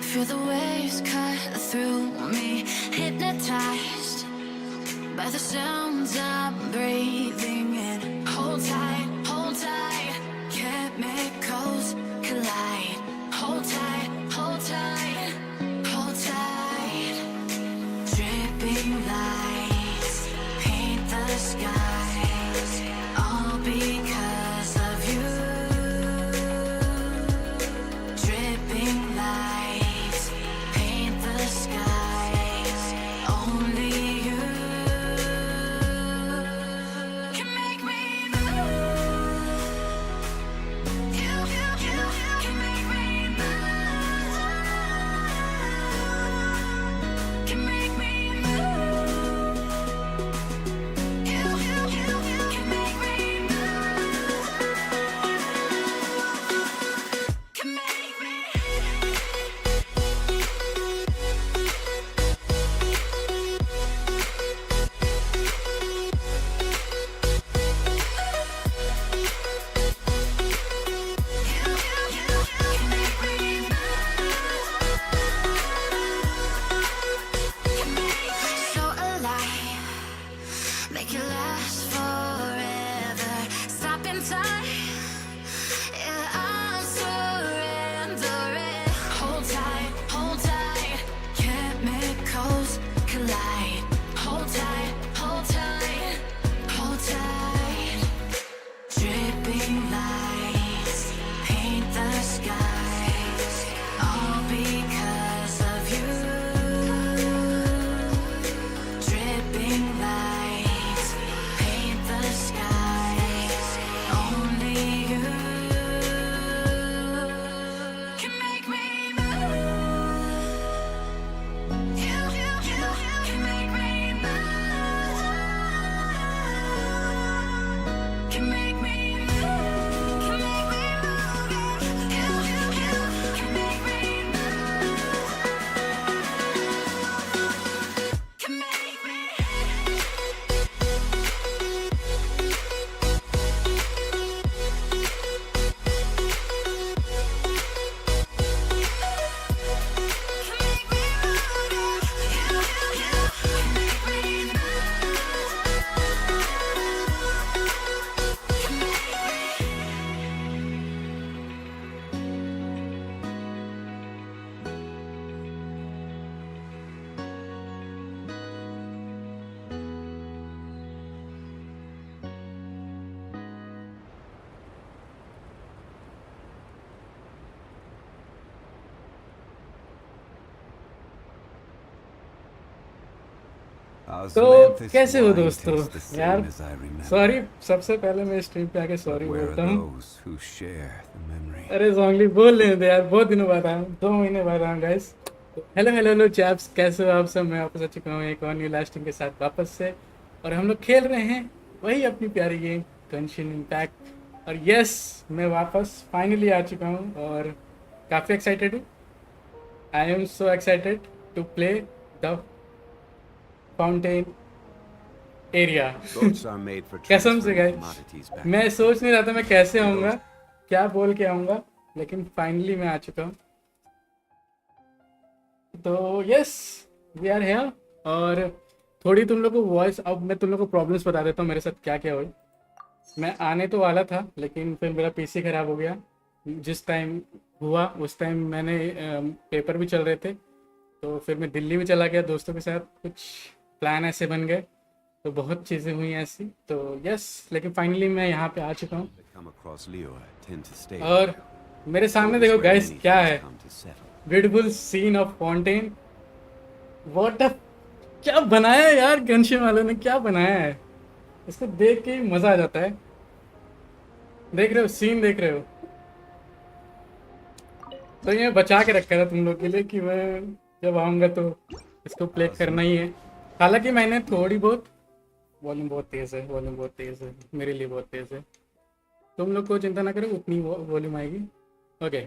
Feel the waves cut through me, hypnotized by the sounds I'm breathing in. Hold tight, chemicals collide. Hold tight, hold tight, hold tight. Dripping lights paint the skies, all because of you. Dripping lights paint the skies, only you can make me move. You can make me move. Can make me move. You can make me move. Can make me. So alive, make it last forever. Stop in time, yeah, I'm surrendering. Hold tight, chemicals collide. Hold tight, hold tight, hold tight. Dripping lights paint the skies, all because of you. Dripping lights paint the skies, only you can make me move. You can make me move. Can make me move. Can make me move. You can make me move. Can make me. तो कैसे हो दोस्तों यार, sorry सबसे पहले मैं stream पे आके सॉरी बोलता हूँ। अरे जोंगली बोल लेने दे यार, बहुत दिनों बाद आया हूँ, 2 महीने बाद आया हूँ guys. Hello hello hello chaps, कैसे हो आप सब? मैं वापस आ चुका हूँ एक और न्यू लास्टिंग के साथ वापस से, और हम लोग खेल रहे हैं वही अपनी प्यारी गेम गेंशिन इम्पैक्ट। और यस, मैं वापस फाइनली आ चुका हूँ और काफ़ी एक्साइटेड हूँ। I am so excited to play the fountain area. कसम से गाइस, मैं सोच नहीं रहा था मैं कैसे आऊँगा, क्या बोल के आऊँगा, लेकिन फाइनली मैं आ चुका हूँ। तो यस, वी आर हियर। और थोड़ी तुम लोग को वॉइस, अब मैं तुम लोग को प्रॉब्लम्स बता देता हूँ मेरे साथ क्या क्या हुई। मैं आने तो वाला था, लेकिन फिर मेरा पीसी ख़राब हो गया। जिस टाइम हुआ उस टाइम मैंने पेपर भी चल रहे थे, तो फिर मैं दिल्ली भी चला गया दोस्तों के साथ, कुछ प्लान ऐसे बन गए, तो बहुत चीज़ें हुई ऐसी। तो यस, लेकिन फाइनली मैं यहाँ पे आ चुका हूँ। और मेरे सामने देखो गाइस क्या है, beautiful scene of fountain. What the, क्या बनाया है यार गेंशिन वालों ने, क्या बनाया है, इसको देख के ही मज़ा आ जाता है। देख रहे हो सीन, देख रहे हो? तो ये बचा के रखा था तुम लोग के लिए कि मैं जब आऊँगा तो इसको प्ले करना ही है। हालांकि मैंने थोड़ी बहुत, वॉल्यूम बहुत तेज़ है, वॉल्यूम बहुत तेज़ है, मेरे लिए बहुत तेज़ है। तुम लोग को चिंता ना करो, उतनी वॉल्यूम आएगी। ओके,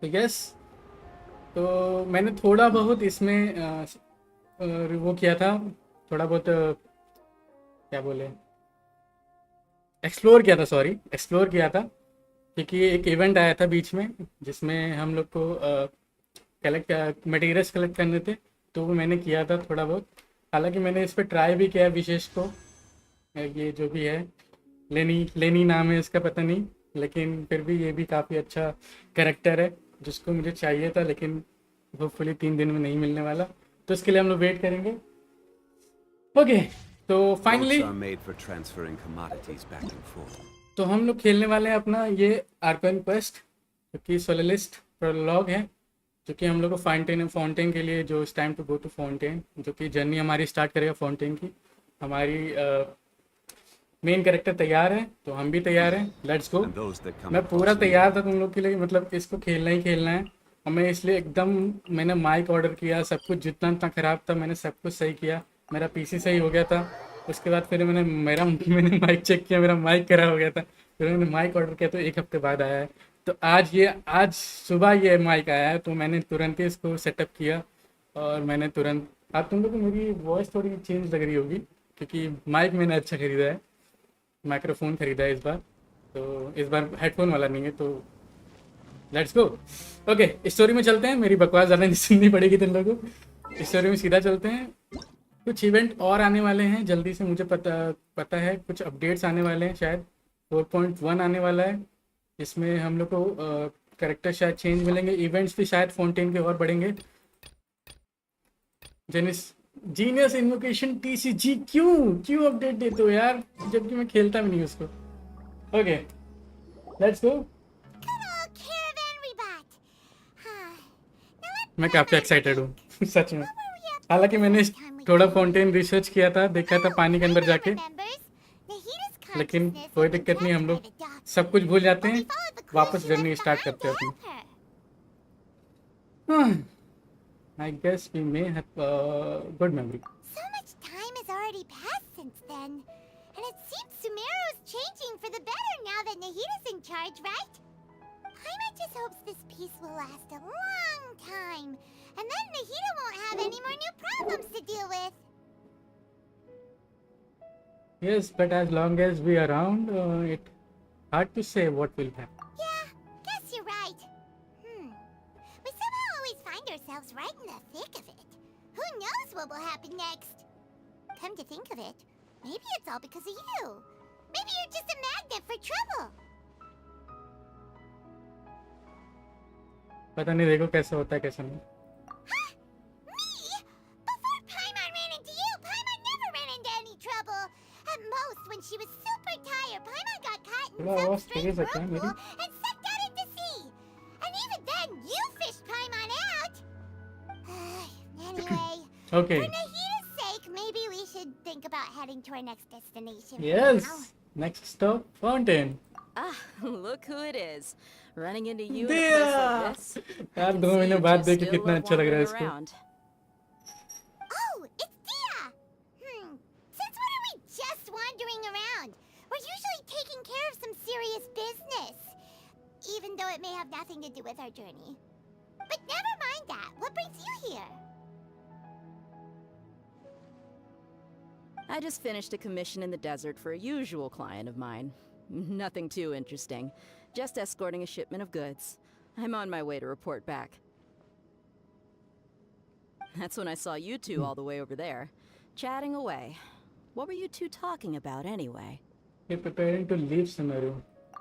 तो यस, तो मैंने थोड़ा बहुत इसमें वो किया था, थोड़ा बहुत क्या बोले, एक्सप्लोर किया था, सॉरी एक्सप्लोर किया था, क्योंकि एक इवेंट आया था बीच में जिसमें हम लोग को कलेक्ट मटेरियल्स कलेक्ट करने थे, तो वो मैंने किया था थोड़ा बहुत। हालांकि मैंने इस पर ट्राई भी किया विशेष को, ये जो भी है लेनी लेनी नाम है इसका, पता नहीं, लेकिन फिर भी ये भी काफ़ी अच्छा करेक्टर है जिसको मुझे चाहिए था, लेकिन होपफुली 3 दिन में नहीं मिलने वाला, तो इसके लिए हम लोग वेट करेंगे। ओके, तो finally Boats are made for transferring commodities back and forth. तो हम लोग खेलने वाले हैं अपना ये आर्कन क्वेस्ट, जो कि सोललिस्ट प्रोलॉग है, जो कि हम लोग को फाउंटेन के लिए, जो इस time to go to fountain, जो कि जर्नी हमारी स्टार्ट करेगा फाउंटेन की। हमारी मेन कैरेक्टर तैयार है, तो हम भी तैयार हैं, let's go. And those that come मैं पूरा across me तैयार था तुम लोग के लिए, मतलब इसको खेलना ही खेलना है, और मैं इसलिए एकदम, मैंने माइक ऑर्डर किया, सब कुछ जितना जितना ख़राब था मैंने सब कुछ सही किया, मेरा पीसी सही हो गया था। उसके बाद फिर मैंने माइक चेक किया, मेरा माइक खराब हो गया था, फिर मैंने माइक ऑर्डर किया, तो 1 हफ्ते बाद आया है। तो आज सुबह ये माइक आया है, तो मैंने तुरंत ही इसको सेटअप किया, और मैंने तुरंत, अब तुम लोग को मेरी वॉइस थोड़ी चेंज लग रही होगी, क्योंकि माइक मैंने अच्छा ख़रीदा है, माइक्रोफोन ख़रीदा है इस बार, तो इस बार हेडफोन वाला नहीं है, तो लेट्स गो। ओके, स्टोरी में चलते हैं, मेरी बकवास ज़्यादा नहीं सुननी पड़ेगी तुम लोगों को, स्टोरी में सीधा चलते हैं। कुछ इवेंट और आने वाले हैं जल्दी से, मुझे पता है कुछ अपडेट्स आने वाले हैं, शायद 4.1 आने वाला है, जिसमें हम लोग को कैरेक्टर शायद चेंज मिलेंगे, इवेंट्स भी शायद फाउंटेन के और बढ़ेंगे। जीनियस इन्वोकेशन TCG क्यों अपडेट देते हो यार, जबकि मैं खेलता भी नहीं उसको। Okay, let's go. Good old caravan rebat. मैं काफ़ी एक्साइटेड हूँ सच में। Where were we at हालांकि मैंने last time we थोड़ा came? फाउंटेन रिसर्च किया था, देखा था पानी के अंदर जाके, Remembers? Nahita's लेकिन consciousness कोई had been दिक्कत नहीं, हम लोग transferred to Doc. सब कुछ भूल जाते But we हैं, followed the clues वापस she journey left start behind करते हैं to अपनी। help her. I guess we may have good memory. So much time has already passed since then. And it seems Sumeru's changing for the better now that Nahita's in charge, right? Paimon just hopes this peace will last a long time. And then Nahita won't have any more new problems to deal with. Yes, but as long as we are around, it hard to say what will happen. Yeah, guess you're right. We somehow always find ourselves right in the thick of it. Who knows what will happen next? Come to think of it, maybe it's all because of you. Maybe you're just a magnet for trouble. पता नहीं, देखो कैसे होता है कैसे नहीं। Huh? Me? Before Paimon ran into you, Paimon never ran into any trouble. At most, when she was super tired, Paimon got caught in थोड़ा some आवाज strange तेज रखना है मेरी। whirlpool and sucked out into sea. And even then, you fished Paimon out. Anyway, Okay. for Nahita's sake, maybe we should think about heading to our next destination. for Yes. now. Next stop, Fontaine. Ah, look who it is. Running into you in a place like this. I यार can 2 see महीने you बाद two देख के still कितना love अच्छा लग रहा है wandering इसको। around. Oh, it's Dia! Since when are we just wandering around? We're usually taking care of some serious business. Even though it may have nothing to do with our journey. But never mind that. What brings you here? I just finished a commission in the desert for a usual client of mine. Nothing too interesting. Just escorting a shipment of goods. I'm on my way to report back. That's when I saw you two all the way over there, chatting away. What were you two talking about anyway? We're preparing to leave Sumeru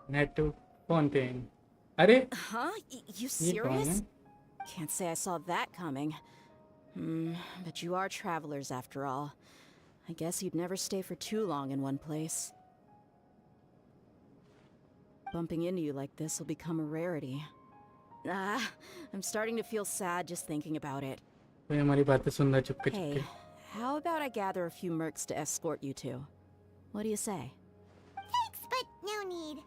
and head to Fontaine. अरे Huh? You ये कौन है? serious? Can't say I saw that coming. But you are travelers after all. I guess you'd never stay for too long in one place. Bumping into you like this will become a rarity. I'm starting to feel sad just thinking about it. कोई हमारी बातें सुन रहा है चुपके Hey, चुपके। how about I gather a few mercs to escort you two? What do you say? Thanks, but no need.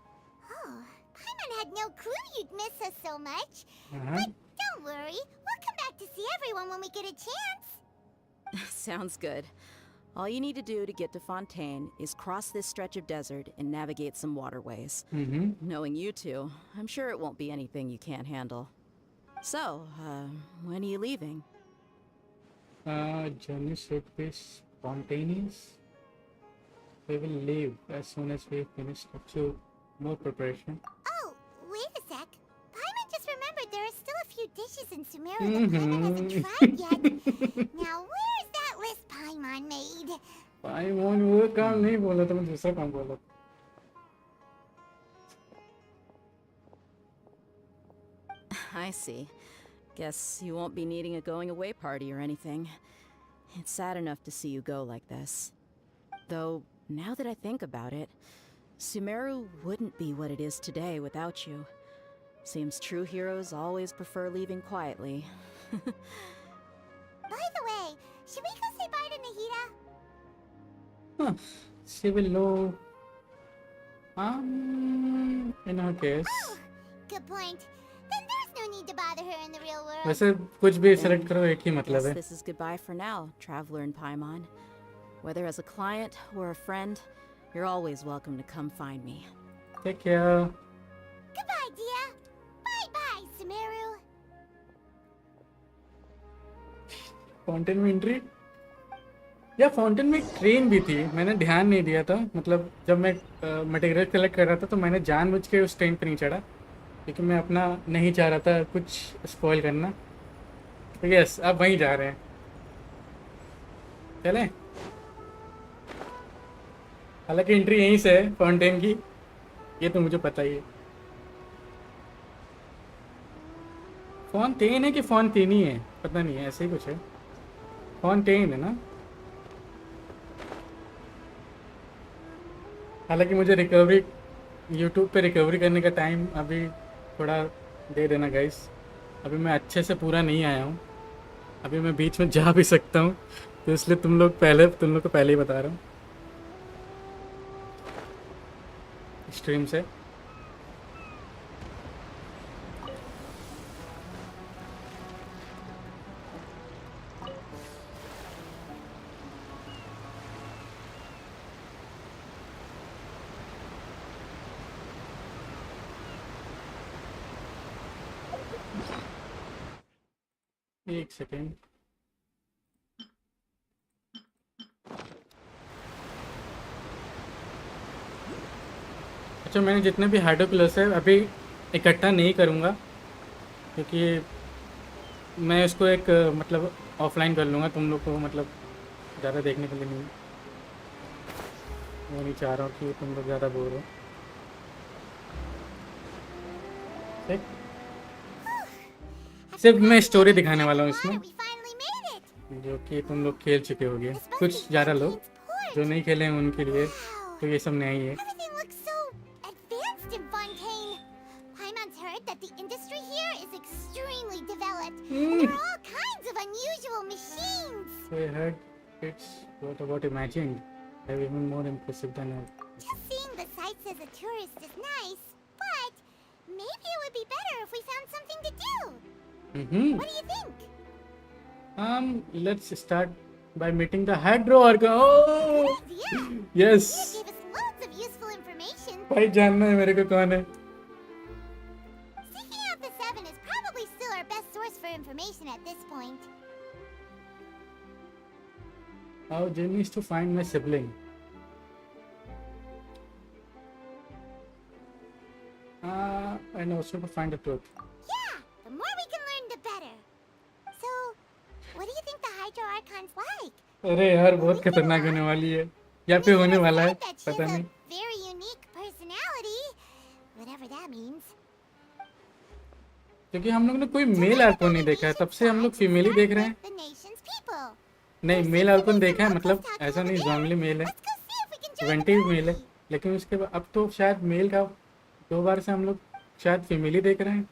Oh, Paimon had no clue you'd miss us so much. हाँ, But don't worry, we'll come back to see everyone when we get a chance. Sounds good. All you need to do to get to Fontaine is cross this stretch of desert and navigate some waterways. Knowing you two, I'm sure it won't be anything you can't handle. So, when are you leaving? journey should be spontaneous. We will leave as soon as we finish a few more preparation. Oh, wait a sec. Paimon just remembered there are still a few dishes in Sumeru that Paimon hasn't tried yet. Now, where's that list Paimon made? पाइमोन वो काम नहीं बोला था, मैं दूसरा काम बोला. I see. Guess you won't be needing a going away party or anything. It's sad enough to see you go like this. Though, now that I think about it, Sumeru wouldn't be what it is today without you. Seems true heroes always prefer leaving quietly. By the way, should we go say bye to Nahida? Huh. She will know. In her case. Oh, good point. Then there's no need to bother her in the real world. वैसे कुछ भी select करो एक ही मतलब है. This is goodbye for now, traveler in Paimon. Whether as a client or a friend, you're always welcome to come find me. Take care. Goodbye, dear. Bye-bye, Sumeru. Fountain में entry या fountain में train भी थी, मैंने ध्यान नहीं दिया था. मतलब जब मैं मटेरियल कलेक्ट कर रहा था तो मैंने जानबूझ के उस ट्रेन पर नहीं चढ़ा क्योंकि मैं अपना नहीं चाह रहा था कुछ स्पॉइल करना. तो यस, अब वहीं जा रहे हैं. चलें. हालांकि एंट्री यहीं से है फाउंटेन की, ये तो मुझे पता ही है. फॉन्टेन है कि फॉन्टेन ही है पता नहीं है, ऐसे ही कुछ है. फॉन्टेन है ना. हालांकि मुझे रिकवरी यूट्यूब पे रिकवरी करने का टाइम अभी थोड़ा दे देना गाइस. अभी मैं अच्छे से पूरा नहीं आया हूँ, अभी मैं बीच में जा भी सकता हूँ, तो इसलिए तुम लोग को पहले ही बता रहा हूँ स्ट्रीम से. एक सेकेंड. अच्छा, मैंने जितने भी हाइड्रोक्लोस है अभी इकट्ठा नहीं करूँगा क्योंकि मैं इसको एक मतलब ऑफलाइन कर लूँगा. तुम लोग को मतलब ज़्यादा देखने के लिए नहीं, वो नहीं चाह रहा हूँ कि तुम लोग ज़्यादा बोर हो. ठीक, सिर्फ मैं स्टोरी दिखाने वाला हूँ इसमें जो कि तुम लोग खेल चुके होगे. कुछ ज़्यादा लोग जो नहीं खेले हैं उनके लिए तो ये सब नया ही है. Everything looks so advanced in Fontaine. Paimon's heard that the industry here is extremely developed. And there are all kinds of unusual machines. So I heard it's what about imagined. They're even more impressive than I. Just seeing the sights as a tourist is nice, but maybe it would be better if we found something to do. What do you think? Let's start by meeting the hydro organ. Oh, Good idea. yes. You gave us loads of useful information. भाई जानना है मेरे को कौन है. Seeking out the Seven is probably still our best source for information at this point. Our journey is to find my sibling. And also to find the truth. Yeah, the more we can learn, the better. So, what do you think the Hydro Archon's like? अरे यार बहुत खतरनाक होने वाली है या फिर होने वाला है That she पता has नहीं. a very unique personality, whatever that means. क्योंकि हम लोग ने कोई मेल आर्कोन नहीं देखा है, तब से हम लोग फीमेल ही देख रहे हैं. The nation's people. नहीं, मेल आर्कोन देखा है, मतलब ऐसा नहीं जॉन्गली मेल है, Let's go see if we can join vanity the भी मेल है. लेकिन उसके बाद अब तो शायद मेल का 2 बार से हम लोग शायद फीमेल ही देख रहे हैं,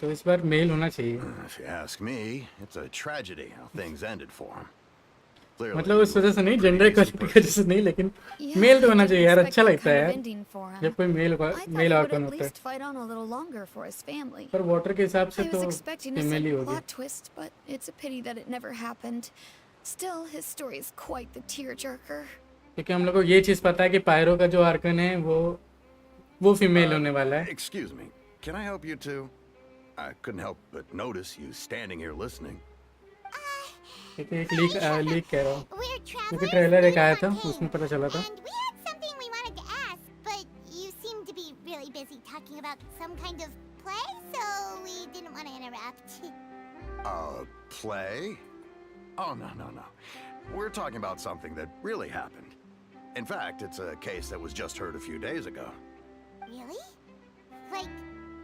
तो इस बार मेल होना चाहिए. If you ask me, it's a tragedy how things ended for him. Clearly, मतलब उस वजह से नहीं, जेंडर इक्वालिटी की वजह से नहीं, लेकिन मेल तो होना चाहिए यार. अच्छा लगता है यार जब कोई मेल आर्कोन होता है. पर वाटर के हिसाब से तो फीमेल ही होगी. twist, but it's a pity that it never happened. Still, his story is quite the tearjerker. क्योंकि हम लोग को ये चीज़ पता है कि पायरो का जो आर्कन है वो फीमेल होने वाला है. Excuse me, can I help you too? I couldn't help but notice you standing here listening. क्योंकि एक लीक कह रहा हूँ We're क्योंकि travelers ट्रेलर एक from आया था Fontaine, उसमें पता चला था. and we had something we wanted to ask, but you seem to be really busy talking about some kind of play, so interrupt. Play? Oh, no. We're talking about something that really happened. In fact, it's a case that was just heard a few days ago. Really? Like,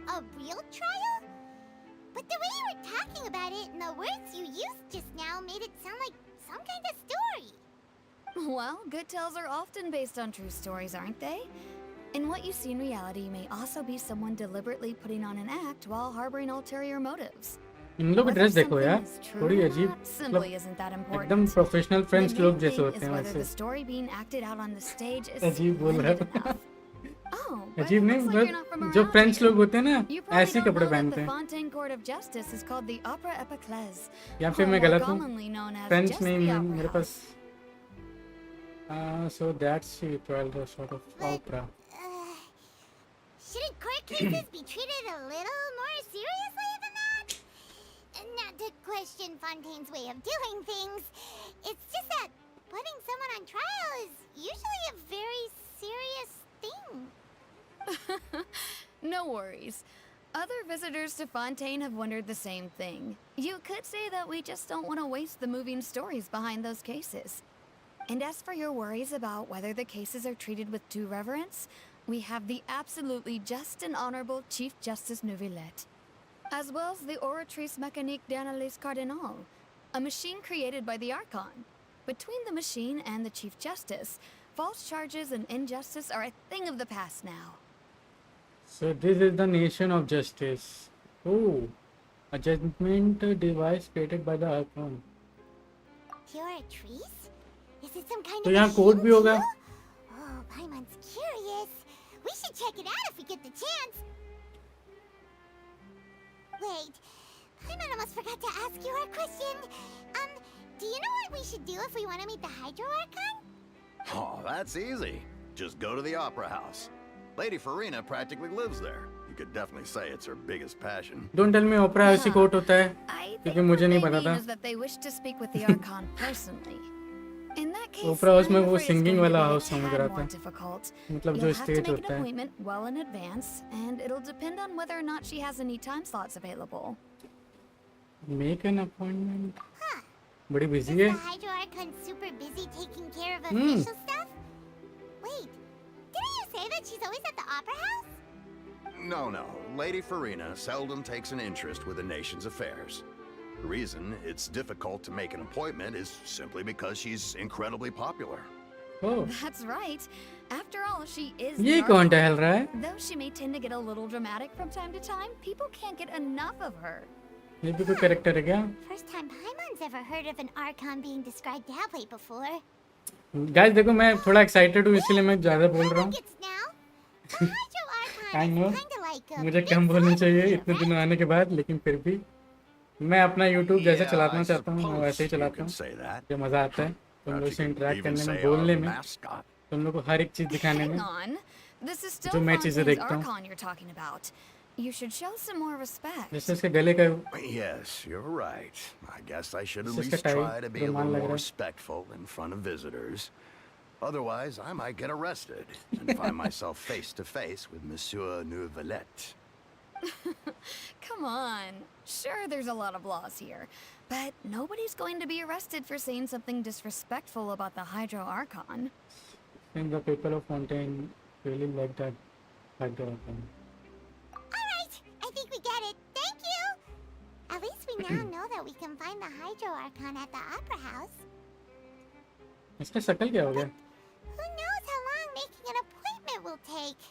a real trial? But the way you were talking about it and the words you used just now made it sound like some kind of story. Well, good tales are often based on true stories, aren't they? And what you see in reality may also be someone deliberately putting on an act while harboring ulterior motives. इन लोग की dress देखो यार, थोड़ी अजीब, simply isn't that important. एकदम professional French The लोग main जैसे thing होते is हैं whether the वैसे. story being acted out on the stage is अजीब बोल रहा splendid है. enough. Oh, but अजीब it नहीं, looks like you're not from बस जो around फ्रेंच here. लोग होते हैं ना, You probably ऐसे don't कपड़े know that पहनते the हैं. Fontaine Court of Justice is called the Opera Epiclese, या or फिर मैं more गलत हूँ. commonly known as French just नहीं, the Opera मेरे House. Pass. So that's it, well, the sort of opera. Shouldn't court cases be treated a little more seriously than that? Not to question Fontaine's way of doing things. It's just that putting someone on trial is usually a very serious thing. No worries. Other visitors to Fontaine have wondered the same thing. You could say that we just don't want to waste the moving stories behind those cases. And as for your worries about whether the cases are treated with due reverence, we have the absolutely just and honorable Chief Justice Neuvillette, as well as the Oratrice Mécanique d'Analyse Cardinal, a machine created by the Archon. Between the machine and the Chief Justice, false charges and injustice are a thing of the past now. So this is the nation of justice. Oh, a judgment device created by the Archon. Oratrice? Is it some kind तो of यहाँ machine code भी होगा. too? Oh, Paimon's curious. We should check it out if we get the chance. Wait, Paimon almost forgot to ask you our question. Do you know what we should do if we want to meet the Hydro Archon? Oh, that's easy. Just go to the Opera House. Lady Farina practically lives there. You could definitely say it's her biggest passion. Don't tell me opera house he coat होता है, I क्योंकि think मुझे what नहीं they पता mean था. is that they wish to speak with the Archon personally. In that case, Opera house I'm में वो afraid it's singing going to वाला be a house समझ tad रहा more था. difficult. मतलब You'll जो have to stage make an होता है. appointment well in advance, and it'll depend on whether or not she has any time slots available. Make an appointment. Huh. बड़ी Is busy the है. Hydro Archon super busy taking care of official stuff? Wait, didn't you say that she's always at the Opera House? No. Lady Farina seldom takes an interest with the nation's affairs. The reason it's difficult to make an appointment is simply because she's incredibly popular. Oh, That's right. After all, she is ये the कौन Archon. टहल रहा है? Though she may tend to get a little dramatic from time to time, people can't get enough of her. ये भी कोई character है क्या? First time Paimon's ever heard of an Archon being described that way before. Guys देखो मैं थोड़ा excited हूँ इसलिए मैं ज़्यादा बोल रहा हूँ. It's now. The Hydro Archon I is know. kind of like a मुझे big कम बोलना चाहिए celebrity इतने in a दिनों way. आने के बाद, लेकिन फिर भी मैं अपना YouTube जैसे Yeah, चलाना I चाहता हूँ मैं वैसे ही suppose you चलाता could हूँ. say that. मुझे मज़ा आता है तुम लोग Perhaps से you could इंटरेक्ट even करने में, say बोलने our में, mascot. तुम लोग को हर एक चीज़ दिखाने में. Hang on. This is still जो मैं चीज़ें Fontaine's देखता हूँ. Archon you're talking about. You should show some more respect. जैसे इसके गले का Yes, you're right. I guess I should at Just least a tie, try to be a रुमाल little लग more रहा है. respectful in front of visitors. Otherwise, I might get arrested and find myself face to face with Monsieur Neuvillette. Come on. Sure, there's a lot of laws here, but nobody's going to be arrested for saying something disrespectful about the Hydro Archon. in the people of Fontaine really like that Hydro Archon. Alright, I think we get it. Thank you! At least we now know that we can find the Hydro Archon at the Opera House. इसका शक्ल क्या हो गया? Who knows how long making an appointment will take?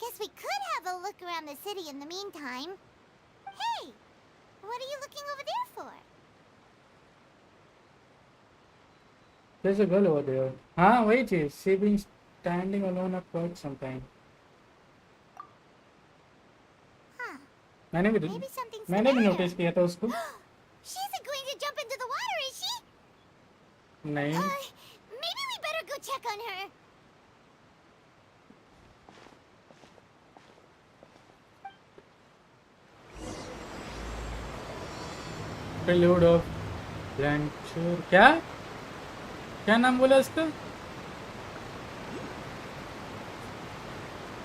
Guess we could have a look around the city in the meantime. Hey! What are you looking over there for? There's a girl over there. हाँ वही चीज. She been standing alone for quite some time. Huh. मैंने भी Maybe something's मैंने भी the notice matter. किया था उसको. She isn't going to jump into the water, is she? नहीं. Maybe we better go check on her. Prelude of Blanchard. क्या? क्या नाम बोला इसका?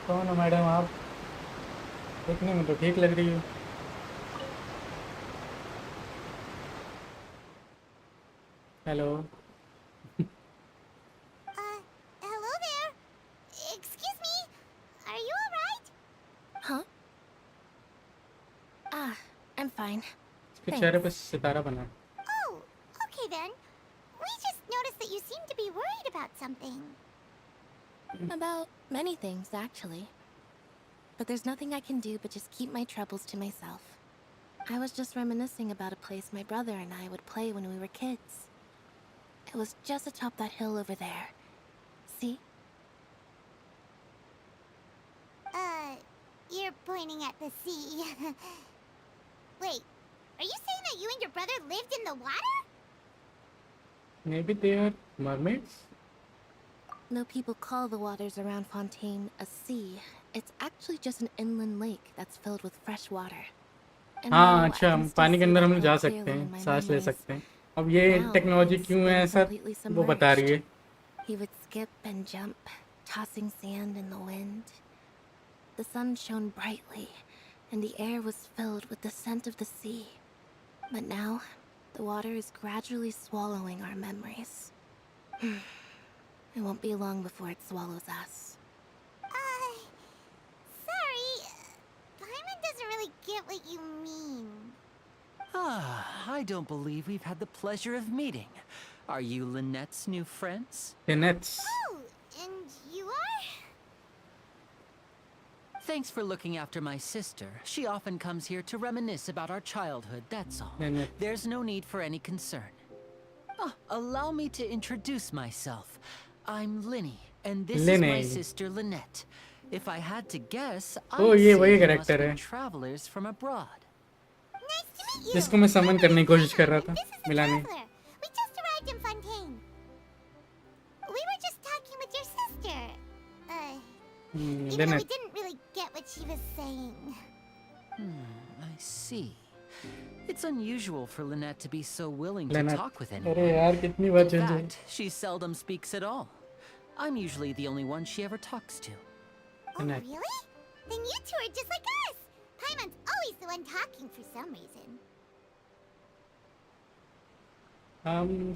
कौन हो मैडम आप? देखने में तो ठीक लग रही हो. Hello. Hello there. Excuse me. Are you alright? Huh? Ah, I'm fine. इसके चेहरे पे सितारा बना. Oh, okay then. We just noticed that you seem to be worried about something. About many things, actually. But there's nothing I can do but just keep my troubles to myself. I was just reminiscing about a place my brother and I would play when we were kids. It was just atop that hill over there. See? You're pointing at the sea. Wait, are you saying that you and your brother lived in the water? Maybe they are mermaids. No people call the waters around Fontaine a sea. It's actually just an inland lake that's filled with fresh water. And हाँ now I अच्छा, can हम still पानी के see अंदर that हम hill जा clearly सकते in हैं, my सांस ले memories. सकते हैं. अब ये Now टेक्नोलॉजी it's क्यों been है ऐसा completely वो बता रही है. submerged. He would skip and jump, tossing sand in the wind. The sun shone brightly, and the air was filled with the scent of the sea. But now, the water is gradually swallowing our memories. It won't be long before it swallows us. Sorry. Paimon doesn't really get what you mean. I don't believe we've had the pleasure of meeting. Are you Lynette's new friends? Tenets. Oh, and you are? Thanks for looking after my sister. She often comes here to reminisce about our childhood, that's all. Lynette. There's no need for any concern. Allow me to introduce myself. I'm Linny, and this is my Linny. sister Lynette. If I had to guess, Oh, I'd ये say वही you character must be है. travelers from abroad. Nice to meet you. जिसको मैं summon करने की कोशिश कर रहा था, This is the मिला नहीं. traveler. We just arrived in Fontaine. We were just talking with your sister. Even though we Lynette. didn't really get what she was saying. I see. It's unusual for Lynette to be so willing to Lynette. talk with अरे anyone. यार कितनी बार In change हुई. fact, she seldom speaks at all. I'm usually the only one she ever talks to. Oh, Lynette. really? Then you two are just like us. Paimon's always the one talking for some reason.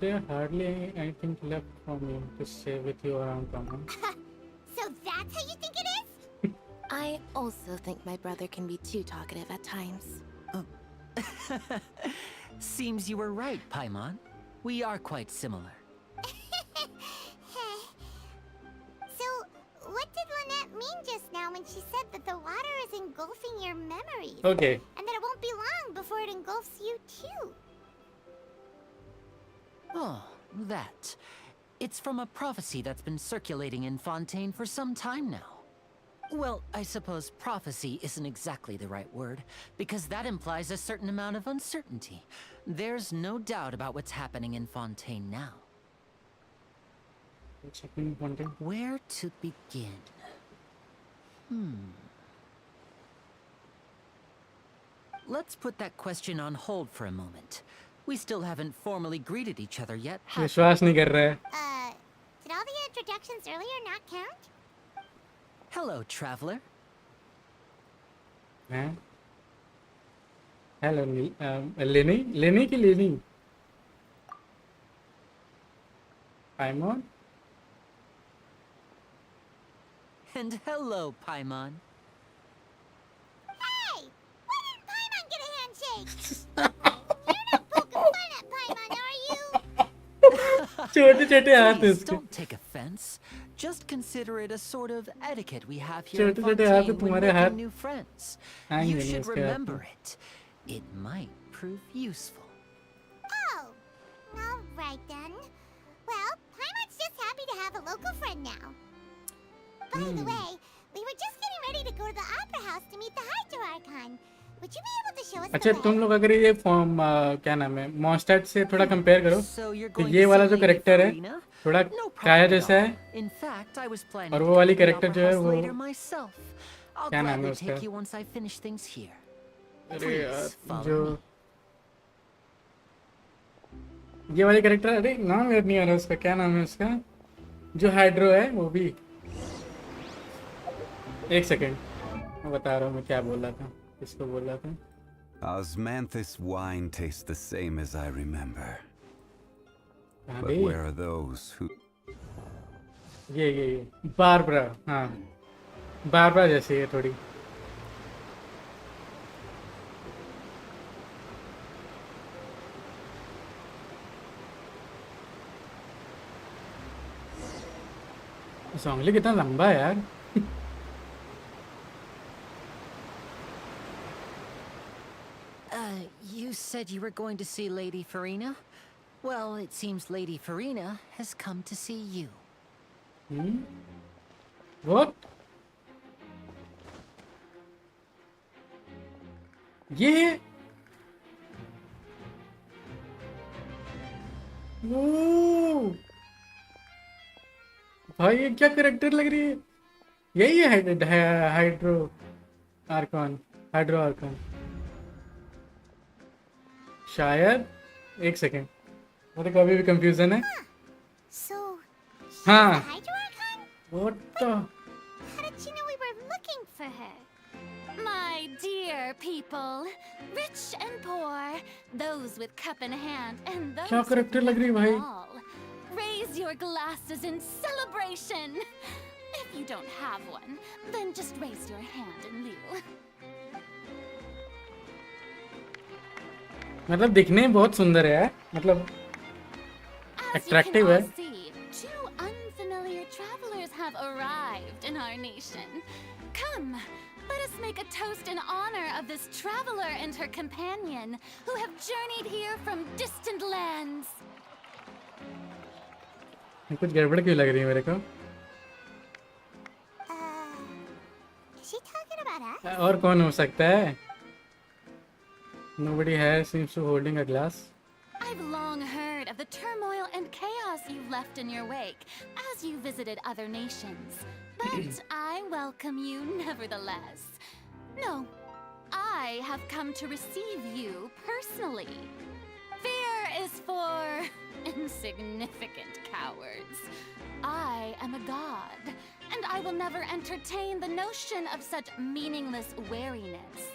There hardly anything left for me to say with you around, Paimon. So that's how you think it is? I also think my brother can be too talkative at times. Seems you were right, Paimon. We are quite similar. So, what did Lynette mean just now when she said that the water is engulfing your memories? Okay. And that it won't be long before it engulfs you too? Oh, that. It's from a prophecy that's been circulating in Fontaine for some time now. Well, I suppose prophecy isn't exactly the right word, because that implies a certain amount of uncertainty. There's no doubt about what's happening in Fontaine now. Where to begin? Let's put that question on hold for a moment. We still haven't formally greeted each other yet, have we? विश्वास नहीं कर रहा है. Did all the introductions earlier not count? Hello, traveler. हैं? Hello, लेनी लेनी की लेनी. Paimon. And hello, Paimon. Hey! Why didn't Paimon get a handshake? You're not poking fun at Paimon, are you? छोटे छोटे हाथ हैं Please उसके. don't take offense. Just consider it a sort of etiquette we have here in छोटे-छोटे हाथ हैं Fontaine when तुम्हारे हाथ. making new friends. आएंगे You नहीं should उसके हाथ remember में. it. It might prove useful. Oh, all right then. Well, Paimon's just happy to have a local friend now. By the way, we were just getting ready to go to the Opera House to meet the Hydro Archon. Would you be able to show us अच्छा the तुम way? लोग अगर ये form क्या नाम है मॉन्स्टैट से थोड़ा कंपेयर करो So you're तो going ये to वाला see जो Lady करेक्टर है Farina? थोड़ा No काया problem जैसा at है. all. In fact, I was planning और to वो वाली go to the character Opera जो है House वो- later myself. I'll क्या नाम है gladly उसका? take you once I finish things here. अरे Please यार follow जो me. ये वाली करेक्टर अरे नाम याद नहीं आ रहा उसका क्या नाम है उसका जो हाइड्रो है वो भी. एक सेकंड मैं बता रहा हूँ मैं क्या बोल रहा था किसको बोल रहा था. Osmanthus wine tastes the same as I remember. But where are those who... ये बारबरा, हाँ बारबरा जैसी है थोड़ी. सॉन्गली कितना लंबा है यार. You said you were going to see Lady Farina? Well, it seems Lady Farina has come to see you. What? ये वो भाई ये क्या करेक्टर लग रही है. यही है हाइड्रो आर्कन शायद. एक सेकेंड, मुझे कभी भी कंफ्यूजन है. So, she's हाँ. the Hydro Archon? What the? How did she know we were looking for her? My dear people, rich and poor, those with cup in hand, and those क्या with character लग रही है भाई. all, raise your glasses in celebration. If you don't have one, then just raise your hand in lieu. मतलब दिखने में बहुत सुंदर है यार. मतलब As Attractive, you eh? can all see, two unfamiliar travelers have arrived in our nation. Come, let us make a toast in honor of this traveler and her companion who have journeyed here from distant lands. कुछ गड़बड़ क्यों लग रही है मेरे को. Is she talking about us? और कौन हो सकता है. Nobody has seems to holding a glass. I've long heard of the turmoil and chaos you left in your wake as you visited other nations. But I welcome you nevertheless. No, I have come to receive you personally. Fear is for insignificant cowards. I am a god, and I will never entertain the notion of such meaningless wariness.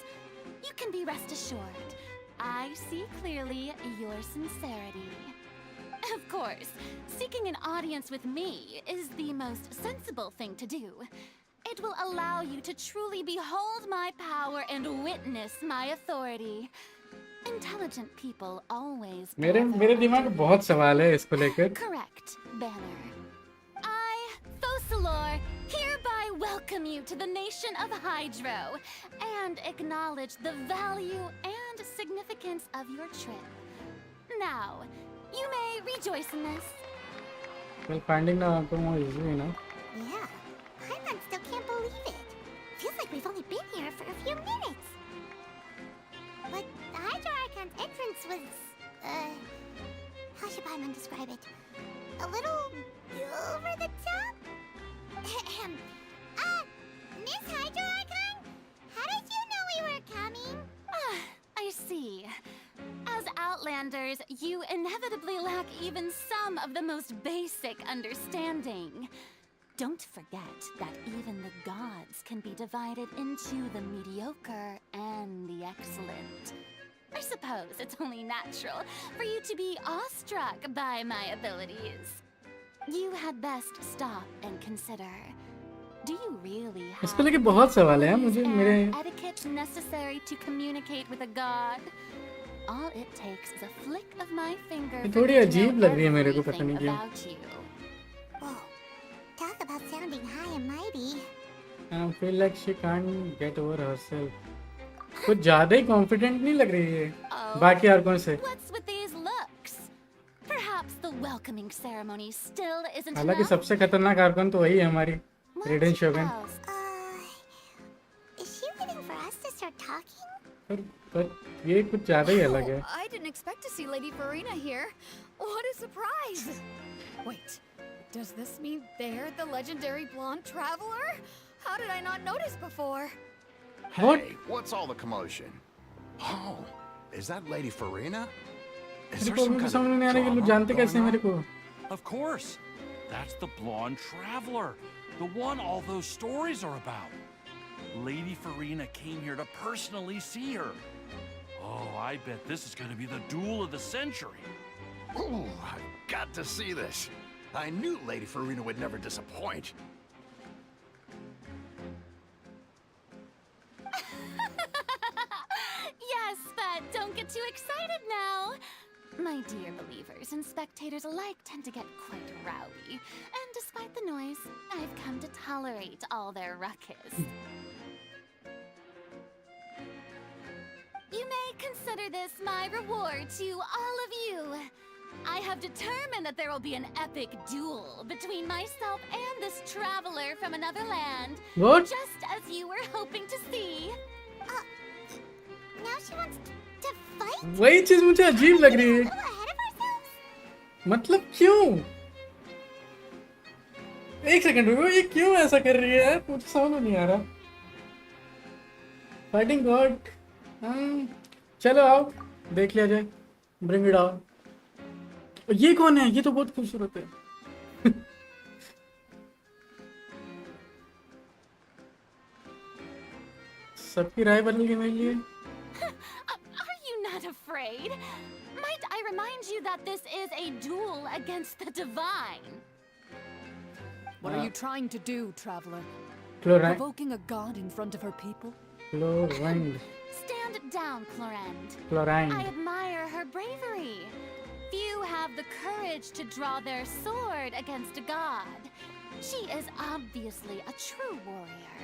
You can be rest assured, I see clearly your sincerity. Of course, seeking an audience with me is the most sensible thing to do. It will allow you to truly behold my power and witness my authority. Intelligent people always... मेरे दिमाग में बहुत सवाल है इसको लेकर. Correct, Banner. I, Fosalor, hereby welcome you to the nation of Hydro and acknowledge the value and significance of your trip. Now, you may rejoice in this. Well, finding the outcome was easy, you know. Yeah, Paimon still can't believe it. Feels like we've only been here for a few minutes. But the Hydro Archon's entrance was, how should Paimon describe it? A little over the top? Miss Hydro Archon? How did you know we were coming? I see. As Outlanders, you inevitably lack even some of the most basic understanding. Don't forget that even the gods can be divided into the mediocre and the excellent. I suppose it's only natural for you to be awestruck by my abilities. You had best stop and consider. Do you really have इसको लेके बहुत सवाल है मुझे मेरे. etiquette necessary to communicate with a god? All it takes is a flick of my finger. ये थोड़ी अजीब लग रही है मेरे को, पता नहीं क्यों. Whoa, talk about sounding high and mighty. I feel like she can't get over herself. कुछ ज़्यादा ही confident नहीं लग रही है बाकी आर्कों से. What's with these looks? Perhaps the welcoming ceremony still isn't हालांकि enough. सबसे खतरनाक आर्कोन तो वही है हमारी रेडेन शोगन. Is she waiting for us to start talking? पर ये कुछ ज़्यादा ही अलग है. I didn't expect to see Lady Farina here. What a surprise! Wait, does this mean they're the legendary blonde traveler? How did I not notice before? What? Hey, what's all the commotion? Oh, is that Lady Farina? Is मेरे there को some मुझे kind समझ of नहीं आ रहा कि लोग drama जानते कैसे हैं going मेरे on? को. Of course. That's the blonde traveler. The one all those stories are about. Lady Farina came here to personally see her. Oh, I bet this is going to be the duel of the century. Ooh, I've got to see this. I knew Lady Farina would never disappoint. Yes, but don't get too excited now. My dear believers and spectators alike tend to get quite rowdy. And despite the noise, I've come to tolerate all their ruckus. You may consider this my reward to all of you. I have determined that there will be an epic duel between myself and this traveler from another land. What? Just as you were hoping to see. Now she wants to fight? वही चीज मुझे अजीब लग रही है. A little ahead of ourselves? मतलब क्यों? एक सेकंड रुको, ये क्यों ऐसा कर रही है यार? मुझे समझ में नहीं आ रहा. Fighting God. चलो आओ देख लिया जाए. Bring it on. ये कौन है? ये तो बहुत खूबसूरत है. सबकी राय बदल गई मेरे लिए. Are you not afraid? Might I remind you that this is a duel against the divine? What are you trying to do, traveler? Chlorine. Provoking a god in front of her people? Chlorine. Stand down, Clorinde. Chlorine. I admire her bravery. Few have the courage to draw their sword against a god. She is obviously a true warrior.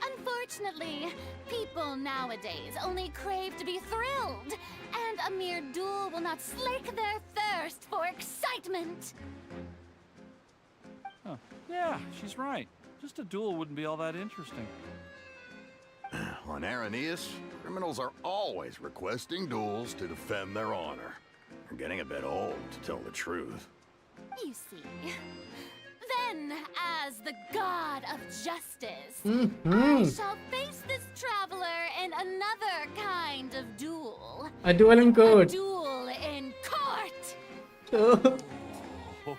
Unfortunately, people nowadays only crave to be thrilled, and a mere duel will not slake their thirst for excitement. Huh. Yeah, she's right. Just a duel wouldn't be all that interesting. On Araneus, criminals are always requesting duels to defend their honor. They're getting a bit old, to tell the truth. You see. Then, as the god of justice, I shall face this traveler in another kind of duel. A duel in A court. duel in court!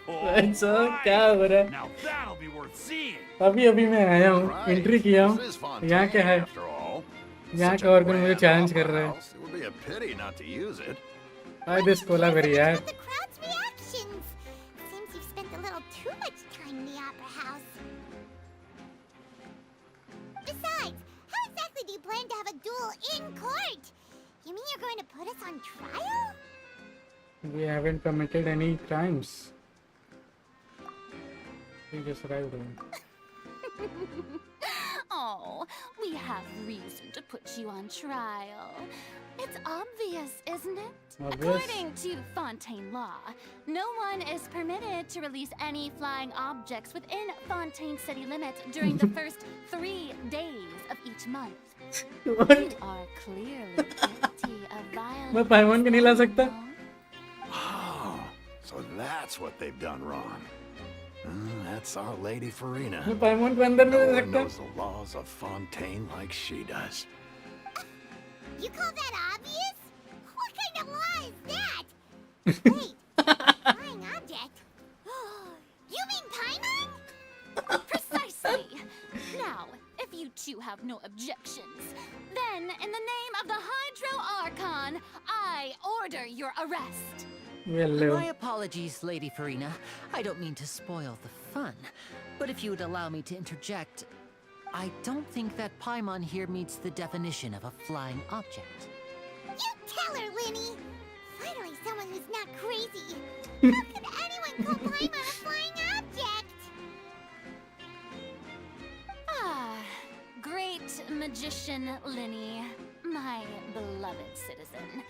That's all. क्या हो रहा है? Now that'll be worth seeing. अभी मैं आया हूँ, entry किया हूँ. This is Fontaine, यहाँ क्या है? after all. यहाँ Such का a ऑर्गन मुझे grand चैलेंज कर opera रहा है. house, it would be a pity not to use it. Why this Cola करी यार? About the crowd's reactions. Seems you've spent a little too much time in the opera house. Besides, how exactly do you plan to have a duel in court? You mean you're going to put us on trial? We haven't committed any crimes. We just arrived home. Oh, we have reason to put you on trial. It's obvious, isn't it? Obvious. According to Fontaine law, no one is permitted to release any flying objects within Fontaine city limits during the first 3 days of each month. What? You are clearly guilty of violence. मैं पाइमोन को नहीं ला सकता? Oh, so that's what they've done wrong. That's our Lady Farina. मैं पाइमोन को अंदर No नहीं ले one सकता? knows the laws of Fontaine like she does. You call that obvious? What kind of law is that? Wait, flying object? You mean Paimon? Precisely. Now, if you two have no objections, then in the name of the Hydro Archon, I order your arrest. Hello. My apologies, Lady Farina. I don't mean to spoil the fun, but if you would allow me to interject, I don't think that Paimon here meets the definition of a flying object. You tell her, Linny! Finally someone who's not crazy. How could anyone call Paimon a flying object? Ah, great magician Linny, my beloved citizen.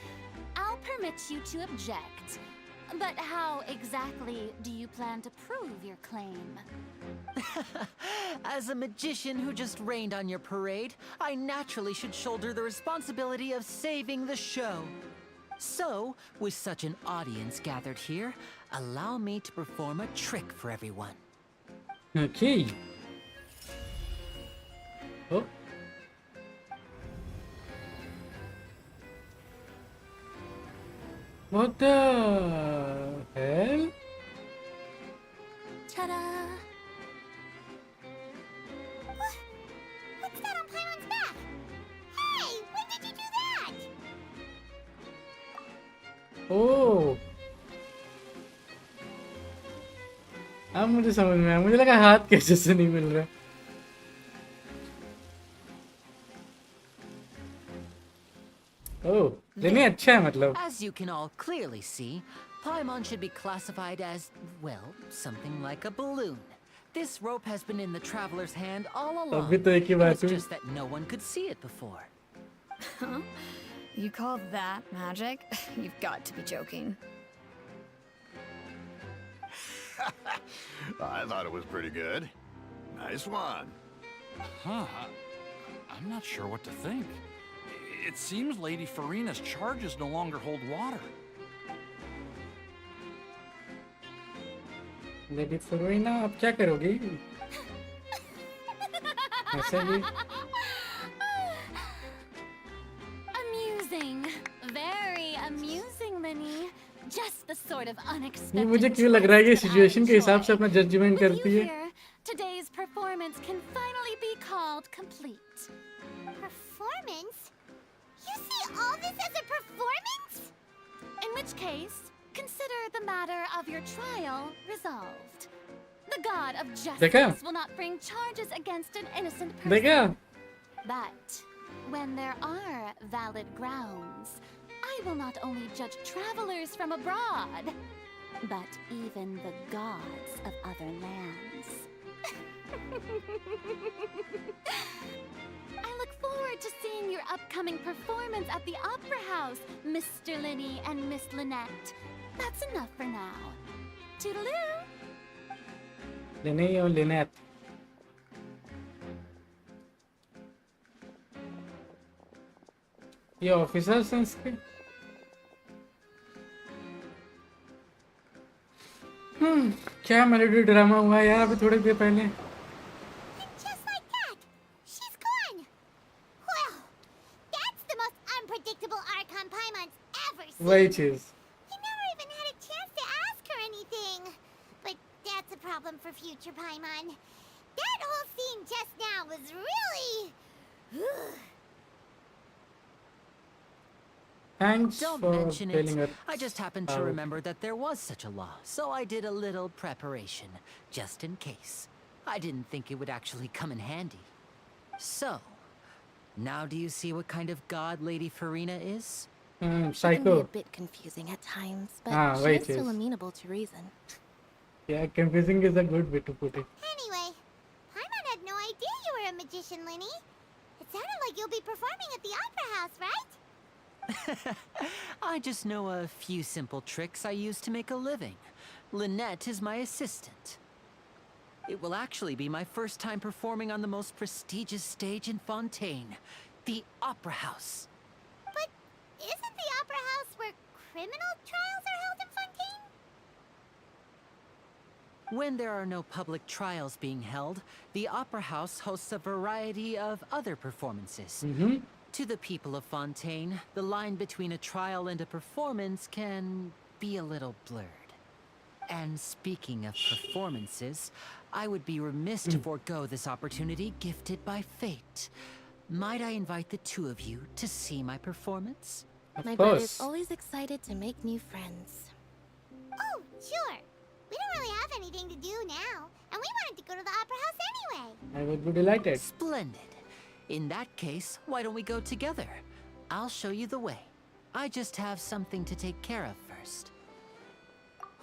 I'll permit you to object, but how exactly do you plan to prove your claim? As a magician who just rained on your parade, I naturally should shoulder the responsibility of saving the show. So, with such an audience gathered here, allow me to perform a trick for everyone. Okay. Oh. What the hell? Ta-da! What's that on Paimon's back? Hey, when did you do that? Oh. अब मुझे समझ में आया, मुझे लगा हाथ कैसे से नहीं मिल रहा। ओह, लेने अच्छा है मतलब। As you can all clearly see, Paimon should be classified as, well, something like a balloon. This rope has been in the traveler's hand all along. अभी तो एक ही बात It's हुई। just that no one could see it before. Huh? You call that magic? You've got to be joking. I thought it was pretty good. Nice one. Huh. I'm not sure what to think. It seems Lady Farina's charges no longer hold water. Lady फरोइना, अब क्या करोगी? ऐसे भी Amusing. Very amusing, Linny. Just the sort of ये unexpected मुझे क्यों लग रहा है कि twist that I सिचुएशन के हिसाब से enjoy. अपना जजमेंट With करती you है। here, today's performance can finally be called complete. Performance? You see all this as a performance? In which case, consider the matter of your trial resolved. The god of देखा? justice will not bring charges against an innocent person. देखा? But when there are valid grounds, I will not only judge travelers from abroad, but even the gods of other lands. I look forward to seeing your upcoming performance at the Opera House, Mr. Linny and Miss Lynette. That's enough for now. Toodaloo! लेने और लेने ये officers हैं इसके। क्या melody drama हुआ है यार अभी थोड़ी देर पहले। And just like that, she's gone. Well, that's the most unpredictable Archon Paimon's ever seen. वही चीज। He never even had a chance to ask her anything. But that's a problem for future Paimon. That whole scene just now was really... Thanks Don't for mention telling it. her. I just happened to remember that there was such a law, so I did a little preparation, just in case. I didn't think it would actually come in handy. So, now do you see what kind of god Lady Farina is? She can be Psycho. a bit confusing at times, but she wait, is still yes. amenable to reason. Yeah, confusing is a good way to put it. Anyway, Paimon had no idea you were a magician, Linny. It sounded like you'll be performing at the Opera House, right? I just know a few simple tricks I use to make a living. Lynette is my assistant. It will actually be my first time performing on the most prestigious stage in Fontaine, the Opera House. But isn't the Opera House where criminal trials are held in Fontaine? When there are no public trials being held, the Opera House hosts a variety of other performances. To the people of Fontaine, the line between a trial and a performance can be a little blurred. And speaking of performances, I would be remiss to forego this opportunity gifted by fate. Might I invite the two of you to see my performance? My brother's always excited to make new friends. Oh, sure. We don't really have anything to do now, and we wanted to go to the Opera House anyway. I would be delighted. Splendid. In that case, why don't we go together? I'll show you the way. I just have something to take care of first.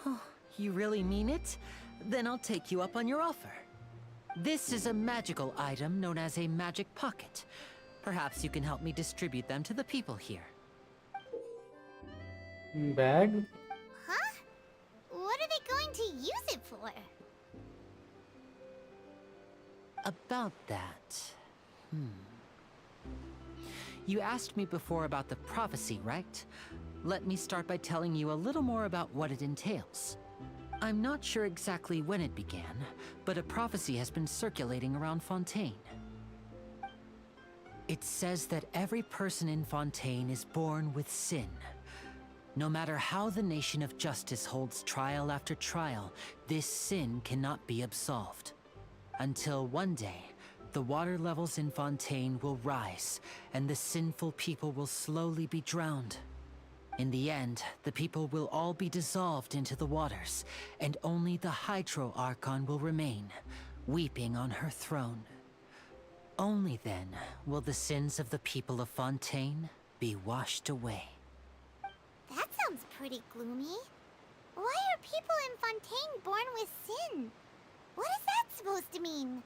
Oh, you really mean it? Then I'll take you up on your offer. This is a magical item known as a magic pocket. Perhaps you can help me distribute them to the people here. Bag? Huh? What are they going to use it for? About that... You asked me before about the prophecy, right? Let me start by telling you a little more about what it entails. I'm not sure exactly when it began, but a prophecy has been circulating around Fontaine. It says that every person in Fontaine is born with sin. No matter how the nation of justice holds trial after trial, this sin cannot be absolved. Until one day, the water levels in Fontaine will rise, and the sinful people will slowly be drowned. In the end, the people will all be dissolved into the waters, and only the Hydro Archon will remain, weeping on her throne. Only then will the sins of the people of Fontaine be washed away. That sounds pretty gloomy. Why are people in Fontaine born with sin? What is that supposed to mean?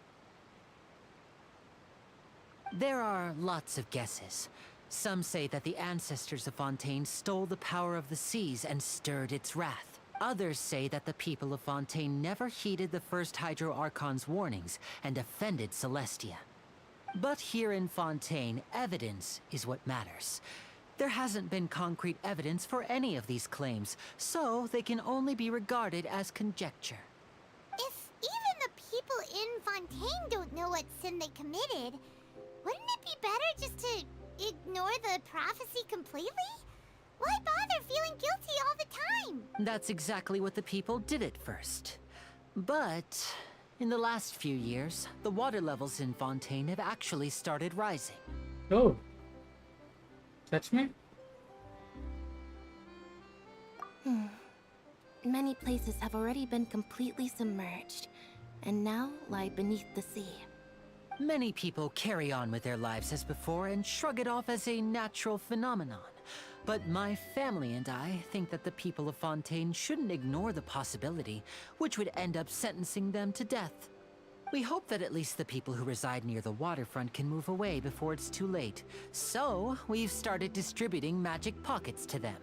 There are lots of guesses. Some say that the ancestors of Fontaine stole the power of the seas and stirred its wrath. Others say that the people of Fontaine never heeded the first Hydro Archon's warnings and offended Celestia. But here in Fontaine, evidence is what matters. There hasn't been concrete evidence for any of these claims, so they can only be regarded as conjecture. If even the people in Fontaine don't know what sin they committed, wouldn't it be better just to ignore the prophecy completely? Why bother feeling guilty all the time? That's exactly what the people did at first. But in the last few years, the water levels in Fontaine have actually started rising. Oh, that's me. Many places have already been completely submerged, and now lie beneath the sea. Many people carry on with their lives as before and shrug it off as a natural phenomenon. But my family and I think that the people of Fontaine shouldn't ignore the possibility, which would end up sentencing them to death. We hope that at least the people who reside near the waterfront can move away before it's too late. So, we've started distributing magic pockets to them.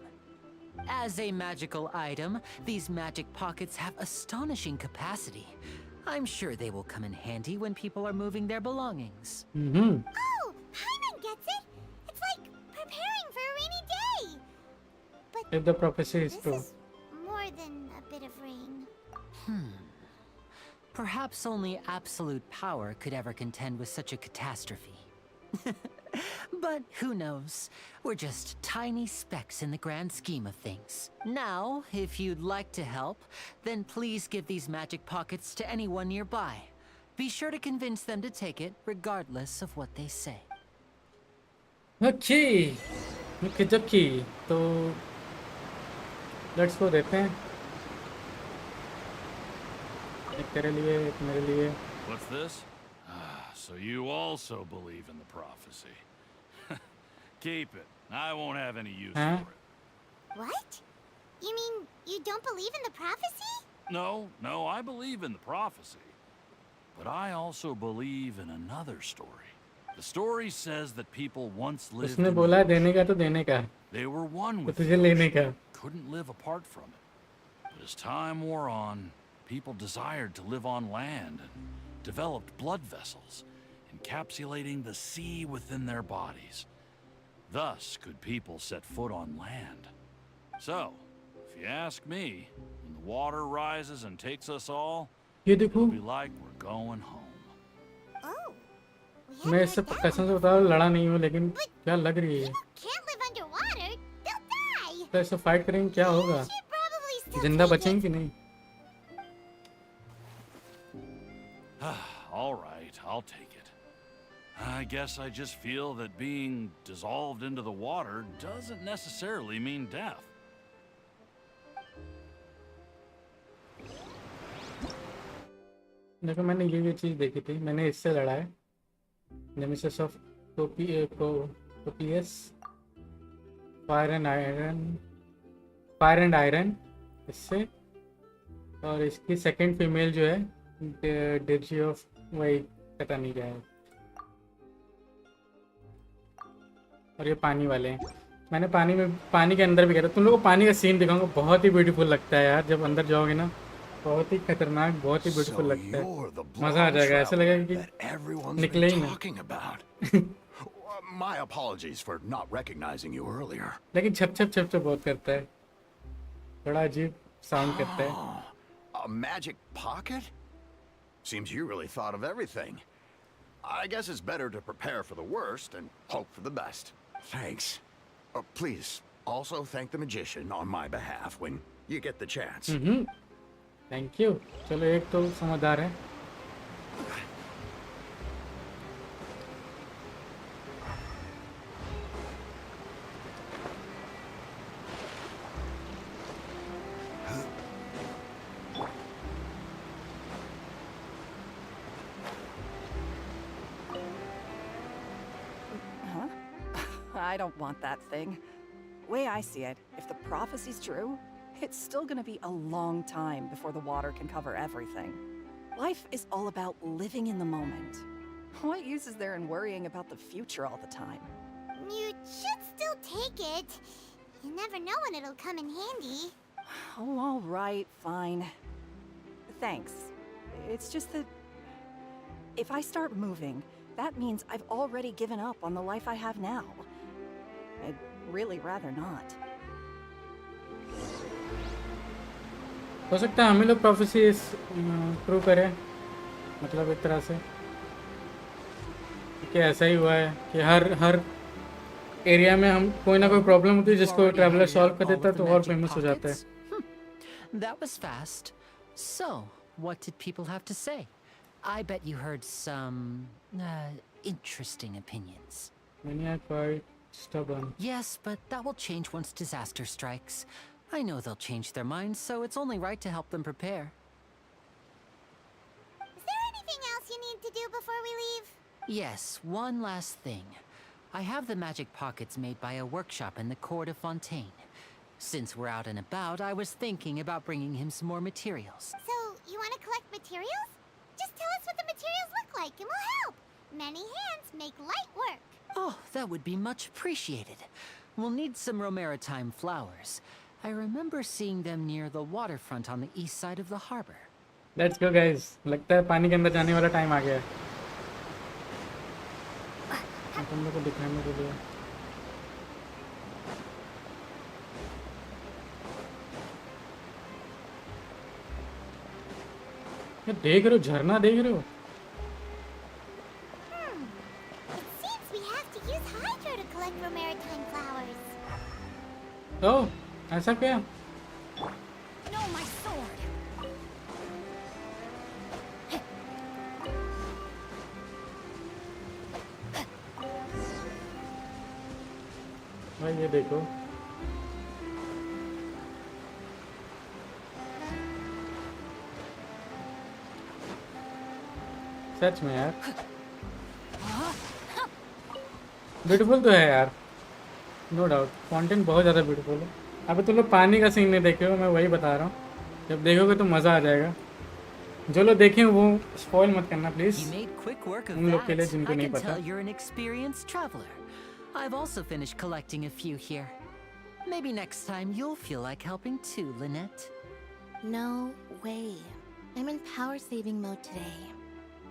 As a magical item, these magic pockets have astonishing capacity. I'm sure they will come in handy when people are moving their belongings. Oh, Paimon gets it! It's like preparing for a rainy day! But If the prophecy is this true. is more than a bit of rain. Perhaps only absolute power could ever contend with such a catastrophe. But who knows? We're just tiny specks in the grand scheme of things. Now, if you'd like to help, then please give these magic pockets to anyone nearby. Be sure to convince them to take it, regardless of what they say. Okay. Okay. तो let's go देखते हैं. एक तेरे लिए, एक मेरे लिए. What's this? So you also believe in the prophecy. Keep it. I won't have any use for it. What? You mean you don't believe in the prophecy? No, I believe in the prophecy. But I also believe in another story. The story says that people once lived उसने बोला देने का तो देने का. They were one तो with तुझे लेने का. couldn't live apart from it. But as time wore on, people desired to live on land and developed blood vessels, encapsulating the sea within their bodies. Thus could people set foot on land. So, if you ask me, when the water rises and takes us all, ये it'll देखो. be like we're going home. Oh. मैं इससे कसम से बता रहा हूँ, लड़ा नहीं हूँ, लेकिन क्या लग रही है. Can't live underwater. They'll die. तो ऐसे फाइट करेंगे क्या होगा? Should probably still जिंदा take बचेंगे it. कि नहीं? All right, I'll take it. I guess I just feel that being dissolved into the water doesn't necessarily mean death. देखो मैंने ये चीज देखी थी. मैंने इससे लड़ा है. Nemesis of copious fire and iron इससे. और इसकी सेकंड फीमेल जो है डिजी ऑफ वही पता नहीं क्या है. और ये पानी वाले हैं. मैंने पानी के अंदर भी गया था. तुम लोगों को पानी का सीन दिखाऊंगा. बहुत ही ब्यूटीफुल लगता है यार जब अंदर जाओगे ना. बहुत ही खतरनाक, बहुत ही ब्यूटीफुल लगता है. मजा आ जाएगा. ऐसा लगेगा कि निकले ही ना. My apologies for not recognizing you earlier. लेकिन छप छप बहुत करता है. बड़ा अजीब साउंड करता है. A magic pocket? Seems you really thought of everything. I guess it's better to prepare for the worst and hope for the best. Thanks. Please, also thank the magician on my behalf when you get the chance. Thank you. चलो एक तो समझदार है. I don't want that thing. Way I see it, if the prophecy's true, it's still gonna be a long time before the water can cover everything. Life is all about living in the moment. What use is there in worrying about the future all the time? You should still take it. You never know when it'll come in handy. Oh, all right, fine. Thanks. It's just that if I start moving, that means I've already given up on the life I have now. I'd really rather not. हो सकता है हमें लोग prophecy prove करें, मतलब एक तरह से कि ऐसा ही हुआ है कि हर एरिया में हम कोई ना कोई प्रॉब्लम होती है जिसको ट्रैवलर सॉल्व कर देता है तो और फेमस हो जाता है. That was fast. So, what did people have to say? I bet you heard some interesting opinions. Many are quite stubborn. Yes, but that will change once disaster strikes. I know they'll change their minds, so it's only right to help them prepare. Is there anything else you need to do before we leave? Yes, one last thing. I have the magic pockets made by a workshop in the court of Fontaine. Since we're out and about, I was thinking about bringing him some more materials. So, you want to collect materials? Just tell us what the materials look like and we'll help. Many hands make light work. Oh, that would be much appreciated. We'll need some Romaritime flowers. I remember seeing them near the waterfront on the east side of the harbor. Let's go, guys. लगता है पानी के अंदर जाने वाला time आ गया है. तुम लोग को दिखाने के लिए. ये देख रहे हो, झरना देख रहे हो? It seems we have to use hydro to collect Romaritime flowers. तो ऐसा क्या? No, my sword. भाई ये देखो. सच में यार ब्यूटीफुल तो है यार, नो डाउट. फॉन्टेन बहुत ज़्यादा ब्यूटीफुल है. अभी तुम लोग पानी का सीन नहीं देखे हो, मैं वही बता रहा हूँ. जब देखोगे तो मज़ा आ जाएगा. जो लोग देखें वो स्पॉइल मत करना प्लीज, उन लोग के लिए जिनको नहीं पता. You're an experienced traveler. I've also finished collecting a few here. Maybe next time you'll feel like helping too, Lynette. No way. I'm in power saving mode today.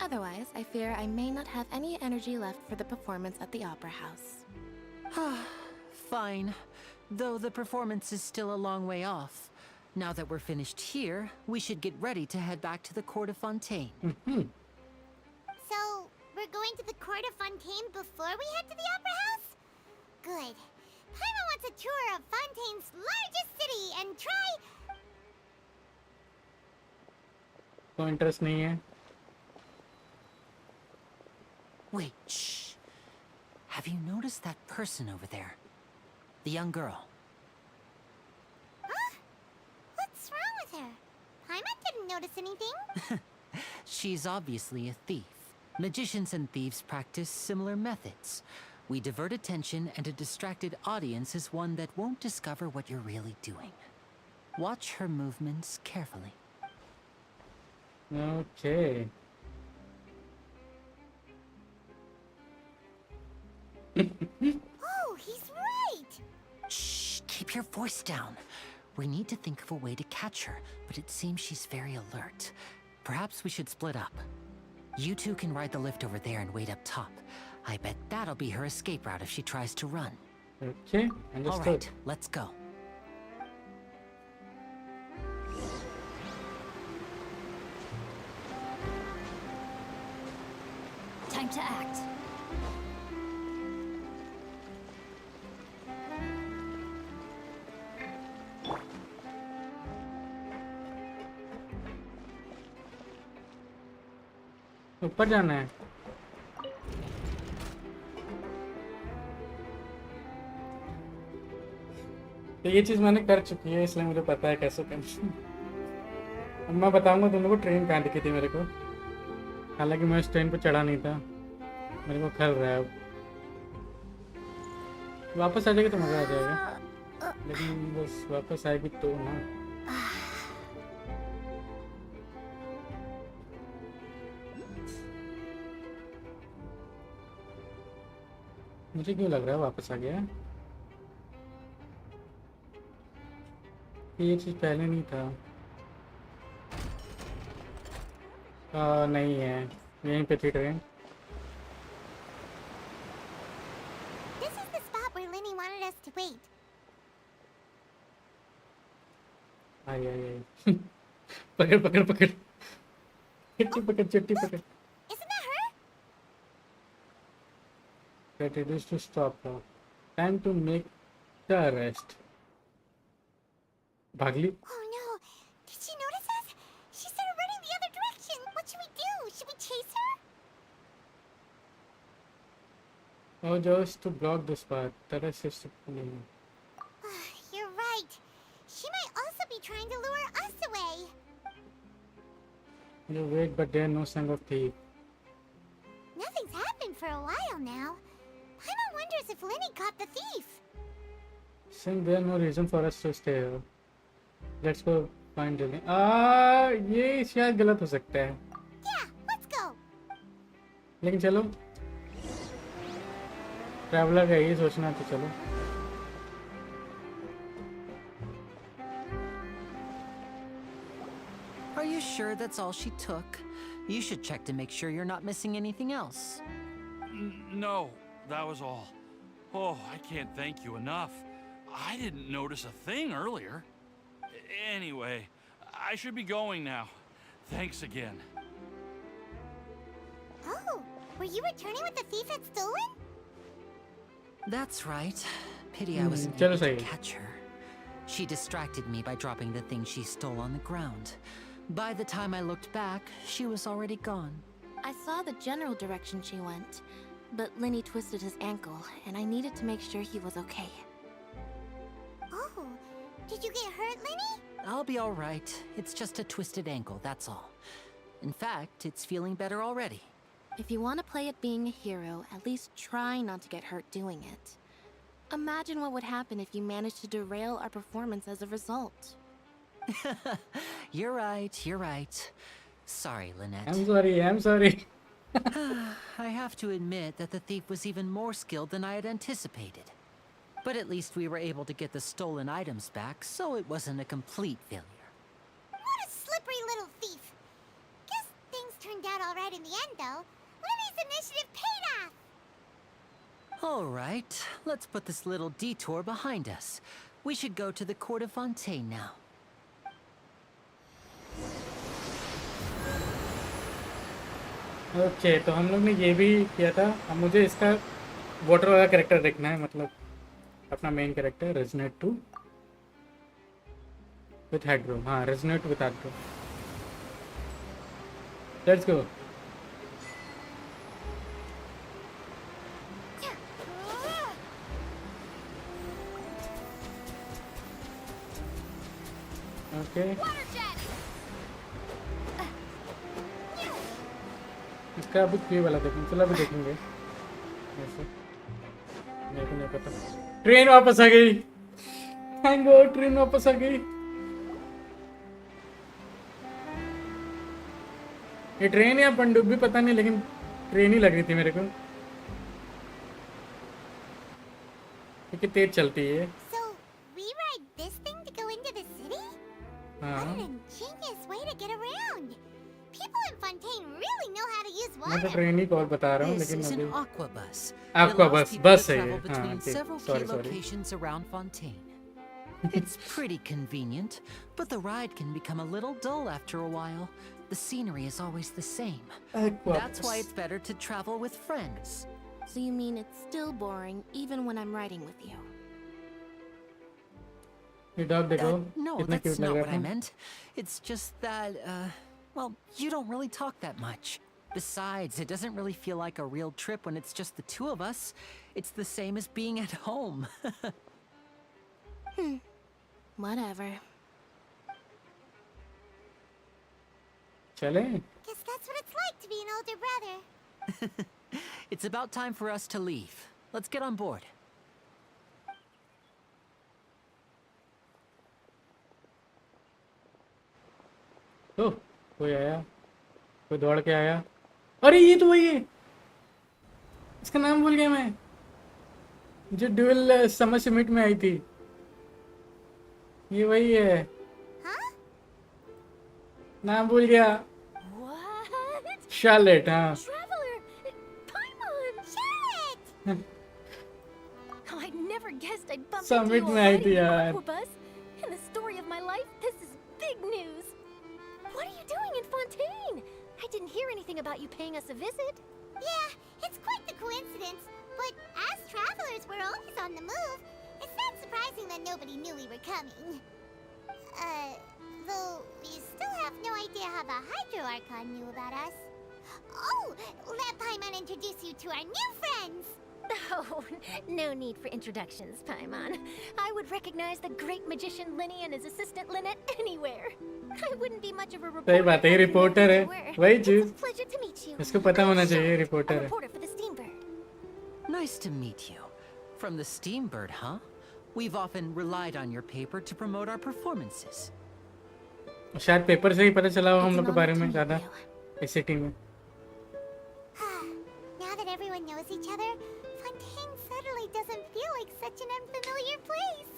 Otherwise, I fear I may not have any energy left for the performance at the Opera House. Fine. Though the performance is still a long way off. Now that we're finished here, we should get ready to head back to the court of Fontaine. So, we're going to the court of Fontaine before we head to the Opera House? Good. Paimon wants a tour of Fontaine's largest city and try... तो interest नहीं है. Wait, shh. Have you noticed that person over there? The young girl. Huh? What's wrong with her? Paimon didn't notice anything. She's obviously a thief. Magicians and thieves practice similar methods. We divert attention, and a distracted audience is one that won't discover what you're really doing. Watch her movements carefully. Okay. Oh, he's right! Shh, keep your voice down. We need to think of a way to catch her, but it seems she's very alert. Perhaps we should split up. You two can ride the lift over there and wait up top. I bet that'll be her escape route if she tries to run. Okay, understood. All right, let's go. Time to act. ऊपर जाना है. तो ये चीज़ मैंने कर चुकी है, इसलिए मुझे पता है कैसे करना. अब मैं बताऊंगा तुम लोगों को ट्रेन कहाँ दिखी थी मेरे को. हालांकि मैं उस ट्रेन पर चढ़ा नहीं था, मेरे को खल रहा है अब. वापस आ जाएगी तो मजा आ जाएगा, लेकिन बस वापस आएगी तो ना। मुझे क्यों लग रहा है वापस आ गया? ये चीज़ पहले नहीं था। नहीं है, यहीं पे थी train. This is the spot where Linny wanted us to wait. आई आई आई पकड़ पकड़ पकड़, चिट्टी पकड़, चिट्टी पकड़। Isn't that her? Get it is to stop now. Time to make the arrest. Bhagli. Oh no! Did she notice us? She started running the other direction. What should we do? Should we chase her? Oh, just to block this path. The rest is to... You're right. She might also be trying to lure us away. You wait, but there are no sign of thief. Nothing's happened for a while now. Paimon wonders if Linny caught the thief. Since there is no reason for us to stay here, let's go find Lily. ये शायद गलत हो सकता है। Yeah, let's go. लेकिन चलो, traveller का यही सोचना, तो चलो। Are you sure that's all she took? You should check to make sure you're not missing anything else. No, that was all. Oh, I can't thank you enough. I didn't notice a thing earlier. Anyway, I should be going now. Thanks again. Oh, were you returning what the thief had stolen? That's right. Pity I wasn't चलो able to सही है। catch her. She distracted me by dropping the thing she stole on the ground. By the time I looked back, she was already gone. I saw the general direction she went, but Linny twisted his ankle, and I needed to make sure he was okay. Oh, did you get hurt, Linny? I'll be all right. It's just a twisted ankle, that's all. In fact, it's feeling better already. If you want to play at being a hero, at least try not to get hurt doing it. Imagine what would happen if you managed to derail our performance as a result. You're right, you're right. Sorry, Lynette. I'm sorry, I'm sorry. I have to admit that the thief was even more skilled than I had anticipated. But at least we were able to get the stolen items back, so it wasn't a complete failure. What a slippery little thief. Guess things turned out all right in the end, though. Linny's initiative paid off. All right, let's put this little detour behind us. We should go to the court of Fontaine now. Okay, तो हम लोग ने ये भी किया था। अब मुझे इसका वाटर वाला कैरेक्टर देखना है, मतलब अपना main character resonate to with headroom. हाँ, resonate with headroom. Let's go. Okay, इसका अभी ये वाला देखेंगे। चलो अभी देखेंगे ऐसे। मेरे को नहीं पता। ट्रेन वापस आ गई। थैंक गॉड, ट्रेन वापस आ गई। ये ट्रेन या पनडुब्बी पता नहीं, लेकिन ट्रेन ही लग रही थी मेरे को, क्योंकि तेज चलती है। So, we ride this thing to go into the city? हाँ, What an ingenious way to get around. People in Fontaine really know how to use मैं तो water. ट्रेन ही कॉल बता रहा हूँ, This लेकिन is an अभी aqua bus. Aqua It allows bus, people bus to है ये। travel हाँ, between ठीक, several key sorry, sorry। locations around Fontaine. It's pretty convenient, but the ride can become a little dull after a while. The scenery is always the same. Aqua That's why bus। it's better to travel with friends. So you mean it's still boring even when I'm riding with you? ये dog देखो, No, कितना that's cute लग not रहा what I था। meant. It's just that, well, you don't really talk that much. Besides, it doesn't really feel like a real trip when it's just the two of us. It's the same as being at home. Whatever. चले। Guess that's what it's like to be an older brother. It's about time for us to leave. Let's get on board. ओह, कोई आया, कोई दौड़ के आया। अरे ये तो वही है, इसका नाम भूल गया मैं, जो ड्यूल समर समिट में आई थी। ये वही है। Huh? नाम भूल गया। What? शार्लेट, हाँ। Traveler! Paimon! Charlotte! Oh, I never guessed I'd bump Summit into you में आई already, थी यार। Aquabuzz. In the story of my life, this is big news. What are you doing in Fontaine? I didn't hear anything about you paying us a visit. Yeah, it's quite the coincidence. But as travelers, we're always on the move. It's not surprising that nobody knew we were coming. Though we still have no idea how the Hydro Archon knew about us. Oh, let Paimon introduce you to our new friends. Oh, no need for introductions, Paimon. I would recognize the great magician Linny and his assistant Lynette anywhere. I wouldn't be much of a reporter. सही बात है, ये if I didn't know reporter who है, you were. वही It's चीज। a pleasure to meet you. इसको पता होना I'm चाहिए, Charlotte, रिपोर्टर a है। reporter for the Steambird. Nice to meet you. From the Steambird, huh? We've often relied on your paper to promote our performances. शायद paper से ही पता चला हो हम It's लोग an के बारे honor में to ज़्यादा meet you. इस सिटी में। Now that everyone knows each other, Fontaine suddenly doesn't feel like such an unfamiliar place.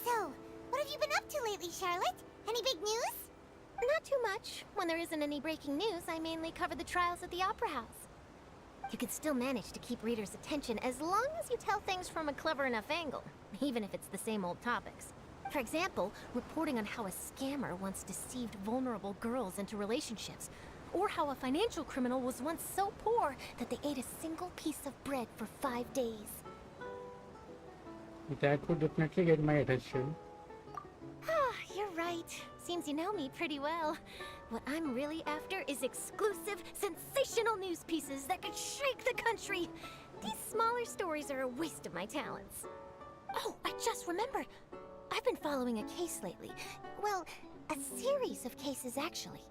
So, what have you been up to lately, Charlotte? Any big news? Not too much. When there isn't any breaking news, I mainly cover the trials at the Opera House. You can still manage to keep readers' attention as long as you tell things from a clever enough angle, even if it's the same old topics. For example, reporting on how a scammer once deceived vulnerable girls into relationships, or how a financial criminal was once so poor that they ate a single piece of bread for 5 days. That would definitely get my attention. Ah, you're right. Seems you know me pretty well. What I'm really after is exclusive, sensational news pieces that could shake the country. These smaller stories are a waste of my talents. Oh, I just remembered. I've been following a case lately. Well, a series of cases, actually.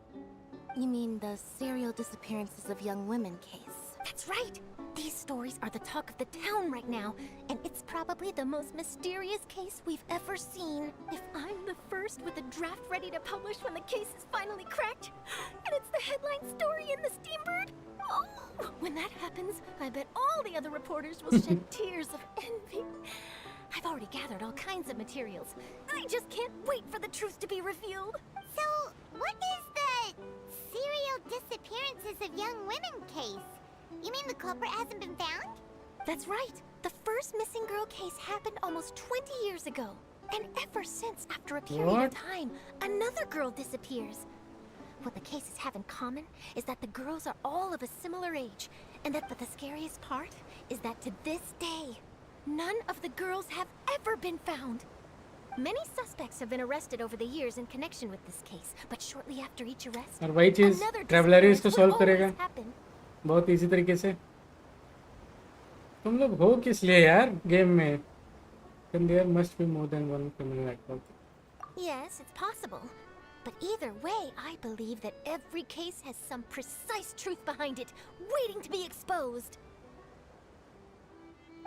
You mean the serial disappearances of young women case? That's right. These stories are the talk of the town right now, and it's probably the most mysterious case we've ever seen. If I'm the first with a draft ready to publish when the case is finally cracked, and it's the headline story in the Steambird, oh, when that happens, I bet all the other reporters will shed tears of envy. I've already gathered all kinds of materials. I just can't wait for the truth to be revealed. So, what is the serial disappearances of young women case? You mean the culprit hasn't been found? That's right. The first missing girl case happened almost 20 years ago. And ever since, after a period What? of time, another girl disappears. What the cases have in common is that the girls are all of a similar age, and that the scariest part is that to this day, none of the girls have ever been found. Many suspects have been arrested over the years in connection with this case, but shortly after each arrest, और वही चीज another traveller ही disappearance इसको would solve always करेगा happen. बहुत easy तरीके से। तुम लोग हो किस लिए यार गेम में? Then there must be more than one criminal network. Yes, it's possible. But either way, I believe that every case has some precise truth behind it, waiting to be exposed.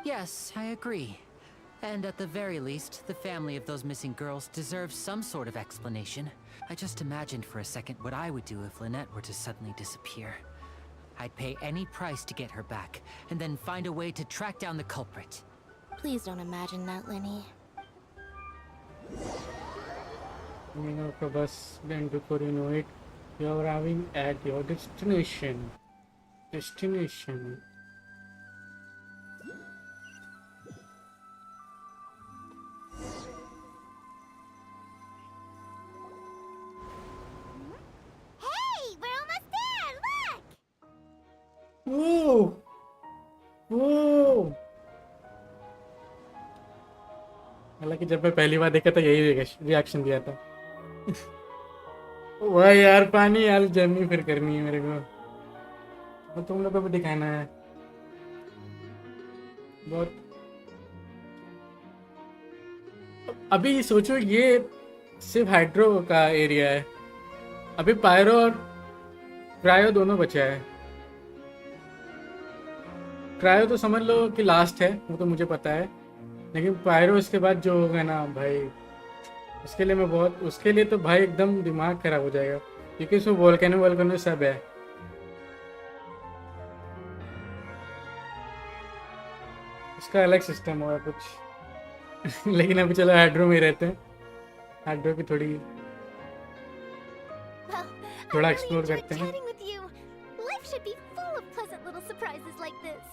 Yes, I agree. And at the very least, the family of those missing girls deserves some sort of explanation. I just imagined for a second what I would do if Lynette were to suddenly disappear. I'd pay any price to get her back, and then find a way to track down the culprit. Please don't imagine that, Lenny. Okay, bus. Then before you know it, you're arriving at your destination. Hey, we're almost there! Look! Whoa! Whoa! हालांकि जब मैं पहली बार देखा था यही reaction दिया था। वाह यार, पानी यार जर्नी फिर करनी है मेरे को, और तुम लोगों को भी दिखाना है बहुत। अभी सोचो ये सिर्फ हाइड्रो का एरिया है, अभी पायरो और क्रायो दोनों बचा है। क्रायो तो समझ लो कि लास्ट है, वो तो मुझे पता है, लेकिन पायरो इसके बाद जो होगा ना भाई, उसके लिए तो भाई एकदम दिमाग खराब हो जाएगा, क्योंकि उसमें वोल्केनो सब है। उसका अलग सिस्टम होगा कुछ। लेकिन अभी चलो हाइड्रो में ही रहते हैं, हाइड्रो की Well, I थोड़ा really एक्सप्लोर enjoyed करते हैं। chatting with you. Life should be full of pleasant little surprises like this.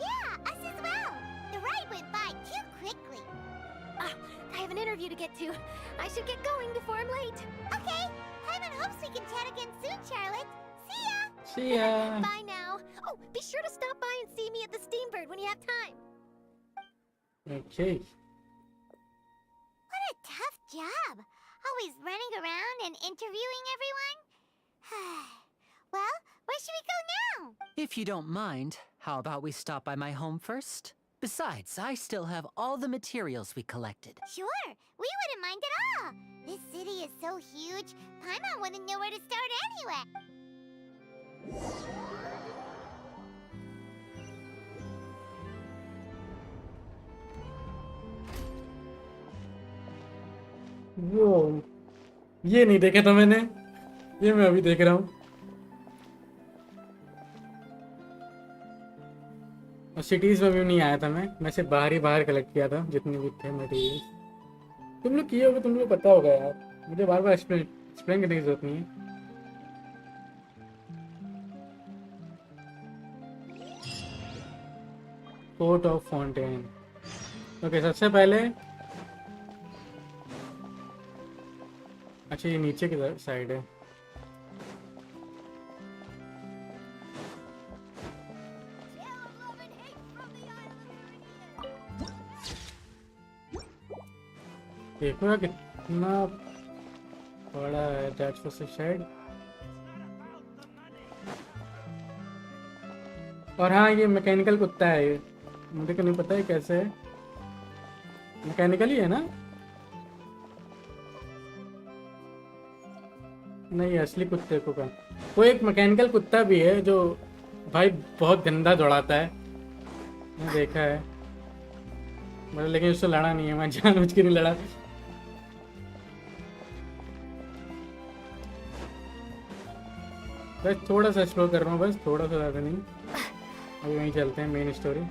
Yeah, us as well. The ride went by too quickly. I have an interview to get to. I should get going before I'm late. Okay. Paimon hopes we can chat again soon, Charlotte. See ya. See ya. Bye now. Oh, be sure to stop by and see me at the Steambird when you have time. Okay. What a tough job. Always running around and interviewing everyone. Well, where should we go now? If you don't mind, how about we stop by my home first? Besides, I still have all the materials we collected. Sure, we wouldn't mind at all. This city is so huge, Paimon wouldn't know where to start anyway. वो ये नहीं देखा था मैंने, ये मैं अभी देख रहा हूँ। और सिटीज में भी नहीं आया था मैं सिर्फ बाहर कलेक्ट किया था जितने भी थे मटेरियल। तुम लोग किए होगे, तुम लोग पता होगा यार, मुझे बार बार एक्सप्लेन करने की जरूरत नहीं है। Fort of Fontaine. ओके, सबसे पहले अच्छा ये नीचे की साइड है। देखो यार कितना बड़ा है दैट्स फॉर साइड। और हाँ, ये मैकेनिकल कुत्ता है, ये मुझे को नहीं पता है कैसे है, मैकेनिकल ही है ना? नहीं, असली कुत्ते को का कोई एक मैकेनिकल कुत्ता भी है जो भाई बहुत गंदा दौड़ाता है, मैंने देखा है मतलब, लेकिन उससे लड़ा नहीं है, मैं जानबूझ के नहीं लड़ा। बस थोड़ा सा एक्सप्लोर कर रहा हूँ, बस थोड़ा सा, ज़्यादा नहीं। अभी वहीं चलते हैं मेन स्टोरी।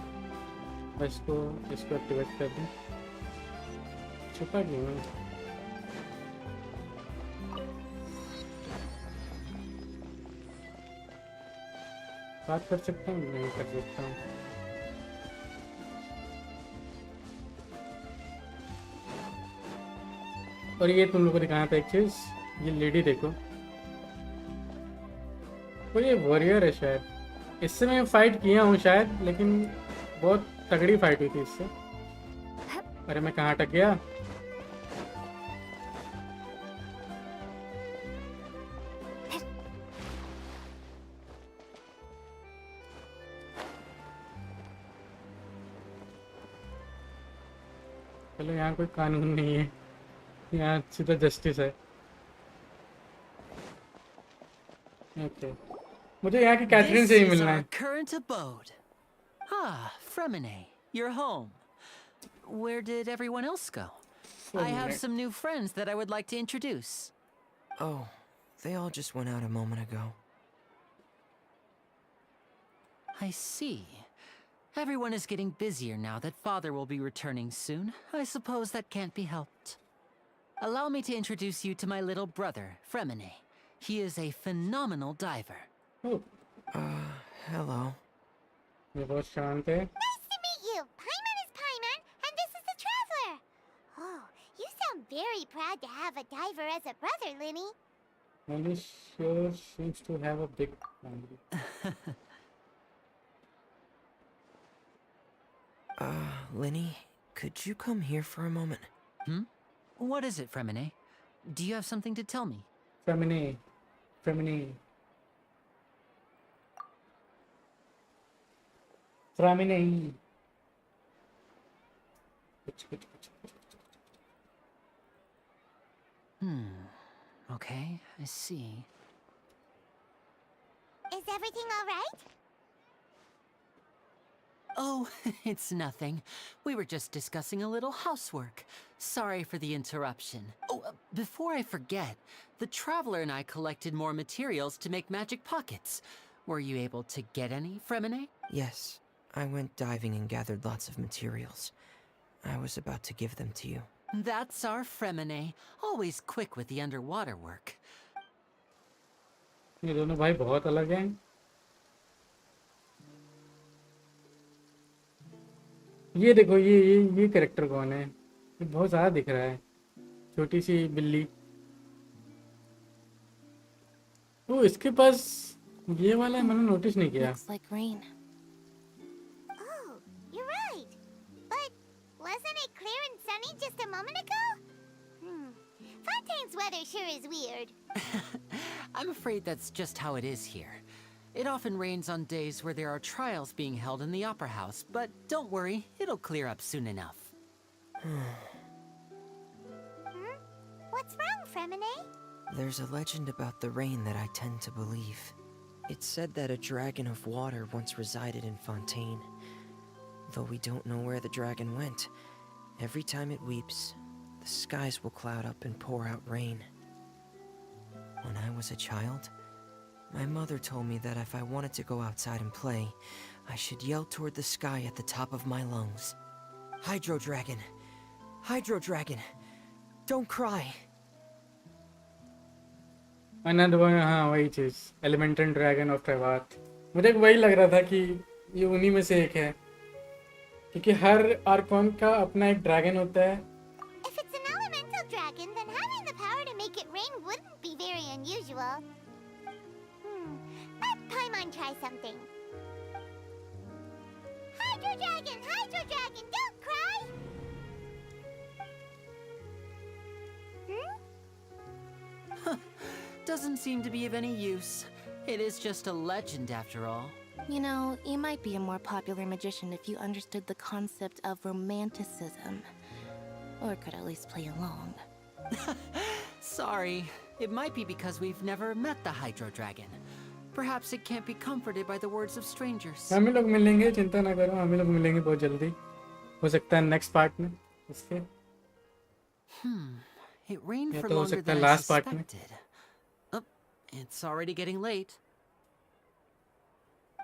बस इसको एक्टिवेट कर दूँ। छुपा क्यों है? बात कर सकता हूँ? नहीं कर सकता हूँ। और ये तुम लोगों को दिखाना था एक चीज, ये लेडी देखो, वो ये वॉरियर है शायद। इससे मैं फाइट किया हूँ शायद, लेकिन बहुत तगड़ी फाइट हुई थी इससे। अरे मैं कहाँ अटक गया? चलो, यहाँ कोई कानून नहीं है, यहाँ सीधा जस्टिस है। ओके, मुझे यहाँ की कैथरीन से ही मिलना है। Current abode. Ah, Fremine, you're home. Where did everyone else go? I have some new friends that I would like to introduce. Oh, they all just went out a moment ago. I see. Everyone is getting busier now that Father will be returning soon. I suppose that can't be helped. Allow me to introduce you to my little brother, Fremine. He is a phenomenal diver. Oh. Hello. ये बहुत शांत है। Nice to meet you. Paimon is Paimon, and this is the Traveler. Oh, you sound very proud to have a diver as a brother, Linny. Linny sure seems to have a big family. Linny, could you come here for a moment? What is it, Fremine? Do you have something to tell me? Fremine. Okay, I see. Is everything all right? Oh, it's nothing. We were just discussing a little housework. Sorry for the interruption. Oh, before I forget, the Traveler and I collected more materials to make magic pockets. Were you able to get any, Fremine? Yes, I went diving and gathered lots of materials. I was about to give them to you. That's our Fremine, always quick with the underwater work. ये दोनों भाई बहुत अलग हैं. ये देखो ये character कौन है? ये बहुत ज़्यादा दिख रहा है. छोटी सी बिल्ली. वो इसके पास ये वाला मैंने नोटिस नहीं किया. Looks like rain. Oh, you're right. But wasn't it clear and sunny just a moment ago? Fontaine's weather sure is weird. I'm afraid that's just how it is here. It often rains on days where there are trials being held in the Opera House, but don't worry, it'll clear up soon enough. What's wrong, Fremine? There's a legend about the rain that I tend to believe. It's said that a dragon of water once resided in Fontaine. Though we don't know where the dragon went, every time it weeps, the skies will cloud up and pour out rain. When I was a child, my mother told me that if I wanted to go outside and play, I should yell toward the sky at the top of my lungs. Hydro Dragon! Hydro Dragon! Don't cry! अनंत हाँ वही चीज़ elemental dragon of ट्रेवाथ. मुझे वही लग रहा था कि ये उन्हीं में से एक है क्योंकि हर आर्कॉन का अपना एक ड्रैगन होता है. If it's an elemental dragon, then having the power to make it rain wouldn't be very unusual. Let Paimon try something. Hydro Dragon, don't cry! Doesn't seem to be of any use. It is just a legend after all. You know, you might be a more popular magician if you understood the concept of romanticism. Or could at least play along. Sorry. It might be because we've never met the Hydro Dragon. Perhaps it can't be comforted by the words of strangers. हम लोग मिलेंगे, चिंता ना करो, हम लोग मिलेंगे बहुत जल्दी. हो सकता है नेक्स्ट पार्ट में इसके. It rained for तो हो longer सकता है than I लास्ट पार्ट में. suspected. It's already getting late.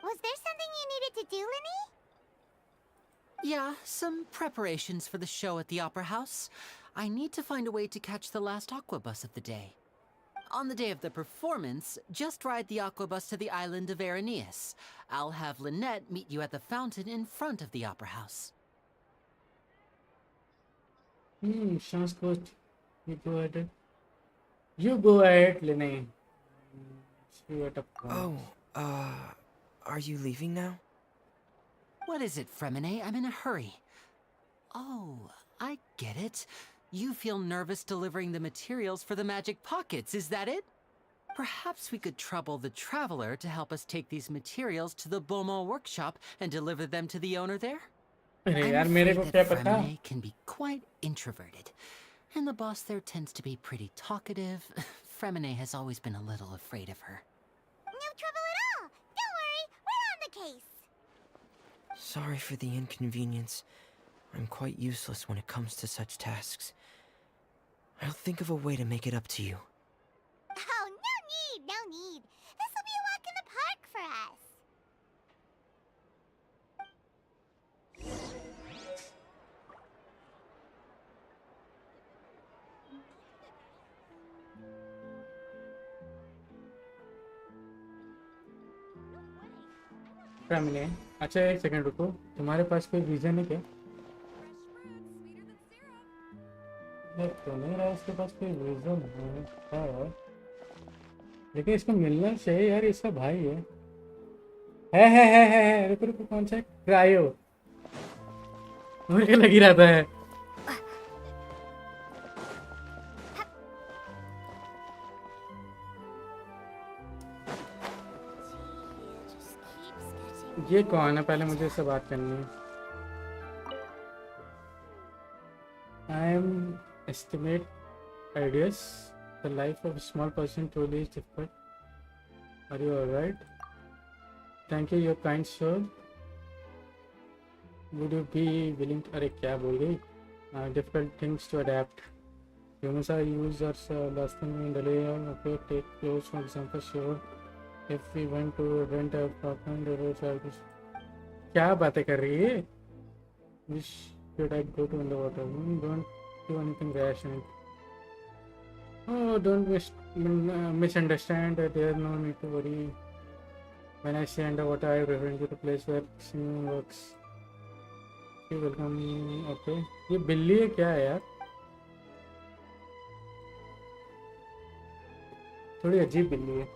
Was there something you needed to do, Linny? Yeah, some preparations for the show at the Opera House. I need to find a way to catch the last aqua bus of the day. On the day of the performance, just ride the aqua bus to the island of Araneus. I'll have Lynette meet you at the fountain in front of the Opera House. Sounds good. You go ahead. You go ahead, Linny. See what up. Oh, are you leaving now? What is it, Fremine? I'm in a hurry. Oh, I get it. You feel nervous delivering the materials for the magic pockets, is that it? Perhaps we could trouble the Traveler to help us take these materials to the Beaumont workshop and deliver them to the owner there? I'm afraid that Fremine can be quite introverted, and the boss there tends to be pretty talkative. Fremine has always been a little afraid of her. No trouble at all. Don't worry, we're on the case. Sorry for the inconvenience. I'm quite useless when it comes to such tasks. I'll think of a way to make it up to you. Oh, no need. This will be a walk in the park for us. Fremine, अच्छा एक second रुको. तुम्हारे पास कोई reason है क्या? तो नहीं रहा इसके पास कोई रीजन है यार. लेकिन इसको मिलना चाहिए यार, इसका भाई है. रुको कौन सा है? क्रायो. मुझे लग ही रहा था. ये कौन है? पहले मुझे इससे बात करनी है. I am estimate ideas. The life of a small person truly is difficult. Are you alright? Thank you, your kind soul. Would you be willing to? अरे क्या बोल गई? Difficult things to adapt. Humans are users. Last thing in the layer. Okay, take clothes for example. Sure. If we went to rent a apartment, there was service. क्या बातें कर रही है? Wish should I go to underwater? Don't do anything rash. Oh, don't misunderstand. There's no need to worry. When I say underwater, I refer to the place where swimming works. Okay, welcome. Okay. ये बिल्ली है क्या है यार? थोड़ी अजीब बिल्ली है.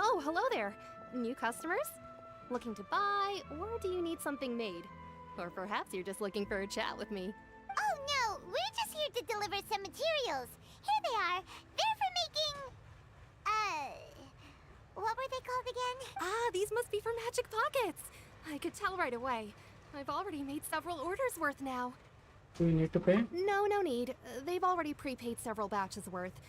Oh, hello there. New customers? Looking to buy, or do you need something made? Or perhaps you're just looking for a chat with me. Oh no, we're just here to deliver some materials. Here they are. They're for making... what were they called again? Ah, these must be for Magic Pockets. I could tell right away. I've already made several orders worth now. Do you need to pay? No need. They've already prepaid several batches worth.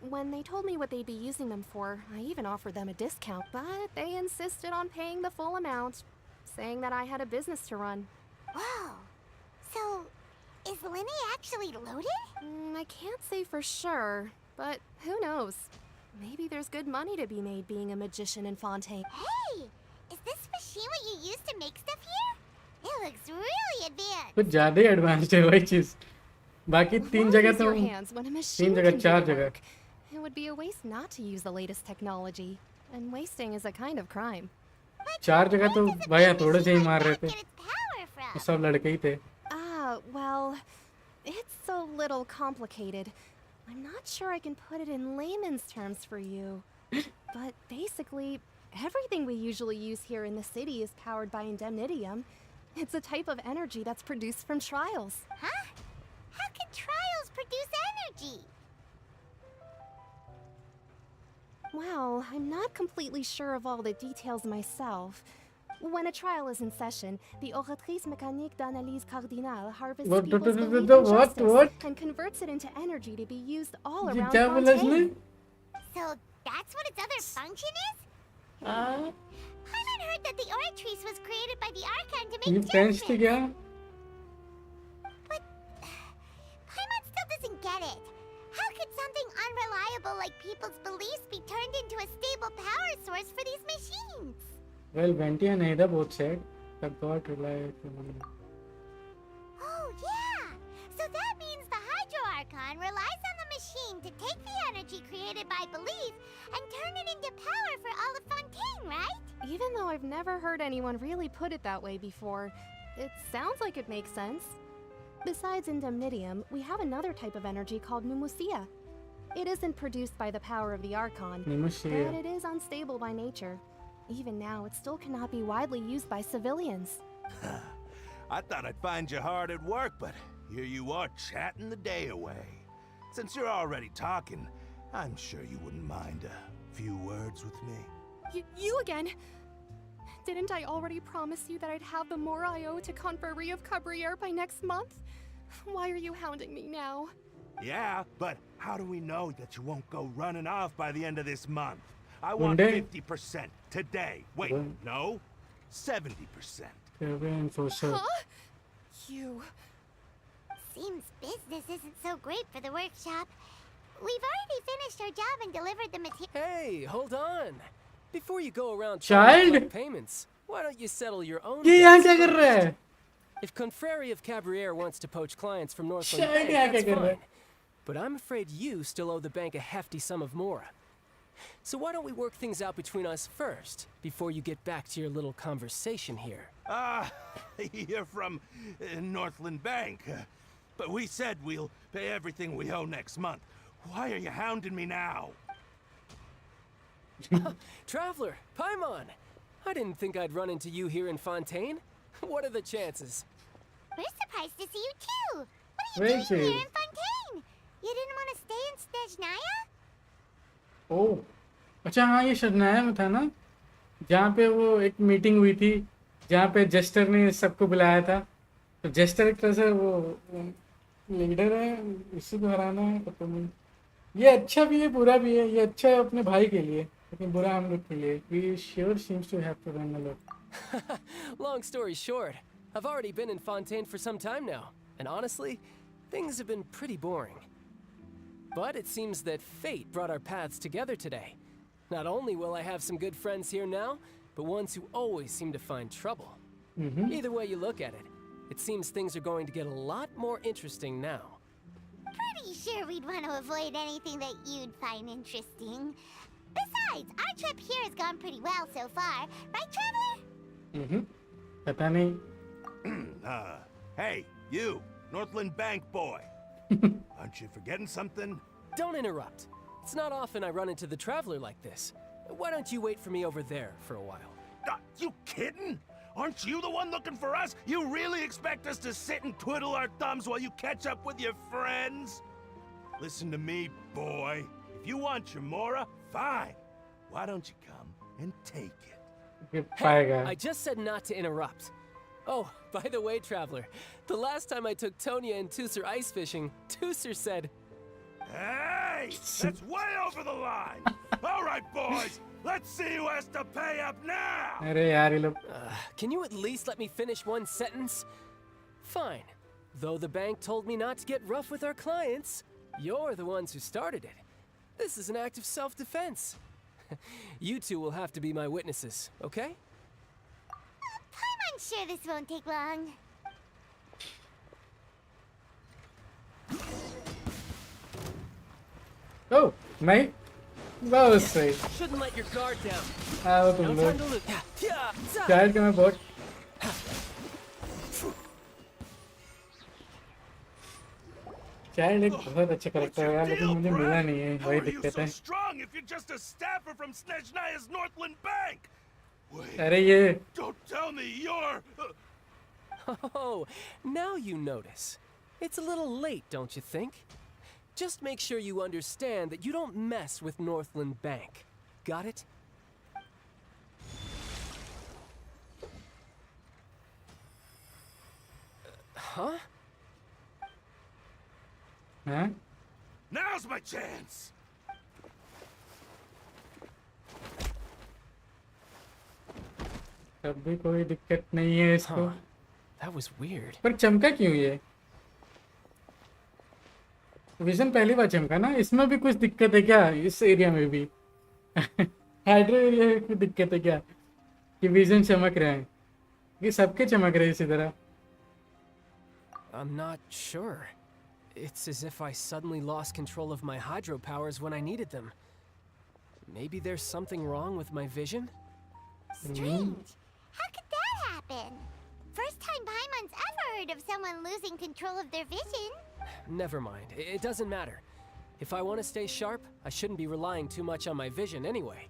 When they told me what they'd be using them for, I even offered them a discount, but they insisted on paying the full amount, saying that I had a business to run. Wow. So, is Linny actually loaded? I can't say for sure, but who knows? Maybe there's good money to be made being a magician in Fontaine. Hey! Is this machine what you use to make stuff here? It looks really advanced. कुछ ज़्यादा ही advanced है वही चीज़. बाकी तीन जगह तो तीन जगह चार जगह. It would be a waste not to use the latest technology, and wasting is a kind of crime. चार जगह तो भाई थोड़े से ही मार रहे थे. सब लड़के ही थे. Ah, well, it's a little complicated. I'm not sure I can put it in layman's terms for you. But basically, everything we usually use here in the city is powered by indemnitium. It's a type of energy that's produced from trials. Huh? How can trials produce energy? Well, I'm not completely sure of all the details myself. When a trial is in session, the oratrice mécanique d'analyse cardinale harvests people's belief in justice and converts it into energy to be used all around Fontaine. So that's what its other function is? Paimon heard that the oratrice was created by the Archon to make justice. But Paimon still doesn't get it. How could something unreliable like people's beliefs be turned into a stable power source for these machines? Well, Venti and Ada both said that God relied on. Oh yeah! So that means the Hydro Archon relies on the machine to take the energy created by belief and turn it into power for all of Fontaine, right? Even though I've never heard anyone really put it that way before, it sounds like it makes sense. Besides indemnitium, we have another type of energy called pneumosia. It isn't produced by the power of the Archon, but it is unstable by nature. Even now, it still cannot be widely used by civilians. I thought I'd find you hard at work, but here you are chatting the day away. Since you're already talking, I'm sure you wouldn't mind a few words with me. You again? Didn't I already promise you that I'd have the more I owe to Confrérie of Cabriere by next month? Why are you hounding me now? Yeah, but how do we know that you won't go running off by the end of this month? I want 50% today. Wait, no, 70%. Huh? You... Seems business isn't so great for the workshop. We've already finished our job and delivered the material. Hey, hold on. Before you go around Child? payments, why don't you settle your own ये यहाँ क्या कर रहा है? If Confrérie of Cabriere wants to poach clients from Northland Child Bank, यहाँ that's क्या कर रहा है? fine. But I'm afraid you still owe the bank a hefty sum of mora. So why don't we work things out between us first, before you get back to your little conversation here? You're from Northland Bank. But we said we'll pay everything we owe next month. Why are you hounding me now? Traveler, Paimon! I didn't think I'd run into you here in Fontaine. What are the chances? We're surprised to see you too. What are Very you doing here chill. in Fontaine? You didn't want to stay in Snezhnaya? ओह अच्छा हाँ, ये शरनाया में था ना, जहाँ पे वो एक मीटिंग हुई थी, जहाँ पे जेस्टर ने सबको बुलाया था। तो जेस्टर एक तरह से वो लीडर है, इसी को हराना है। तो ये अच्छा भी है, बुरा भी है। ये अच्छा है अपने भाई के लिए, लेकिन बुरा हम लोग के लिए। We sure seems to have to run a lot. Long story short, I've already been in Fontaine for some time now, and honestly, things have been pretty boring. But it seems that fate brought our paths together today. Not only will I have some good friends here now, but ones who always seem to find trouble. Either way you look at it, it seems things are going to get a lot more interesting now. Pretty sure we'd want to avoid anything that you'd find interesting. Besides, our trip here has gone pretty well so far. Right, Traveler? पता नहीं। Hey, you, Northland Bank boy. Aren't you forgetting something? Don't interrupt. It's not often I run into the Traveler like this. Why don't you wait for me over there for a while? You kidding? Aren't you the one looking for us? You really expect us to sit and twiddle our thumbs while you catch up with your friends? Listen to me, boy. If you want your Mora, fine. Why don't you come and take it? Hey, I just said not to interrupt. Oh, by the way, Traveler, the last time I took Tonya and Tusser ice fishing, Tusser said... Hey! That's way over the line! All right, boys, let's see who has to pay up now! अरे यार ये लोग Can you at least let me finish one sentence? Fine. Though the bank told me not to get rough with our clients, you're the ones who started it. This is an act of self-defense. You two will have to be my witnesses, okay? I'm sure this won't take long. Oh, नहीं, बहुत सही। Shouldn't let your guard down. आओ तुम No लोग। time to lose. Charge का मैं बहुत child एक बहुत अच्छा करेक्टर है यार, लेकिन मुझे मिला नहीं है, वही दिक्कत है। Strong if you're just a staffer from Snezhnaya's Northland Bank. Wait, अरे ये don't tell me you're... Oh, now you notice. It's a little late, don't you think? Just make sure you understand that you don't mess with Northland Bank. Got it? Huh? हाँ? Now's my chance! तब भी कोई दिक्कत नहीं है इसको। That was weird. पर चमका क्यों ये? विजन पहली बार चमका ना, इसमें भी कुछ दिक्कत है क्या? इस एरिया में भी हाइड्रो एरिया में कुछ दिक्कत है क्या कि विजन चमक रहे हैं? ये सबके चमक रहे हैं इसी तरह। I'm not sure. It's as if I suddenly lost control of my hydro powers when I needed them. Maybe there's something wrong with my vision? Strange. How could that happen? First time Paimon's ever heard of someone losing control of their vision. Never mind. It doesn't matter. If I want to stay sharp, I shouldn't be relying too much on my vision anyway.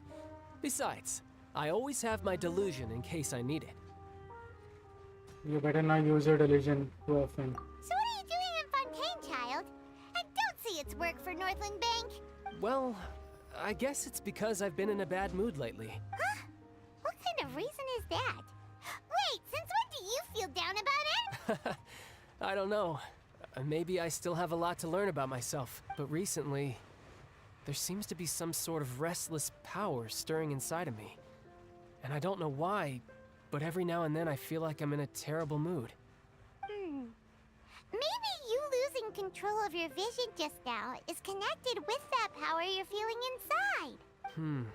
Besides, I always have my delusion in case I need it. You better not use your delusion too often. So what are you doing in Fontaine, child? And don't say it's work for Northland Bank. Well, I guess it's because I've been in a bad mood lately. Huh? What kind of reason is that? Wait, since when do you feel down about it? I don't know. Maybe I still have a lot to learn about myself. But recently, there seems to be some sort of restless power stirring inside of me. And I don't know why, but every now and then I feel like I'm in a terrible mood. Maybe you losing control of your vision just now is connected with that power you're feeling inside.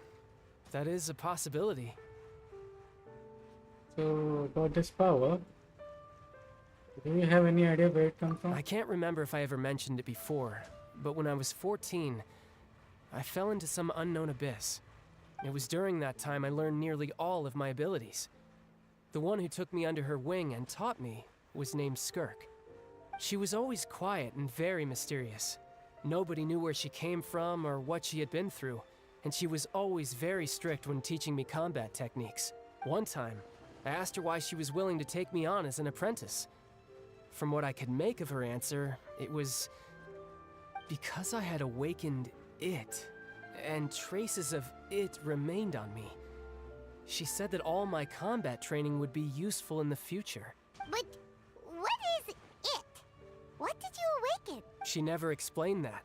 That is a possibility. So, about this power, do you have any idea where it comes from? I can't remember if I ever mentioned it before, but when I was 14, I fell into some unknown abyss. It was during that time I learned nearly all of my abilities. The one who took me under her wing and taught me was named Skirk. She was always quiet and very mysterious. Nobody knew where she came from or what she had been through, and she was always very strict when teaching me combat techniques. One time, I asked her why she was willing to take me on as an apprentice. From what I could make of her answer, it was because I had awakened it, and traces of it remained on me. She said that all my combat training would be useful in the future. But what is it? What did you awaken? She never explained that.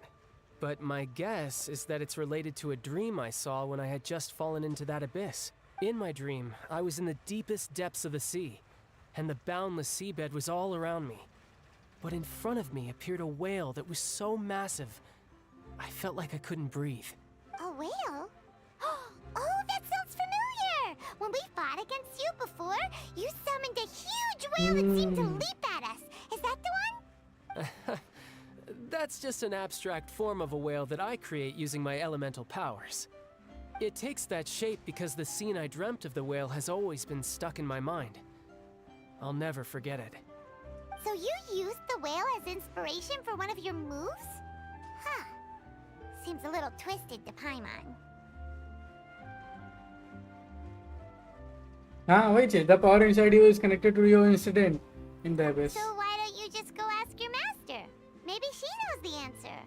But my guess is that it's related to a dream I saw when I had just fallen into that abyss. In my dream, I was in the deepest depths of the sea, and the boundless seabed was all around me. But in front of me appeared a whale that was so massive, I felt like I couldn't breathe. A whale? Oh, that sounds familiar! When we fought against you before, you summoned a huge whale that seemed to leap at us. Is that the one? That's just an abstract form of a whale that I create using my elemental powers. It takes that shape because the scene I dreamt of the whale has always been stuck in my mind. I'll never forget it. So you used the whale as inspiration for one of your moves? Huh. Seems a little twisted to Paimon. वही चीज. The power inside you is connected to your incident in the abyss. So why don't you just go ask your master? Maybe she knows the answer.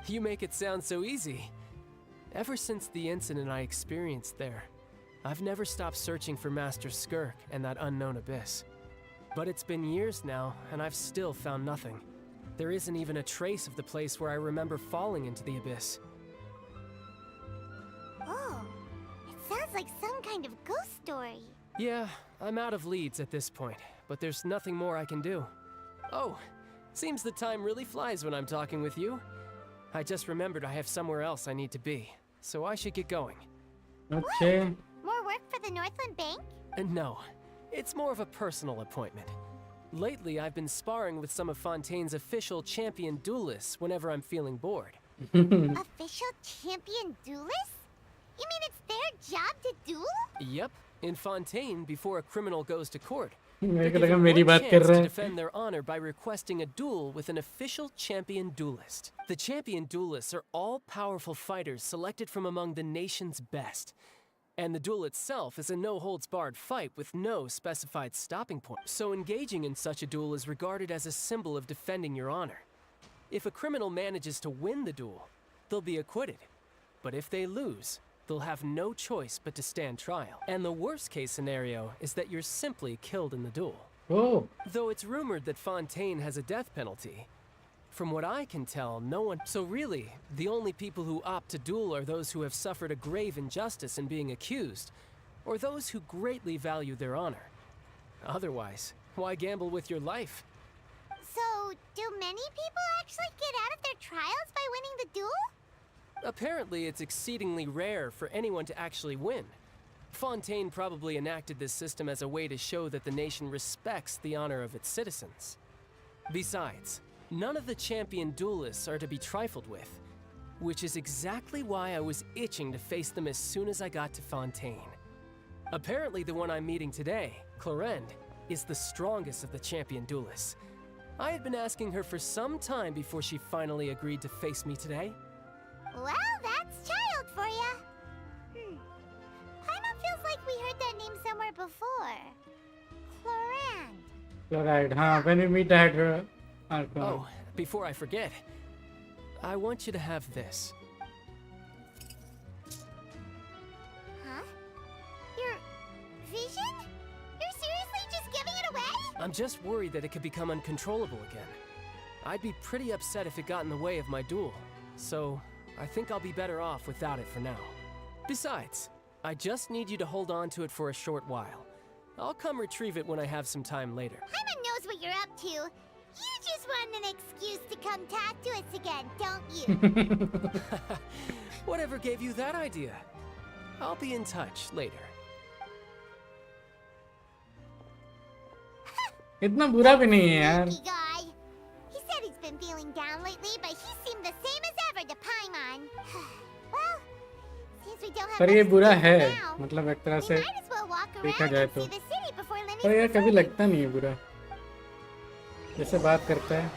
You make it sound so easy. Ever since the incident I experienced there, I've never stopped searching for Master Skirk and that unknown abyss. But it's been years now, and I've still found nothing. There isn't even a trace of the place where I remember falling into the abyss. Oh, it sounds like some kind of ghost story. Yeah, I'm out of leads at this point, but there's nothing more I can do. Oh, seems the time really flies when I'm talking with you. I just remembered I have somewhere else I need to be, so I should get going. Okay. More work for the Northland Bank? No, it's more of a personal appointment. Lately, I've been sparring with some of Fontaine's official champion duelists whenever I'm feeling bored. Official champion duelists? You mean it's their job to duel? Yep, in Fontaine, before a criminal goes to court, मेरे they को give लगा him मेरी one बात chance कर रहा to है. defend their honor by requesting a duel with an official champion duelist. The champion duelists are all powerful fighters selected from among the nation's best. And the duel itself is a no-holds-barred fight with no specified stopping point. So engaging in such a duel is regarded as a symbol of defending your honor. If a criminal manages to win the duel, they'll be acquitted. But if they lose, they'll have no choice but to stand trial. And the worst-case scenario is that you're simply killed in the duel. Oh. Though it's rumored that Fontaine has a death penalty, from what I can tell, no one... So really, the only people who opt to duel are those who have suffered a grave injustice in being accused, or those who greatly value their honor. Otherwise, why gamble with your life? So, do many people actually get out of their trials by winning the duel? Apparently, it's exceedingly rare for anyone to actually win. Fontaine probably enacted this system as a way to show that the nation respects the honor of its citizens. Besides, none of the champion duelists are to be trifled with, which is exactly why I was itching to face them as soon as I got to Fontaine. Apparently, the one I'm meeting today, Clorinde, is the strongest of the champion duelists. I had been asking her for some time before she finally agreed to face me today. Well, that's child for ya. Paimon feels like we heard that name somewhere before. Clorinde. Chloride, हाँ. When we meet, I had her. Oh, before I forget, I want you to have this. Huh? Your vision? You're seriously just giving it away? I'm just worried that it could become uncontrollable again. I'd be pretty upset if it got in the way of my duel, so I think I'll be better off without it for now. Besides, I just need you to hold on to it for a short while. I'll come retrieve it when I have some time later. Paimon knows what you're up to. You just want an excuse to come talk to us again, don't you? Whatever gave you that idea? I'll be in touch later. इतना बुरा भी नहीं है यार. Sneaky guy. He said he's been feeling down lately, but he seemed the same as ever to Paimon. Well, since we don't have पर ये much बुरा to do है. now, मतलब एक तरह we से might as well walk देखा around जाए and तो. see the city before Lenny's पर यार कभी performing. लगता नहीं है बुरा. जैसे बात करता है.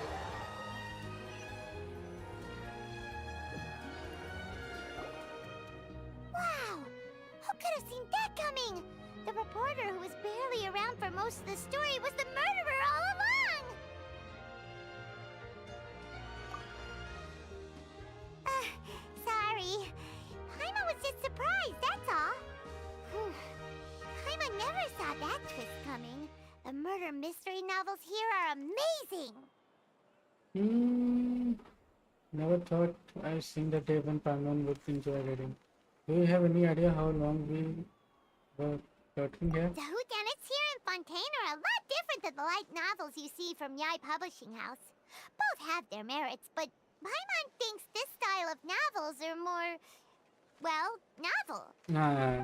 most of the story was the murderer all along! Sorry. Paimon was just surprised, that's all. Paimon never saw that twist coming. The murder mystery novels here are amazing! Never thought I'd seen the day when Paimon would enjoy reading. Do you have any idea how long we were talking here? The whodunits here in Fontaine are a lot different than the light novels you see from Yai Publishing House. Both have their merits, but Paimon thinks this style of novels are more, well, novel.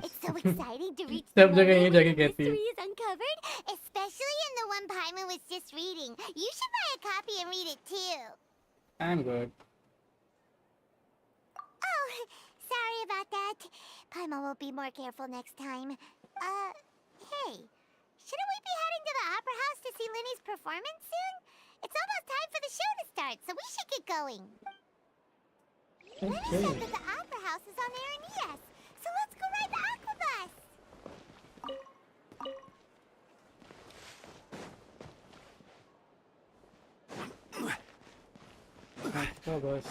It's so exciting to reach the moment when the mystery is uncovered, especially in the one Paimon was just reading. You should buy a copy and read it too. I'm good. Oh, sorry about that. Paimon will be more careful next time. Hey, shouldn't we be heading to the Opera House to see Linny's performance soon? It's almost time for the show to start, so we should get going. Linny said that the Opera House is on Aranias, so let's go ride the Aquabus! Aquabus.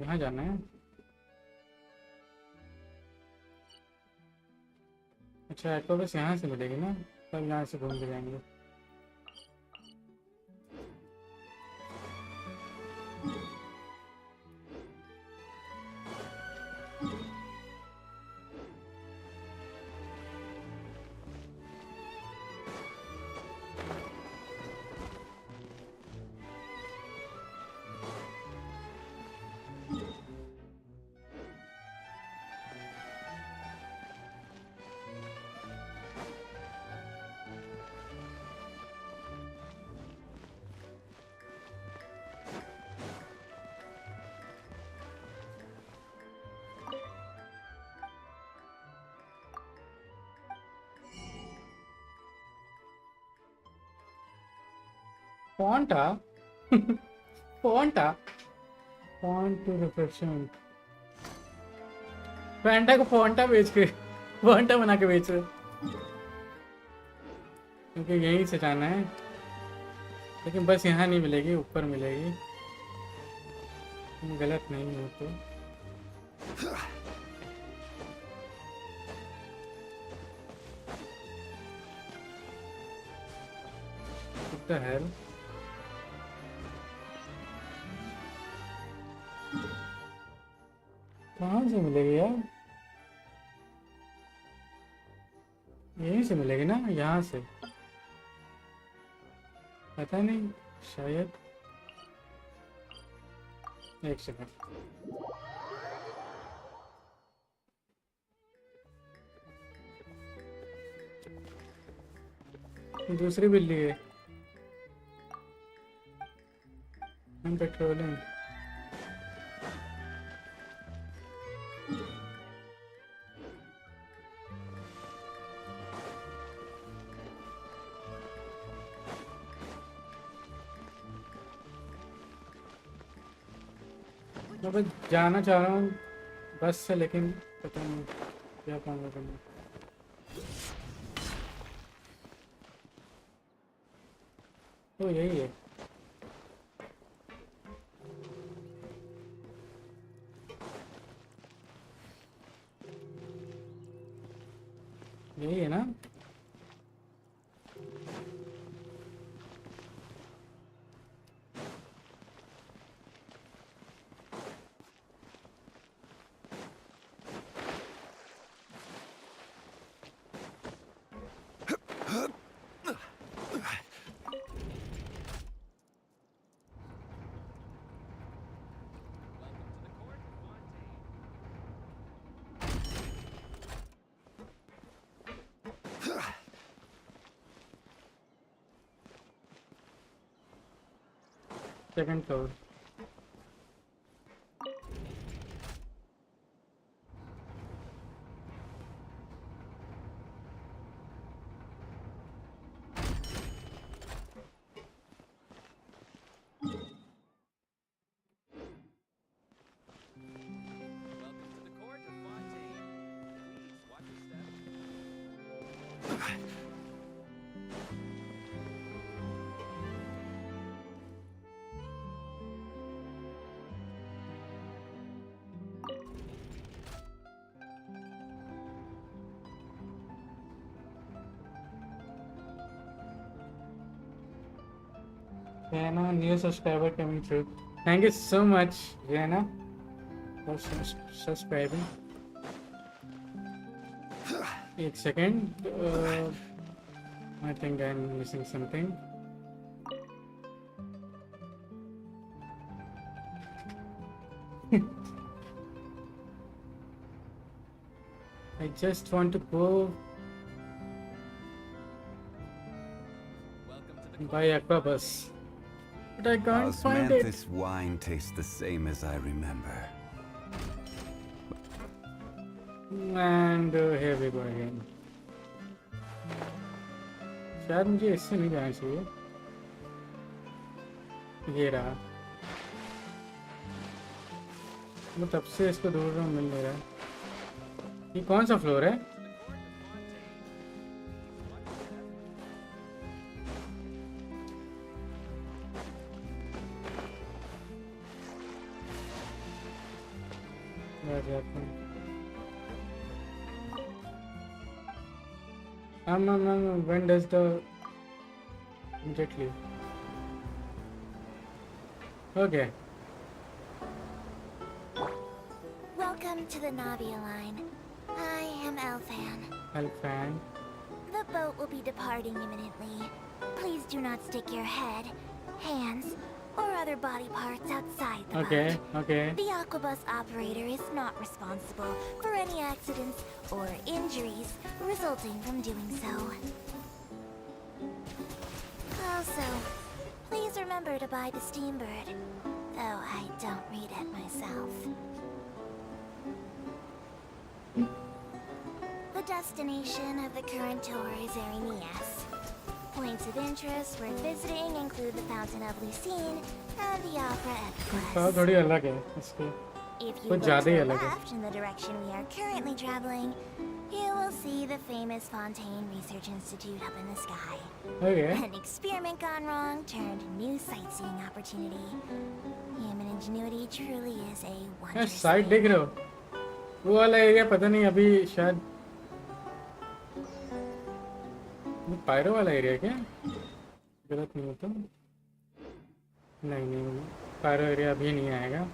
यहाँ जाना है? अच्छा, एक्वाबस यहाँ से मिलेगी ना? तब यहाँ से घूम के जाएंगे. Fonta? Fonta? Font to reflection. Fanta को फोंटा बेच के फोंटा बना के बेच रहे, क्योंकि यहीं से जाना है. लेकिन बस यहाँ नहीं मिलेगी, ऊपर मिलेगी. गलत नहीं हो तो. What the hell? कहाँ से मिलेगी यार? यहीं से मिलेगी ना, यहाँ से. पता नहीं, शायद. एक सेकंड. दूसरी बिल्ली है. हम पेट्रोलिंग. मैं बस जाना चाह रहा हूँ बस से, लेकिन पता नहीं क्या काम करना. तो यही है. यही है ना? Second floor. Rihanna, new subscriber coming through. Thank you so much, Rihanna, for subscribing. 1 second. I think I'm missing something. I just want to go buy Aquabus, but I can't find it. Osmanthus wine tastes the same as I remember. And here we go again. शायद मुझे इससे नहीं जाना चाहिए. ये रहा. मैं तब से इसको ढूंढ रहा हूँ, मिल नहीं रहा. ये कौन सा फ्लोर है? When does the immediately? Okay. Welcome to the Navia line. I am Elfan. Elfan. The boat will be departing imminently. Please do not stick your head, hands, or other body parts outside the boat. Okay. The Aquabus operator is not responsible for any accidents or injuries resulting from doing so. Also, please remember to buy the Steambird, though I don't read it myself. The destination of the current tour is Arenias. Points of interest worth visiting include the Fountain of Lucine and the Opera Epiclus. थोड़ी अलग है इसकी. If you कुछ go ज़्यादा to he the अलग है. left in the direction we are currently traveling, you will see the famous Fontaine Research Institute up in the sky. Okay. An experiment gone wrong turned new sightseeing opportunity. Human ingenuity truly is a wonder. Side देख रहे हो? वो वाला area पता नहीं अभी शायद pyro वाला एरिया क्या? गलत नहीं होता? नहीं पायरो एरिया अभी नहीं आएगा.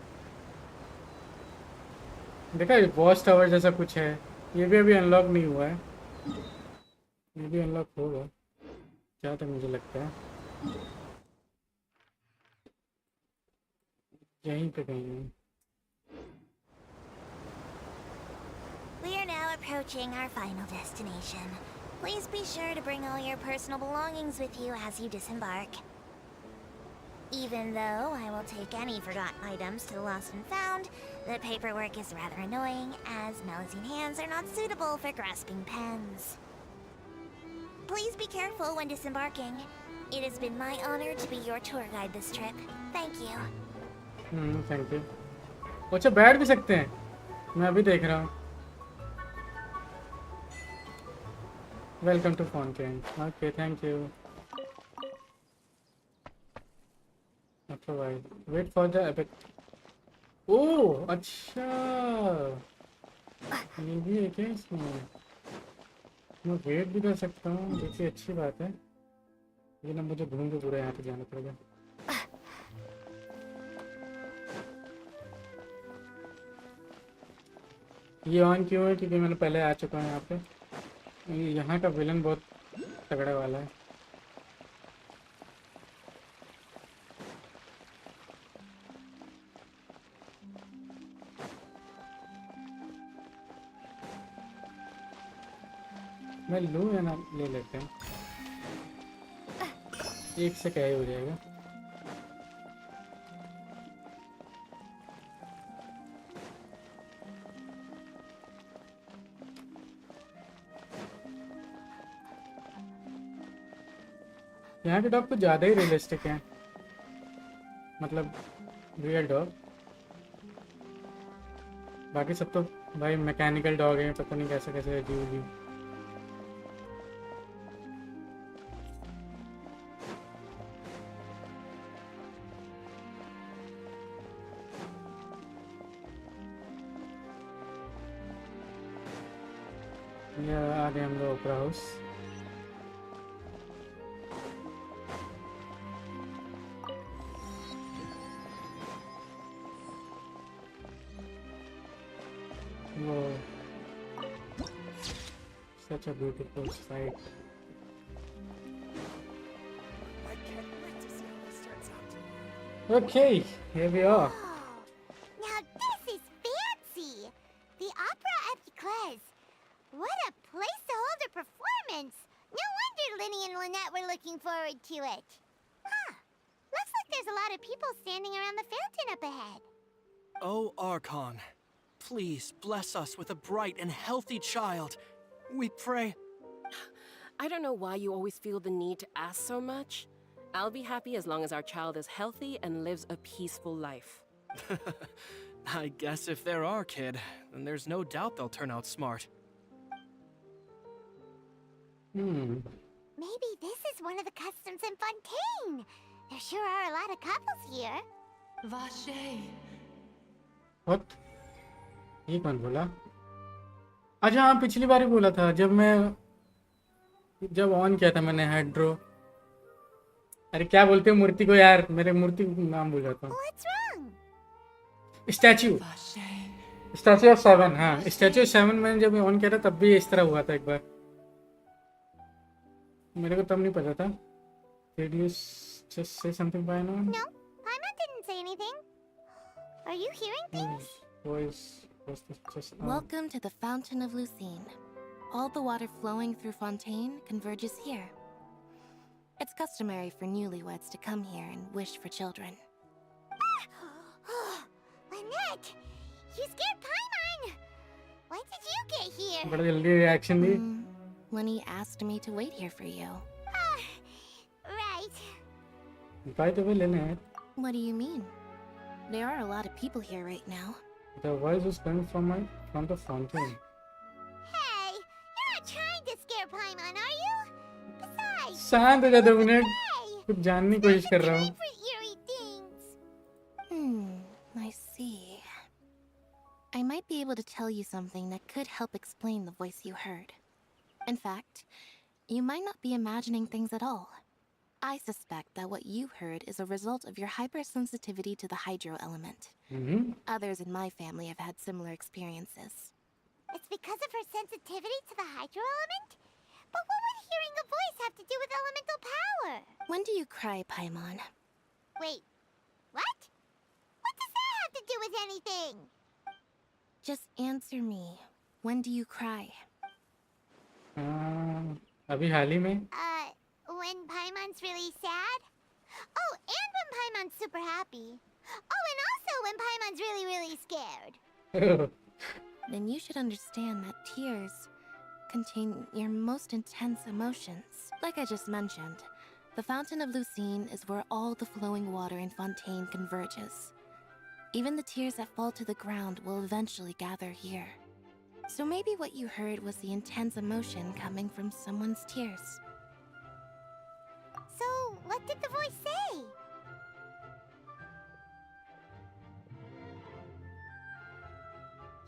देखा ये वॉच टावर जैसा कुछ है. ये भी अभी अनलॉक नहीं हुआ है. ये भी अनलॉक होगा क्या तो मुझे लगता है. यहीं पे कहीं है. We are now approaching our final destination. Please be sure to bring all your personal belongings with you as you disembark. Even though I will take any forgotten items to the lost and found, the paperwork is rather annoying, as Melusine hands are not suitable for grasping pens. Please be careful when disembarking. It has been my honor to be your tour guide this trip. Thank you. Thank you. अच्छा बैठ भी सकते हैं. मैं अभी देख रहा हूँ. Welcome to Fontaine. Okay, thank you. After a while, wait for the epic. Oh, अच्छा. ये भी है क्या इसमें? मैं वेट भी कर सकता हूँ. देखिए अच्छी बात है. ये ना मुझे घूम के पूरा यहाँ पे जाना पड़ेगा. ये ऑन क्यों है? क्योंकि मैंने पहले आ चुका हूँ यहाँ पे. यहाँ का विलन बहुत तगड़ा वाला है. मैं लूँ या ना ले लेते हैं. एक से क्या ही हो जाएगा. यहाँ के डॉग कुछ ज़्यादा ही रियलिस्टिक हैं. मतलब रियल डॉग. बाकी सब तो भाई मैकेनिकल डॉग हैं. पता नहीं कैसे कैसे अजीब. ये आ गए हम लोग opera house. Whoa. Such a beautiful sight. I can't wait to see how this turns out. Okay, here we are. Now this is fancy! The Opera AVictory. What a place to hold a performance! No wonder Linny and Lynette were looking forward to it. Huh. Looks like there's a lot of people standing around the fountain up ahead. Oh, Archon, please bless us with a bright and healthy child. We pray. I don't know why you always feel the need to ask so much. I'll be happy as long as our child is healthy and lives a peaceful life. I guess if they're our kid, then there's no doubt they'll turn out smart. Maybe this is one of the customs in Fontaine. There sure are a lot of couples here. Vache. What? ये कौन बोला? अच्छा हाँ पिछली बार ही बोला था जब on किया था मैंने हाइड्रो। अरे क्या बोलते हैं मूर्ति को यार, मेरे मूर्ति नाम भूल जाता हूँ। Statue of 7। हाँ स्टैच्यू ऑफ 7 मैंने जब ऑन किया था तब भी इस तरह हुआ था एक बार, मेरे को तब नहीं पता था। Did you just say something by now? No, Paimon didn't say anything. Are you hearing things? Was this just Welcome to the Fountain of Lucine. All the water flowing through Fontaine converges here. It's customary for newlyweds to come here and wish for children. Lynette, you scared Paimon. When did you get here? बड़ा जल्दी reaction the. Lenny asked me to wait here for you. Right. By the way, Lynette, What do you mean? There are a lot of people here right now. the voice was coming from the fountain. Hey, you're not trying to scare Paimon, are you? Besides, शांत हो जा 2 minute, कुछ जानने की कोशिश कर रहा हूँ। for eerie things. I see. I might be able to tell you something that could help explain the voice you heard. In fact, you might not be imagining things at all. I suspect that what you heard is a result of your hypersensitivity to the hydro element. Others in my family have had similar experiences. It's because of her sensitivity to the hydro element? But what would hearing a voice have to do with elemental power? When do you cry, Paimon? Wait, what? What does that have to do with anything? Just answer me. When do you cry? अभी हाल ही में When Paimon's really sad? Oh, and when Paimon's super happy. Oh, and also when Paimon's really, really scared. Then you should understand that tears contain your most intense emotions. Like I just mentioned, the Fountain of Lucine is where all the flowing water in Fontaine converges. Even the tears that fall to the ground will eventually gather here. So maybe what you heard was the intense emotion coming from someone's tears. So, what did the voice say?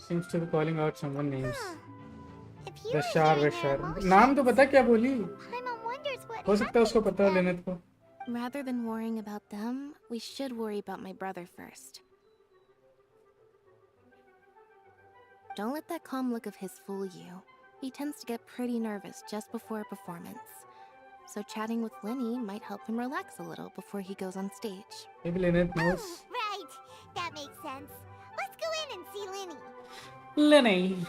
Seems to be calling out someone names. If you Rashar, were hearing her Rashar. emotions, नाम तो पता क्या बोली? Paimon wonders what हो सकता है उसको पता हो लेने को। Rather than worrying about them, we should worry about my brother first. Don't let that calm look of his fool you. He tends to get pretty nervous just before a performance. So chatting with Lenny might help him relax a little before he goes on stage. Maybe Lynette knows. Right, that makes sense. Let's go in and see Lenny. Lenny.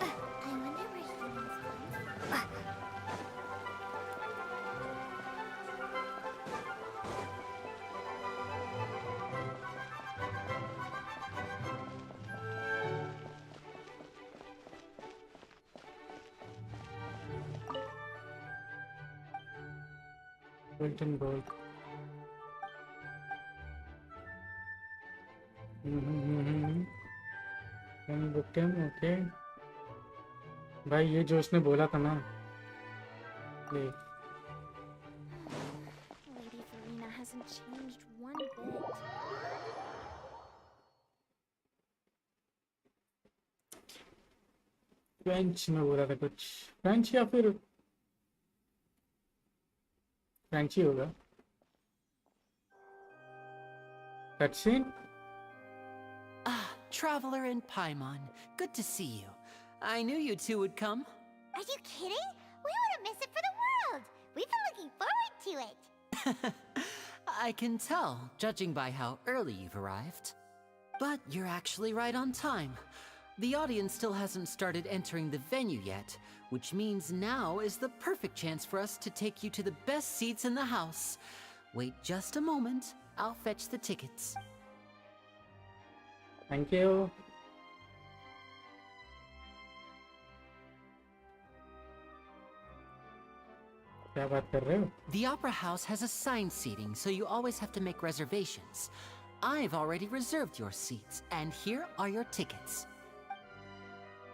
I wonder where he is. Wilton Gold. Booked him, okay. भाई ये जो उसने बोला था ना, ले। Lady Farina hasn't changed one bit. French में बोला था कुछ, फ्रेंच या फिर फ्रेंच ही होगा। Cutscene? Traveler and Paimon. Good to see you. I knew you two would come. Are you kidding? We wouldn't miss it for the world. We've been looking forward to it. I can tell, judging by how early you've arrived. But you're actually right on time. The audience still hasn't started entering the venue yet, which means now is the perfect chance for us to take you to the best seats in the house. Wait just a moment. I'll fetch the tickets. Thank you. क्या बात कर रहे हो? The Opera House has assigned seating, so you always have to make reservations. I've already reserved your seats, and here are your tickets.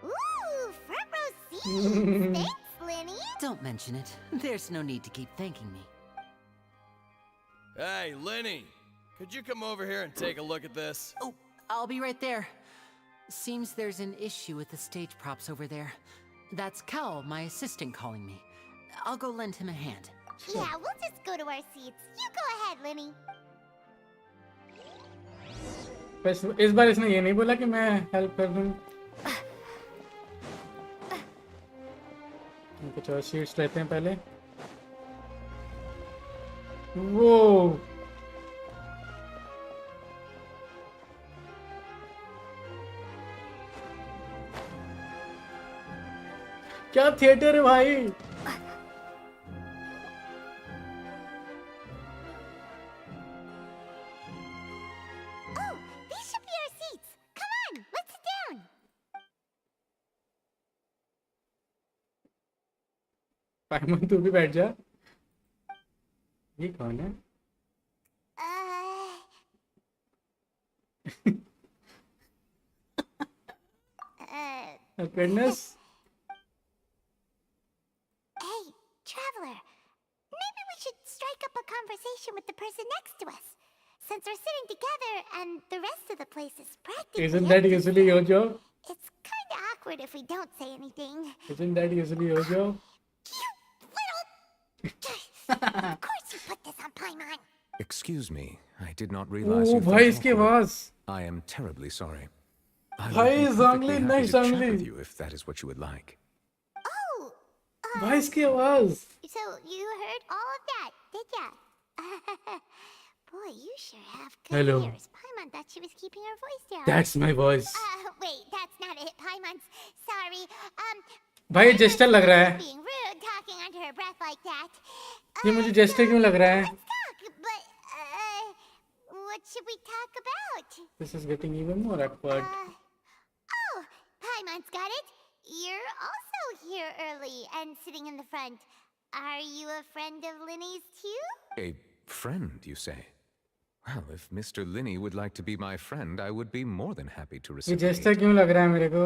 Ooh, front row seats. Thanks, Lenny. Don't mention it. There's no need to keep thanking me. Hey, Lenny! Could you come over here and take a look at this? Oh, I'll be right there. Seems there's an issue with the stage props over there. That's Cal, my assistant, calling me. I'll go lend him a hand. Yeah, we'll just go to our seats. You go ahead, Lenny. बस इस बार इसने ये नहीं बोला कि मैं help कर दूं। कुछ और सीट्स लेते हैं पहले। वो क्या थिएटर है भाई? पाइमन तू भी बैठ जा। ये कौन है? Goodness. Hey, traveler. Maybe we should strike up a conversation with the person next to us. Since we're sitting together and the rest of the place is practically Isn't that usually your job? It's kind of awkward if we don't say anything. Isn't that usually your job? Of course you put this on Paimon. Excuse me, I did not realize you भाई इसके felt awkward. आवाज। I am terribly sorry. I भाई would be perfectly Zhongli, happy नहीं to chat Zhongli। with you if that is what you would like. भाई इसकी आवाज। So you heard all of that, did ya? Boy, you sure have good Hello. ears. Paimon thought she was keeping her voice down. That's my voice. Wait, that's not it, Paimon. Sorry. भाई gesture लग रहा है। Being rude, talking under her breath like that. ये मुझे gesture क्यों लग रहा है? But, what should we talk about? This is getting even more awkward. Oh, Paimon's got it. You're also here early and sitting in the front. Are you a friend of Linny's too? A friend, you say? Well, if Mr. Linney would like to be my friend, I would be more than happy to ये reciprocate. Gesture क्यों लग रहा है मेरे को?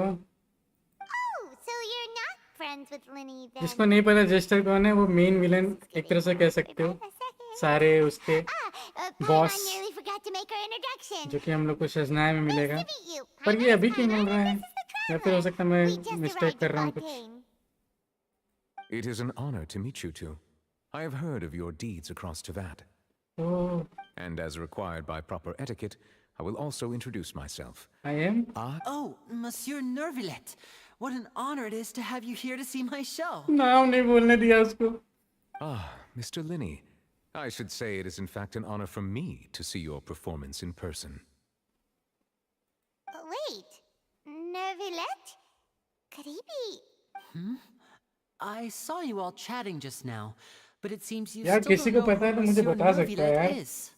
Oh, so you're not friends with Linny then? जिसको नहीं पता जेस्टर कौन है, वो मेन विलन एक तरह से कह सकते हो। सारे उसके boss Nearly forgot to make her introduction. जो कि हम लोग को शजनाए में मिलेगा। पर ये अभी क्यों मिल रहा है? या फिर हो सकता है मैं मिस्टेक कर रहा हूँ कुछ। It is an honor to meet you two. I have heard of your deeds across Teyvat. Oh. And as required by proper etiquette, I will also introduce myself. I am? Oh, Monsieur Nervillet. What an honor it is to have you here to see my show. नाम नहीं बोलने दिया उसको। Ah, Mr. Linney. I should say it is in fact an honor for me to see your performance in person. Wait, Nervillet? Could he be? I saw you all chatting just now, but it seems you यार still किसी don't को know पता है who तो मुझे Monsieur बता सकता है Nervillet यार। is.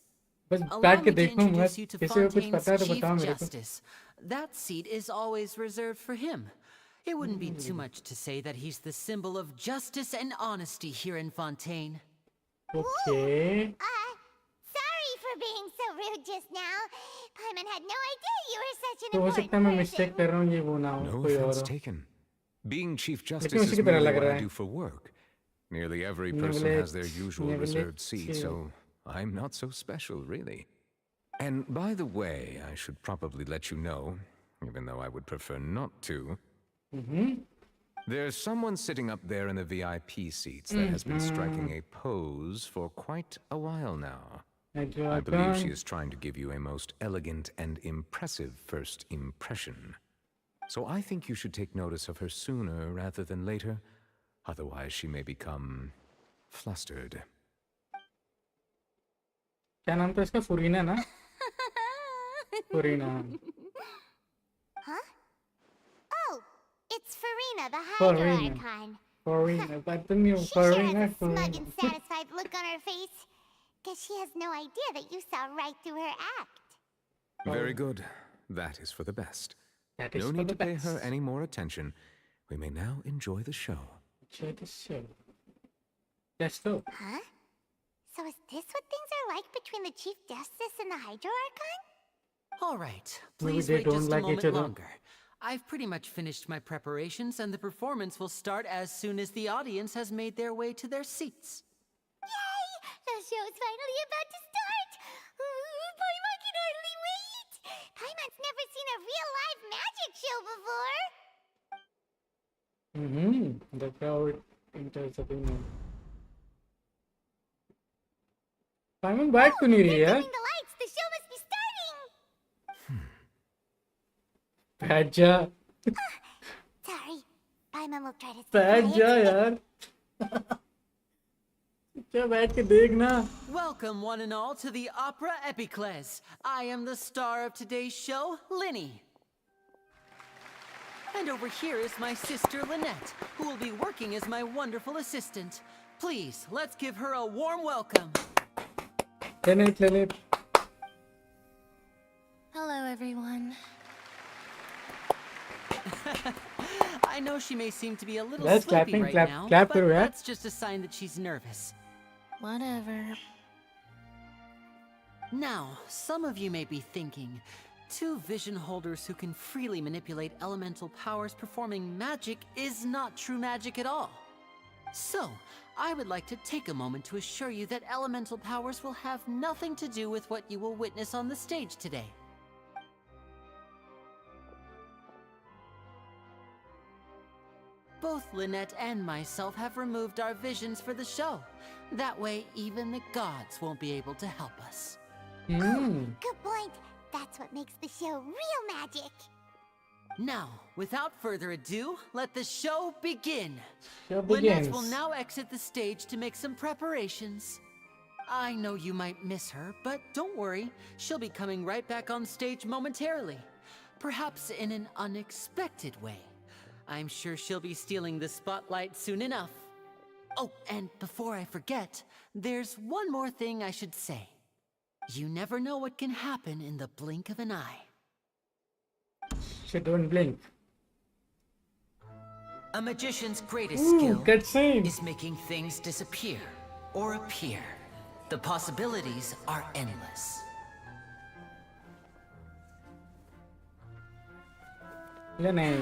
बस Allow बैठ के me to देखूं मत। introduce you to किसी को कुछ पता है तो Fontaine's बताओ Chief मेरे को। Justice. That seat is always reserved for him. It wouldn't be too much to say that he's the symbol of justice and honesty here in Fontaine. Okay. Sorry for being so rude just now. Paimon had no idea you were such an तो हो important सकता है मैं person. Mistake कर रहा हूँ ये वो ना हो No कोई और offense हो। taken. Being Chief Justice लेकिन उसी is की तरह merely लग what रहा I है। do for work. Nearly every person Nervillet, has their usual Nervillet, reserved seat, too. so I'm not so special, really. And by the way, I should probably let you know, even though I would prefer not to, there's someone sitting up there in the VIP seats that has been striking a pose for quite a while now. I believe she is trying to give you a most elegant and impressive first impression. So I think you should take notice of her sooner rather than later. Otherwise, she may become flustered. क्या नाम था इसका? फुरीना ना? Furina. Huh? Oh, it's Farina, the Hydro Icon. Farina, but the new She Farina. shares a smug and satisfied look on her face, because she has no idea that you saw right through her act. Very good. That is for the best. No need to pay her any more attention. We may now enjoy the show. Enjoy the show. Let's go. Huh? So is this what things are like between the Chief Justice and the Hydro Archon? All right, Maybe please they wait don't just like a each moment other. longer. I've pretty much finished my preparations, and the performance will start as soon as the audience has made their way to their seats. Yay! The show's finally about to start! Paimon can hardly wait! Paimon's never seen a real live magic show before! The crowd enters the room. Paimon back to नहीं रही है. The lights! The show must be starting! बैठ जा. Sorry. Paimon will try to stay बैठ जा quiet. यार. क्या बैठ के देखना. Welcome, one and all, to the Opera Epiclese. I am the star of today's show, Linny. And over here is my sister, Lynette, who will be working as my wonderful assistant. Please, let's give her a warm welcome. Lynette. Hello, everyone. I know she may seem to be a little That's sleepy clapping, right now, clap but करो यार. that's just a sign that she's nervous. Whatever. Now, some of you may be thinking, two vision holders who can freely manipulate elemental powers performing magic is not true magic at all. So, I would like to take a moment to assure you that elemental powers will have nothing to do with what you will witness on the stage today. Both Lynette and myself have removed our visions for the show. That way, even the gods won't be able to help us. Good point. That's what makes the show real magic. Now, without further ado, let the show begin. Show Lynette begins. will now exit the stage to make some preparations. I know you might miss her, but don't worry. She'll be coming right back on stage momentarily. Perhaps in an unexpected way. I'm sure she'll be stealing the spotlight soon enough. Oh, and before I forget, there's one more thing I should say. You never know what can happen in the blink of an eye. She don't blink. A magician's greatest Ooh, skill cutscene. is making things disappear or appear. The possibilities are endless. Lenny.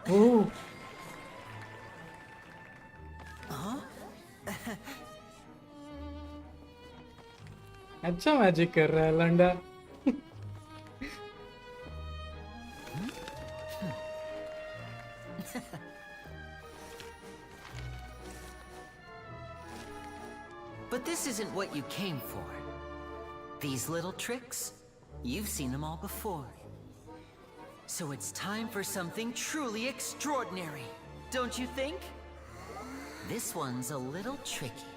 Ooh. अच्छा magic कर रहा है Landa. But this isn't what you came for. These little tricks, you've seen them all before. So it's time for something truly extraordinary, don't you think? This one's a little tricky.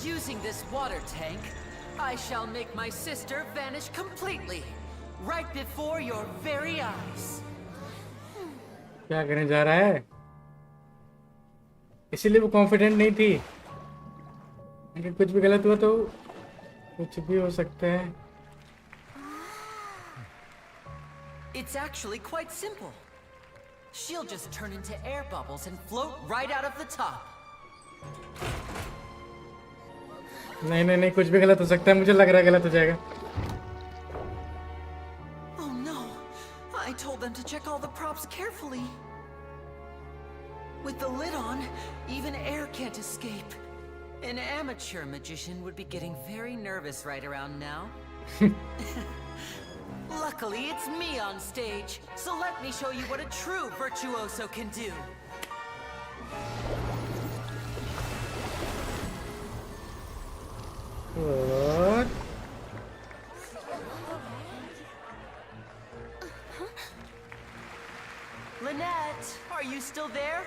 Using this water tank, I shall make my sister vanish completely, right before your very eyes. क्या करने जा रहा है? इसीलिए वो confident नहीं थी. अगर कुछ भी गलत हुआ तो कुछ भी हो सकता है. It's actually quite simple. She'll just turn into air bubbles and float right out of the top. नहीं कुछ भी गलत हो सकता है. मुझे लग रहा है गलत हो जाएगा. Oh no! I told them to check all the props carefully. With the lid on, even air can't escape. An amateur magician would be getting very nervous right around now. Luckily, it's me on stage, so let me show you what a true virtuoso can do. What? Lynette, are you still there?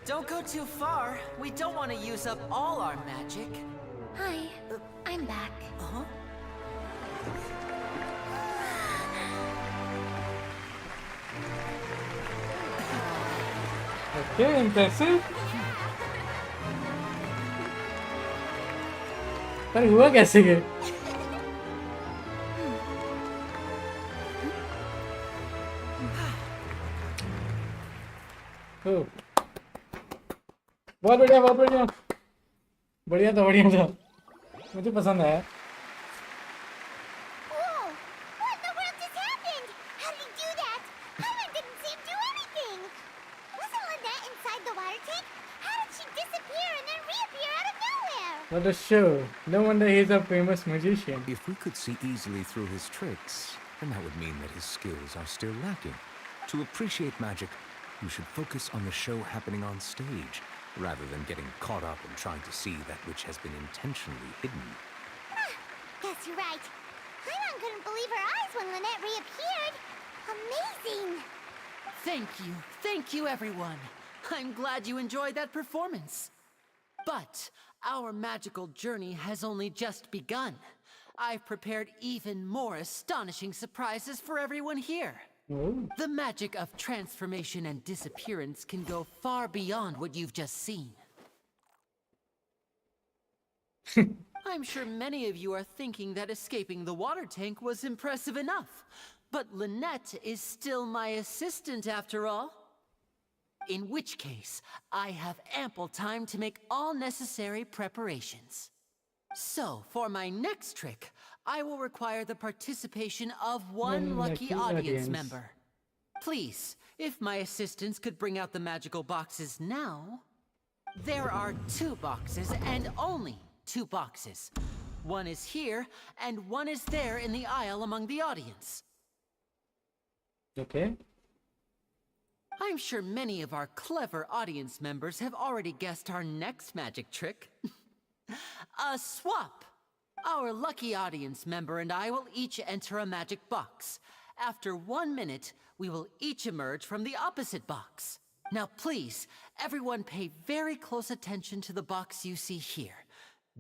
Don't go too far. We don't want to use up all our magic. Hi, I'm back. Uh-huh. Okay, impressive. पर हुआ कैसे ये? Oh. बहुत बढ़िया, बहुत बढ़िया। बढ़िया था, बढ़िया था। मुझे पसंद आया। Whoa! What in the world just happened? How did he do that? Paimon didn't see him do anything. Wasn't Lynette inside the water tank? How did she disappear and then reappear out of nowhere? What a show. No wonder he's a famous magician. If we could see easily through his tricks, then that would mean that his skills are still lacking. To appreciate magic, you should focus on the show happening on stage, rather than getting caught up in trying to see that which has been intentionally hidden. Guess you're right. Paimon couldn't believe her eyes when Lynette reappeared. Amazing! Thank you everyone. I'm glad you enjoyed that performance. But our magical journey has only just begun. I've prepared even more astonishing surprises for everyone here. Oh. The magic of transformation and disappearance can go far beyond what you've just seen. I'm sure many of you are thinking that escaping the water tank was impressive enough. But Lynette is still my assistant after all. In which case, I have ample time to make all necessary preparations. So, for my next trick, I will require the participation of one lucky audience member. Please, if my assistants could bring out the magical boxes now. There are 2 boxes and only 2 boxes. One is here and one is there in the aisle among the audience. Okay. I'm sure many of our clever audience members have already guessed our next magic trick. A swap! Our lucky audience member and I will each enter a magic box. After 1 minute, we will each emerge from the opposite box. Now please, everyone pay very close attention to the box you see here.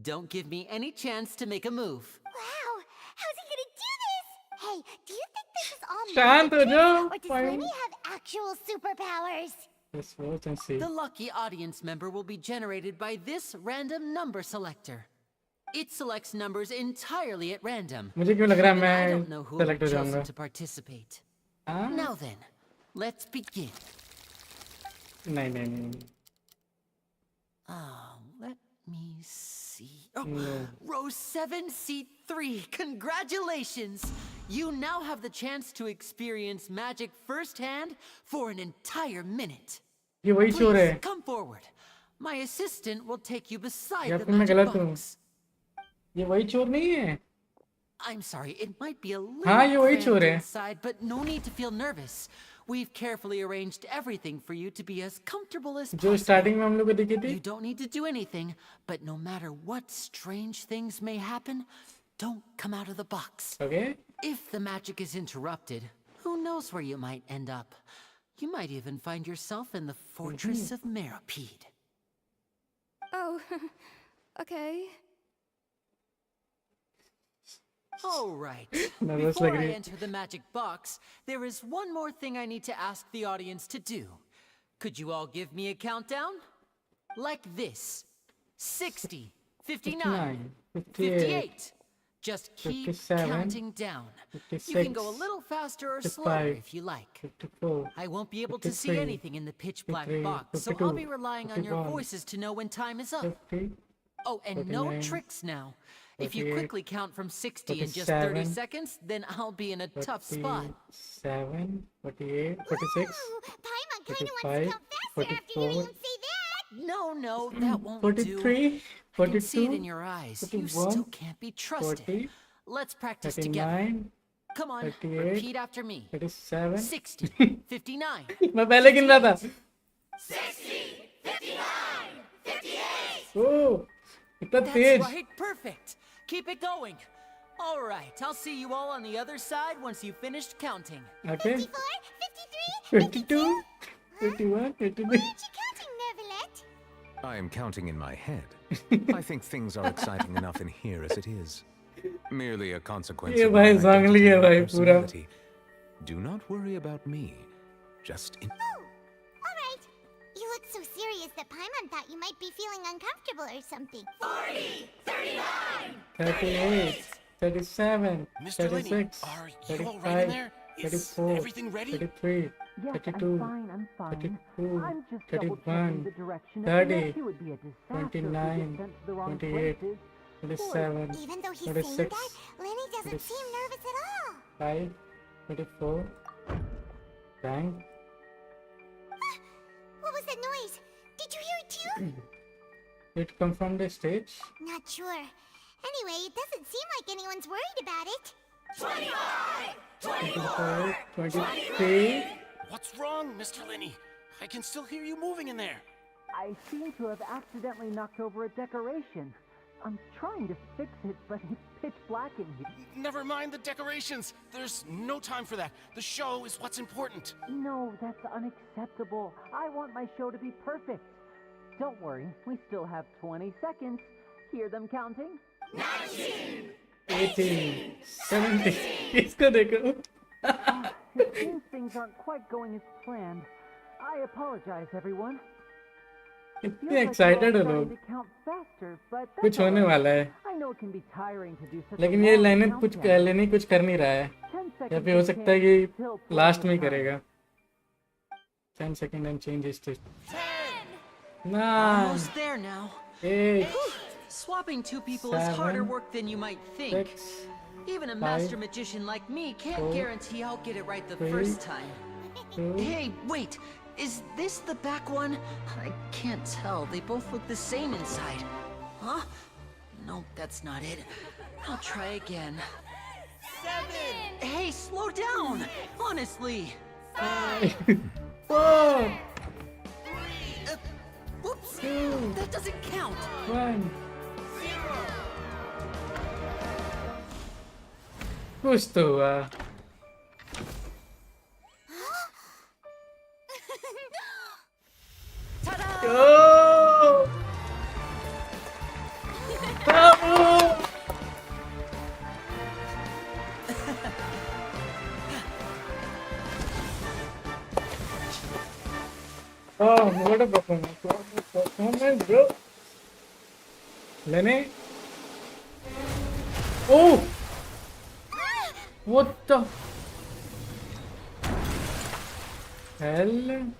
Don't give me any chance to make a move. Wow! How's he gonna do this? Hey, do you think this is all Shant magic ho jao. tricks, or does Lenny have actual superpowers? Let's vote and see. The lucky audience member will be generated by this random number selector. It selects numbers entirely at random. मुझे क्यों लग रहा है I मैं don't know who select हो has chosen जाऊंगा. to participate. Ah? Now then, let's begin. नहीं. Let me see. Oh, No. row 7, seat 3. Congratulations! You now have the chance to experience magic firsthand for an entire minute. ये वही चोर है. Please come forward. My assistant will take you beside या the फिर मैं magic गलत हूँ. box. ये वही चोर नहीं है. I'm sorry, it might be a little हाँ, ये वही चोर cramped है. inside, but no need to feel nervous. We've carefully arranged everything for you to be as comfortable as जो possible. स्टार्टिंग में हम लोग को दिखी थी. You don't need to do anything, but no matter what strange things may happen, don't come out of the box. Okay. If the magic is interrupted, who knows where you might end up? You might even find yourself in the fortress of Meropide. Oh, okay. All right. Nervous Before लग I रही है. enter the magic box, there is one more thing I need to ask the audience to do. Could you all give me a countdown? Like this. 60, 59, 58. Just keep 57, counting down. 56, You can go a little faster or slower 55, if you like. 54. I won't be able to see 53, anything in the pitch black 53, box, so 52, I'll be relying on your 51, voices to know when time is up. 50, Oh, and no 49, tricks now. If you 48, quickly count from 60 in just 30 47, seconds, then I'll be in a tough spot. 47, 48, 46, Paimon kinda wants to 45, count faster after hearing 44, him say that. No, that won't 43, do. I can see it 42, in your eyes. You 41, still can't be trusted. 40, let's practice together. 39, Come on, 38, repeat after me. 37. 60, 59. मैं पहले गिन रहा था. 60, 59, 58. Oh, इतना That's Tej. right, perfect. Keep it going. All right, I'll see you all on the other side once you've finished counting. Okay. 54, 53, 52, 51, 52. counting, Neverlet. I am counting in my head. I think things are exciting enough in here as it is. Merely a consequence ये of my भाई जंगली identity है and भाई पूरा. personality. Do not worry about me. Just in... Alright. You look so serious that Paimon thought you might be feeling uncomfortable or something. 40, 39, 38, 37, Mr. Lenny, 36, are you 35, all right in there? Is 34, everything ready? 33, Yes, 32, I'm fine. 32, I'm just double-checking 31, the direction. 30, It would be a disaster if we 29, get sent to the wrong 28, places. 27, Even though he's saying 26, that, Lenny doesn't seem nervous at all. 5, 24. Bang. What was that noise? Did you hear it too? It come from the stage. Not sure. Anyway, it doesn't seem like anyone's worried about it. 24, 23. What's wrong, Mr. Lenny? I can still hear you moving in there. I seem to have accidentally knocked over a decoration. I'm trying to fix it, but it's pitch black in here. Never mind the decorations. There's no time for that. The show is what's important. No, that's unacceptable. I want my show to be perfect. Don't worry, we still have 20 seconds. Hear them counting? 19, 18, 17. इसको देखो. It seems things aren't quite going as planned. I apologize, everyone. इतने excited हो लोग. कुछ होने वाला है. लेकिन ये लाइनें कुछ लेनी कुछ कर नहीं रहा है. या फिर हो सकता है कि लास्ट में ही करेगा. 10 seconds and change his stage. 9. Almost there now. 8. Swapping two people is 7, harder work than you might think. 6. Even a 5, master magician like me can't 4, guarantee I'll get it right the 3, first time. 2. Hey, wait! Is this the back one? I can't tell. They both look the same inside. Huh? No, that's not it. I'll try again. 7. Hey, slow down! Honestly. 5, 4, Whoops! 2, That doesn't count! 1. कुछ तो हुआ. Oh! Bravo! Oh, what a performance. What a performance, bro. Lenny? Oh! What the hell?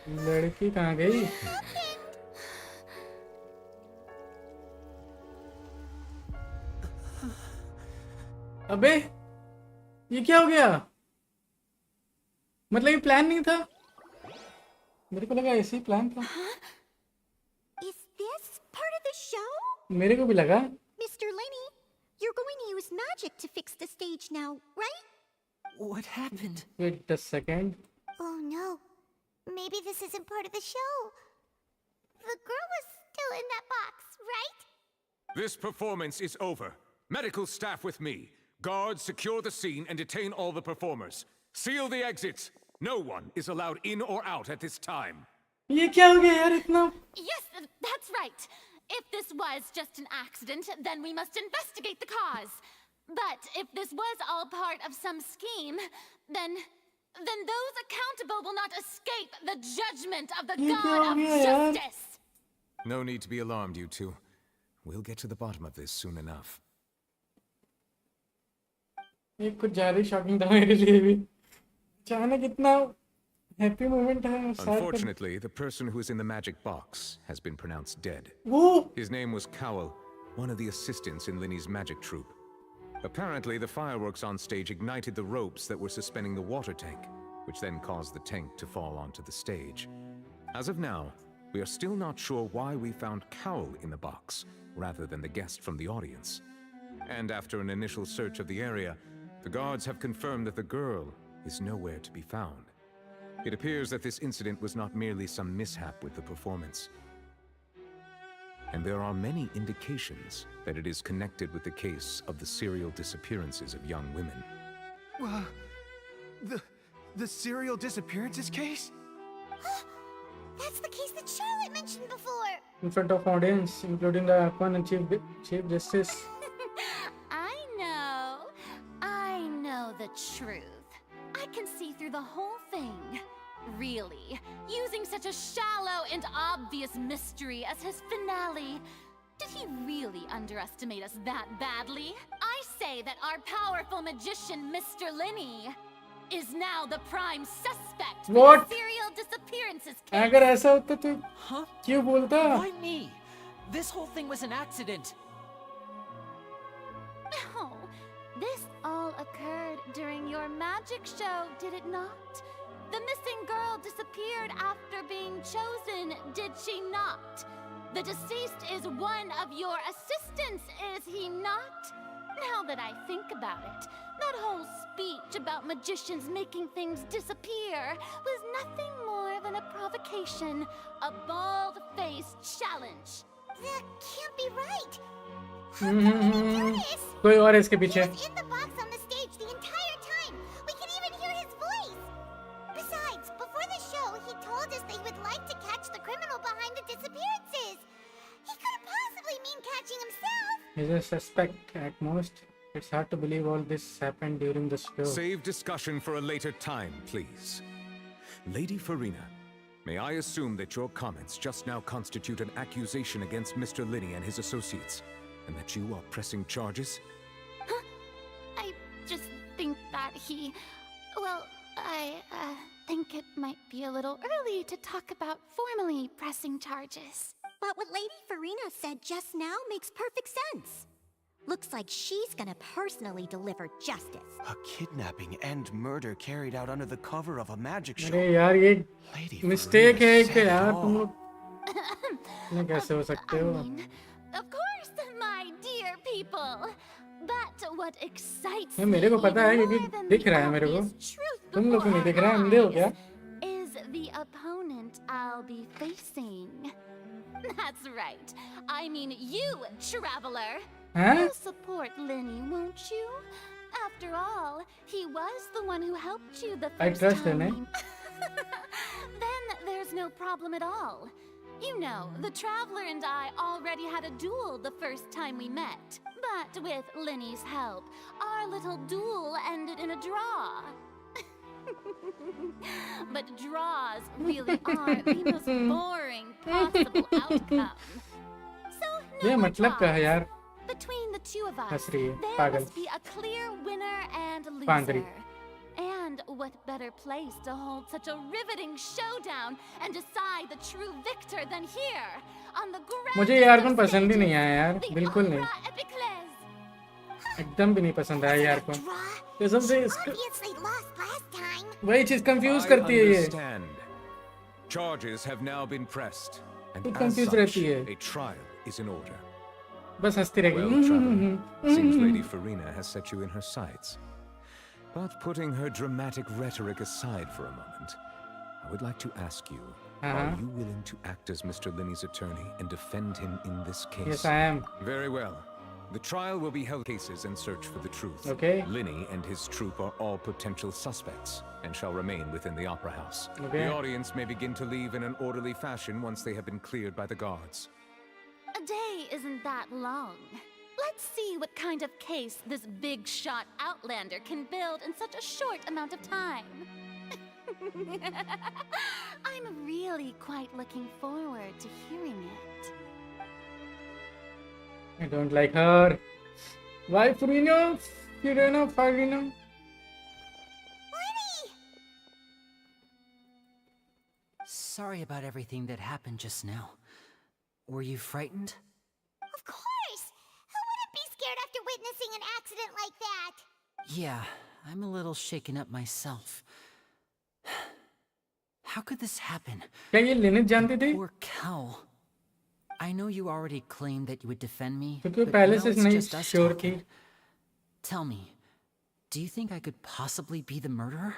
लड़की कहाँ गई? अबे ये क्या हो गया? मतलब ये प्लान नहीं था? मेरे को लगा ऐसे ही प्लान था. Is this part of the show? मेरे को भी लगा. Mr. Lenny, you're going to use magic to fix the stage now, right? What happened? Wait a second. Oh no. Maybe this isn't part of the show. The girl was still in that box, right? This performance is over. Medical staff with me. Guards, secure the scene and detain all the performers. Seal the exits. No one is allowed in or out at this time. ये क्या हो गया यार इतना? Yes, that's right. If this was just an accident, then we must investigate the cause. But if this was all part of some scheme, then those accountable will not escape the judgment of the God of justice. No need to be alarmed, you two. We'll get to the bottom of this soon enough. ये कुछ ज़्यादा ही shocking था मेरे लिए भी. अचानक इतना happy moment है. Unfortunately, the person who is in the magic box has been pronounced dead. Whoa. His name was Cowell, one of the assistants in Linny's magic troupe. Apparently, the fireworks on stage ignited the ropes that were suspending the water tank, which then caused the tank to fall onto the stage. As of now, we are still not sure why we found Cowl in the box, rather than the guest from the audience. And after an initial search of the area, the guards have confirmed that the girl is nowhere to be found. It appears that this incident was not merely some mishap with the performance. And there are many indications that it is connected with the case of the serial disappearances of young women. The serial disappearances case? That's the case that Charlotte mentioned before. In front of audience, including the Archon and Chief Justice. I know the truth. I can see through the whole thing. Really, using such a shallow and obvious mystery as his finale. Did he really underestimate us that badly? I say that our powerful magician, Mr. Linney, is now the prime suspect for the serial disappearances case. अगर ऐसा होता तो क्यों बोलता? Why me? This whole thing was an accident. Oh, this all occurred during your magic show, did it not? The missing girl disappeared after being chosen, did she not? The deceased is one of your assistants, is he not? Now that I think about it, that whole speech about magicians making things disappear was nothing more than a provocation, a bald-faced challenge. That can't be right. कोई और इसके पीछे. He was in the box on the stage the entire time. We can even hear his voice. Besides, before the show, he told us that he would like to catch the criminal behind the disappearances. He couldn't possibly mean catching himself. He's a suspect at most. It's hard to believe all this happened during the show. Save discussion for a later time, please. Lady Farina, may I assume that your comments just now constitute an accusation against Mr. Linney and his associates, and that you are pressing charges? I just think that I think it might be a little early to talk about formally pressing charges. But what Lady Farina said just now makes perfect sense. Looks like she's gonna personally deliver justice. A kidnapping and murder carried out under the cover of a magic show. अरे यार ये mistake है एक यार तुम लोग नहीं कैसे हो सकते हो? Of course, my dear people. But what excites ये मेरे को पता है क्योंकि दिख रहा है मेरे को. तुम लोग को नहीं दिख रहा है, अंधे हो क्या? Is the opponent I'll be facing. That's right. I mean you, traveler. Huh? You'll support Linney, won't you? After all, he was the one who helped you the first I trust time. him, Then there's no problem at all. You know, the traveler and I already had a duel the first time we met. But with Linney's help, our little duel ended in a draw. But draws really are the most boring possible outcome. So, ये मतलब क्या है यार? between the two of us, हंस रही है, there पागल. must be a clear winner and पांदरी. loser. And what better place to hold such a riveting showdown and decide the true victor than here, on the grand मुझे ये Arkan पसंद ही नहीं आया यार, बिल्कुल नहीं. एकदम भी नहीं पसंद आया ये आर्कन. कसम से इसको वही चीज कंफ्यूज करती है ये. Charges have now been pressed, and तू as कंफ्यूज such, रहती है. a trial is in order. बस हंसती Well, रहेगी. traveler, seems Lady Farina has set you in her sights. But putting her dramatic rhetoric aside for a moment, I would like to ask you, are you willing to act as Mr. Linney's attorney and defend him in this case? Yes, I am. Very well. The trial will be held cases and search for the truth. Okay. Linney and his troupe are all potential suspects and shall remain within the opera house. Okay. The audience may begin to leave in an orderly fashion once they have been cleared by the guards. A day isn't that long. Let's see what kind of case this big shot outlander can build in such a short amount of time. I'm really quite looking forward to hearing it. I don't like her. Why Farina? Farina? Sorry about everything that happened just now. Were you frightened? Of course! Who wouldn't be scared after witnessing an accident like that? Yeah, I'm a little shaken up myself. How could this happen? क्या ये Lynette जानती थी? Poor Cal. I know you already claimed that you would defend me, क्योंकि but पहले now से it's नहीं just us sure talking. थी. Tell me, do you think I could possibly be the murderer?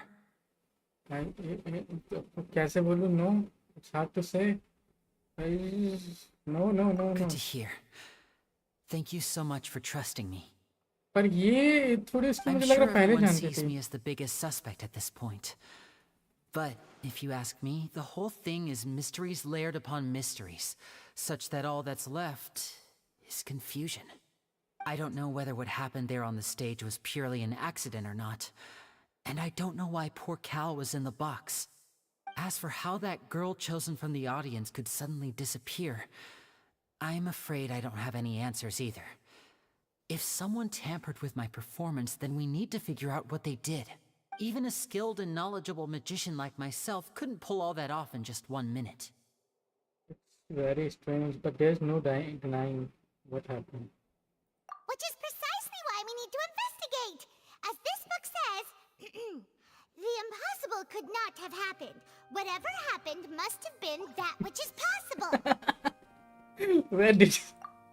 कैसे बोलूं? No, it's hard to say. No. Good to hear. Thank you so much for trusting me. पर ये थोड़ी इसको I'm मुझे लग sure रहा पहले everyone जानती sees थी. me as the biggest suspect at this point. But if you ask me, the whole thing is mysteries layered upon mysteries, such that all that's left is confusion. I don't know whether what happened there on the stage was purely an accident or not, and I don't know why poor Cal was in the box. As for how that girl chosen from the audience could suddenly disappear, I'm afraid I don't have any answers either. If someone tampered with my performance, then we need to figure out what they did. Even a skilled and knowledgeable magician like myself couldn't pull all that off in just 1 minute. It's very strange, but there's no denying what happened. Which is precisely why we need to investigate. As this book says, the impossible could not have happened. Whatever happened must have been that which is possible. Where did you...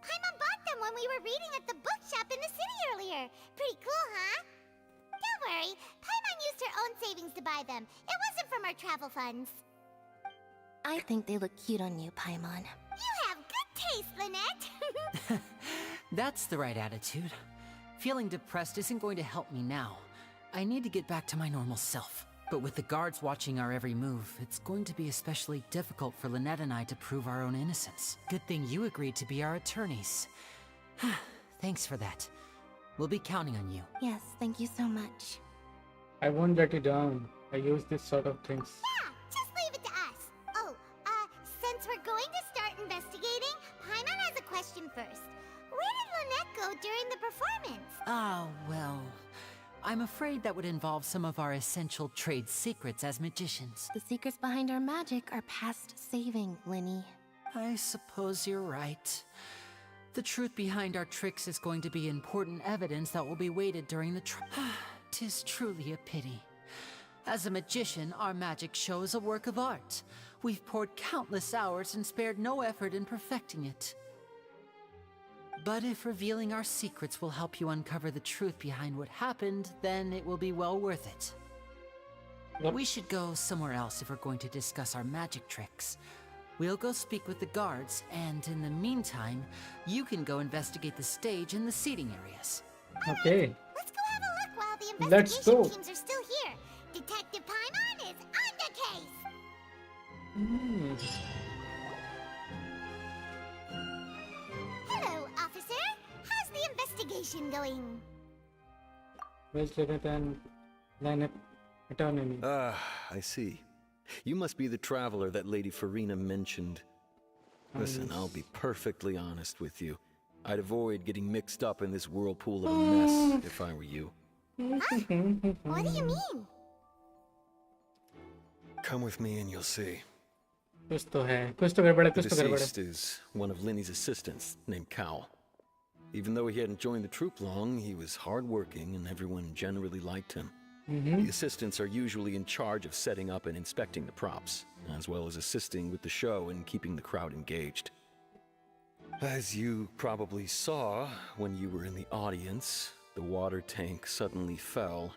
Paimon bought them when we were reading at the bookshop in the city earlier. Pretty cool, huh? Don't worry, Paimon used her own savings to buy them. It wasn't from our travel funds. I think they look cute on you, Paimon. You have good taste, Lynette. That's the right attitude. Feeling depressed isn't going to help me now. I need to get back to my normal self. But with the guards watching our every move, it's going to be especially difficult for Lynette and I to prove our own innocence. Good thing you agreed to be our attorneys. Thanks for that. We'll be counting on you. Yes, thank you so much. I won't let you down. I use this sort of things. Yeah, just leave it to us. Oh, since we're going to start investigating, Paimon has a question first. Where did Lynette go during the performance? Ah, well... I'm afraid that would involve some of our essential trade secrets as magicians. The secrets behind our magic are past saving, Linny. I suppose you're right. The truth behind our tricks is going to be important evidence that will be weighted during the trial. 'Tis truly a pity. As a magician, our magic show is a work of art. We've poured countless hours and spared no effort in perfecting it. But if revealing our secrets will help you uncover the truth behind what happened, then it will be well worth it. Yep. We should go somewhere else if we're going to discuss our magic tricks. We'll go speak with the guards, and in the meantime, you can go investigate the stage and the seating areas. Okay. Let's go have a look while the Let's investigation go. teams are still here. Detective Paimon is on the case. Hello, officer. How's the investigation going? Where's Lynette and Lynette attorney? I see. You must be the traveler that Lady Farina mentioned. Listen, I'll be perfectly honest with you. I'd avoid getting mixed up in this whirlpool of a mess if I were you. Huh? What do you mean? Come with me and you'll see. कुछ तो है, कुछ तो गड़बड़ है, The कुछ तो गड़बड़ है. deceased is one of Linny's assistants, named Cal. Even though he hadn't joined the troupe long, he was hardworking and everyone generally liked him. The assistants are usually in charge of setting up and inspecting the props, as well as assisting with the show and keeping the crowd engaged. As you probably saw when you were in the audience, the water tank suddenly fell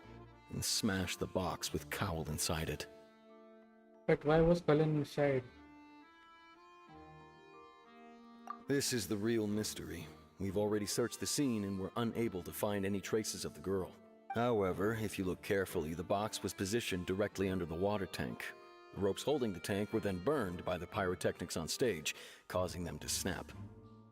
and smashed the box with Cowl inside it. But why was Colin inside? This is the real mystery. We've already searched the scene and were unable to find any traces of the girl. However, if you look carefully, the box was positioned directly under the water tank. The ropes holding the tank were then burned by the pyrotechnics on stage, causing them to snap.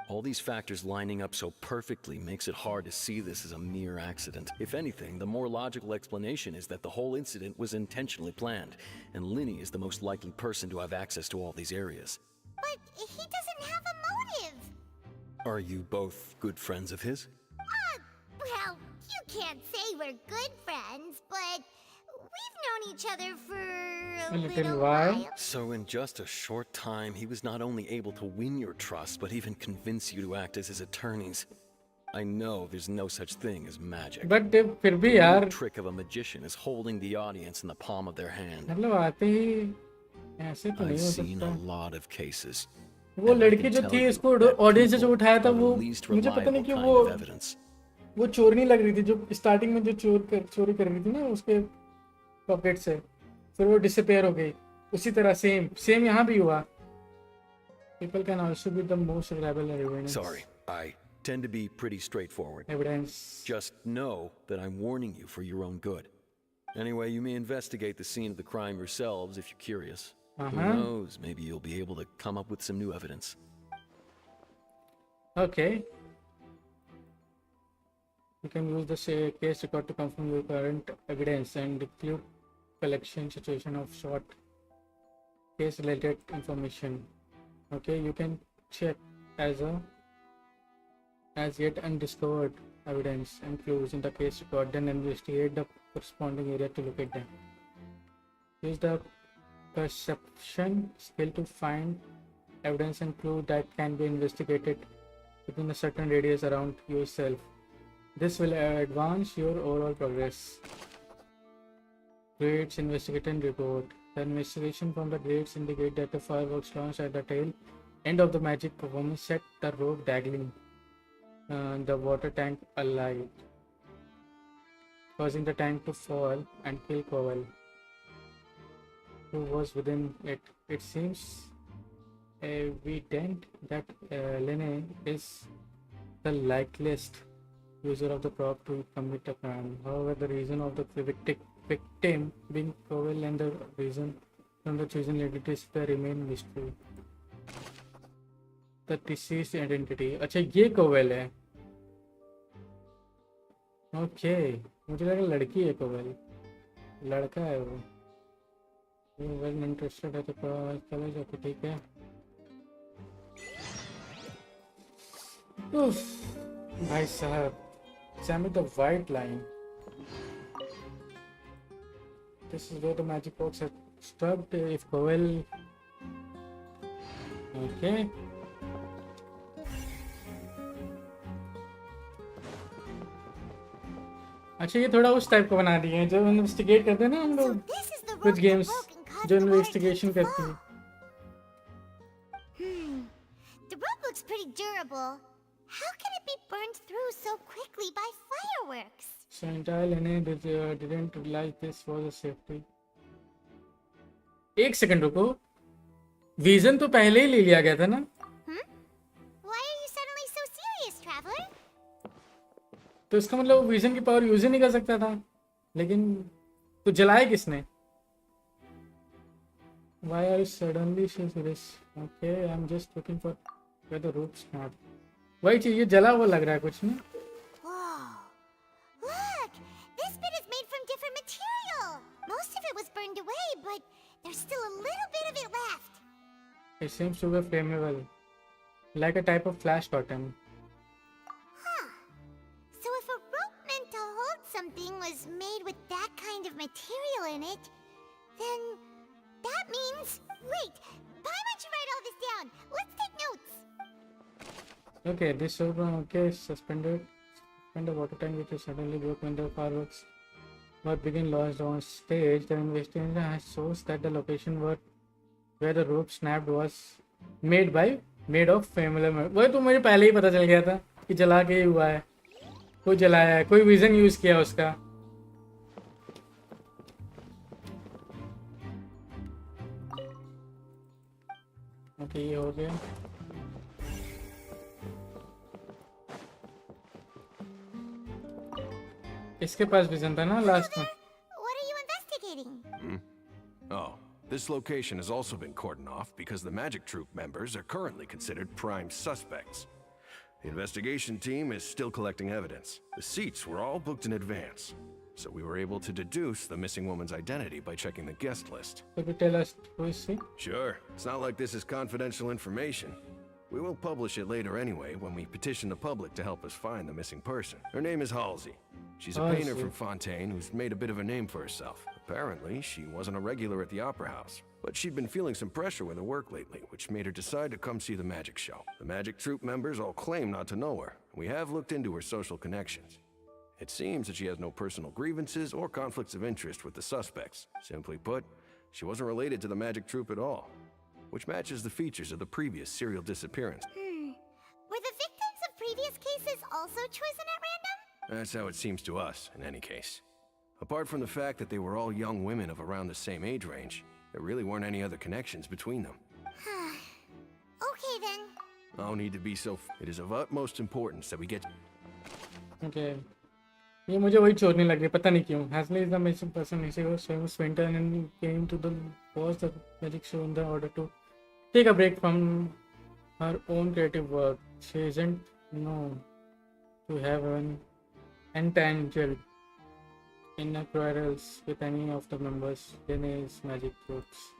All these factors lining up so perfectly makes it hard to see this as a mere accident. If anything, the more logical explanation is that the whole incident was intentionally planned, and Linny is the most likely person to have access to all these areas. But he doesn't have a motive. Are you both good friends of his? Well, you can't say we're good friends, but we've known each other for a little while. So in just a short time, he was not only able to win your trust, but even convince you to act as his attorneys. I know there's no such thing as magic. But फिर भी The यार. trick of a magician is holding the audience in the palm of their hand. मतलब आते ही ऐसे तो नहीं I've हो seen सकता. a lot of cases. वो and I लड़की can जो tell थी you इसको that ऑडियंस से जो people उठाया था are the वो least मुझे पता नहीं reliable क्यों kind of evidence. वो चोर नहीं लग रही थी जो स्टार्टिंग में जो चोरी कर रही थी ना उसके पॉकेट से फिर वो डिसअपीयर हो गई उसी तरह सेम यहाँ भी हुआ. People can also be the most reliable evidence. Sorry, I tend to be pretty straightforward. Evidence. Just know that I'm warning you for your own good. Anyway, you may investigate the scene of the crime yourselves if you're curious. Who knows, maybe you'll be able to come up with some new evidence. Okay. You can use the case record to confirm your current evidence and include collection situation of short case related information. Okay, you can check as yet undiscovered evidence and clues in the case record, then investigate the corresponding area to locate them. Use the perception skill to find evidence and clue that can be investigated within a certain radius around yourself. This will advance your overall progress. Grades, investigate and report. The investigation from the grades indicate that the fireworks launched at the tail end of the magic performance set the rope dangling the water tank alight, causing the tank to fall and kill Cowell, who was within it. It seems evident that Lene is the likeliest user of the prop to commit a crime. However, the reason of the victim being Cowell and the reason from the chosen identities remain mystery. The deceased identity. अच्छा ये Cowell है. Okay मुझे लगा लड़की है Cowell. लड़का है वो. वेल इंटरेस्टेड है तो चलो जाके ठीक है. भाई साहब examine the white line. This is where the magic box has stopped. If Cowell okay. अच्छा ये थोड़ा उस टाइप का बना दिए हैं जो इन्वेस्टिगेट करते हैं ना हम लोग कुछ गेम्स जो इन्वेस्टिगेशन करती हैं. The rope looks pretty durable. How can it be burned through so quickly by fireworks? So entire Lene didn't realize this was a safety. एक सेकंड रुको. विजन तो पहले ही ले लिया गया था ना. Why are you suddenly so serious, traveler? तो इसका मतलब विजन की पावर यूज ही नहीं कर सकता था. लेकिन तो जलाया किसने? Why are you suddenly so serious? Okay, I'm just looking for where the rope's not. वही चीज ये जला हुआ लग रहा है कुछ ना. Look, this bit is made from different material. Most of it was burned away, but there's still a little bit of it left. It seems to be flammable, like a type of flash cotton. So if a rope meant to hold something was made with that kind of material in it, then that means... Wait, why don't you write all this down? Let's take notes. Okay, this okay, suspend the water tank which suddenly broke when the fireworks were being launched on stage. The investigation has shown that the location where the rope snapped was made of familiar. वही तो मुझे पहले ही पता चल गया था कि जला के ही हुआ है. कोई जलाया है, कोई विजन यूज किया उसका. ओके ये हो गया. इसके पास विजन था ना लास्ट में. What are you investigating? Oh, this location has also been cordoned off because the magic troupe members are currently considered prime suspects. The investigation team is still collecting evidence. The seats were all booked in advance, so we were able to deduce the missing woman's identity by checking the guest list. Could you tell us who is she? Sure, it's not like this is confidential information. We will publish it later anyway when we petition the public to help us find the missing person. Her name is Halsey. She's a painter from Fontaine who's made a bit of a name for herself. Apparently, she wasn't a regular at the Opera House, but she'd been feeling some pressure with her work lately, which made her decide to come see the magic show. The magic troupe members all claim not to know her. We have looked into her social connections. It seems that she has no personal grievances or conflicts of interest with the suspects. Simply put, She wasn't related to the magic troupe at all, which matches the features of the previous serial disappearance. Were the victims of previous cases also chosen at random? That's how it seems to us, in any case. Apart from the fact that they were all young women of around the same age range, there really weren't any other connections between them. Okay then. No need to be so. It is of utmost importance that we get. Okay. ये मुझे वही चोरने लग रही, पता नहीं क्यों. Hasley is the missing person. He was Fontaine and came to the boss the magic show in order to take a break from her own creative work. She isn't known to have an entangled in quarrels with any of the members in his magic groups.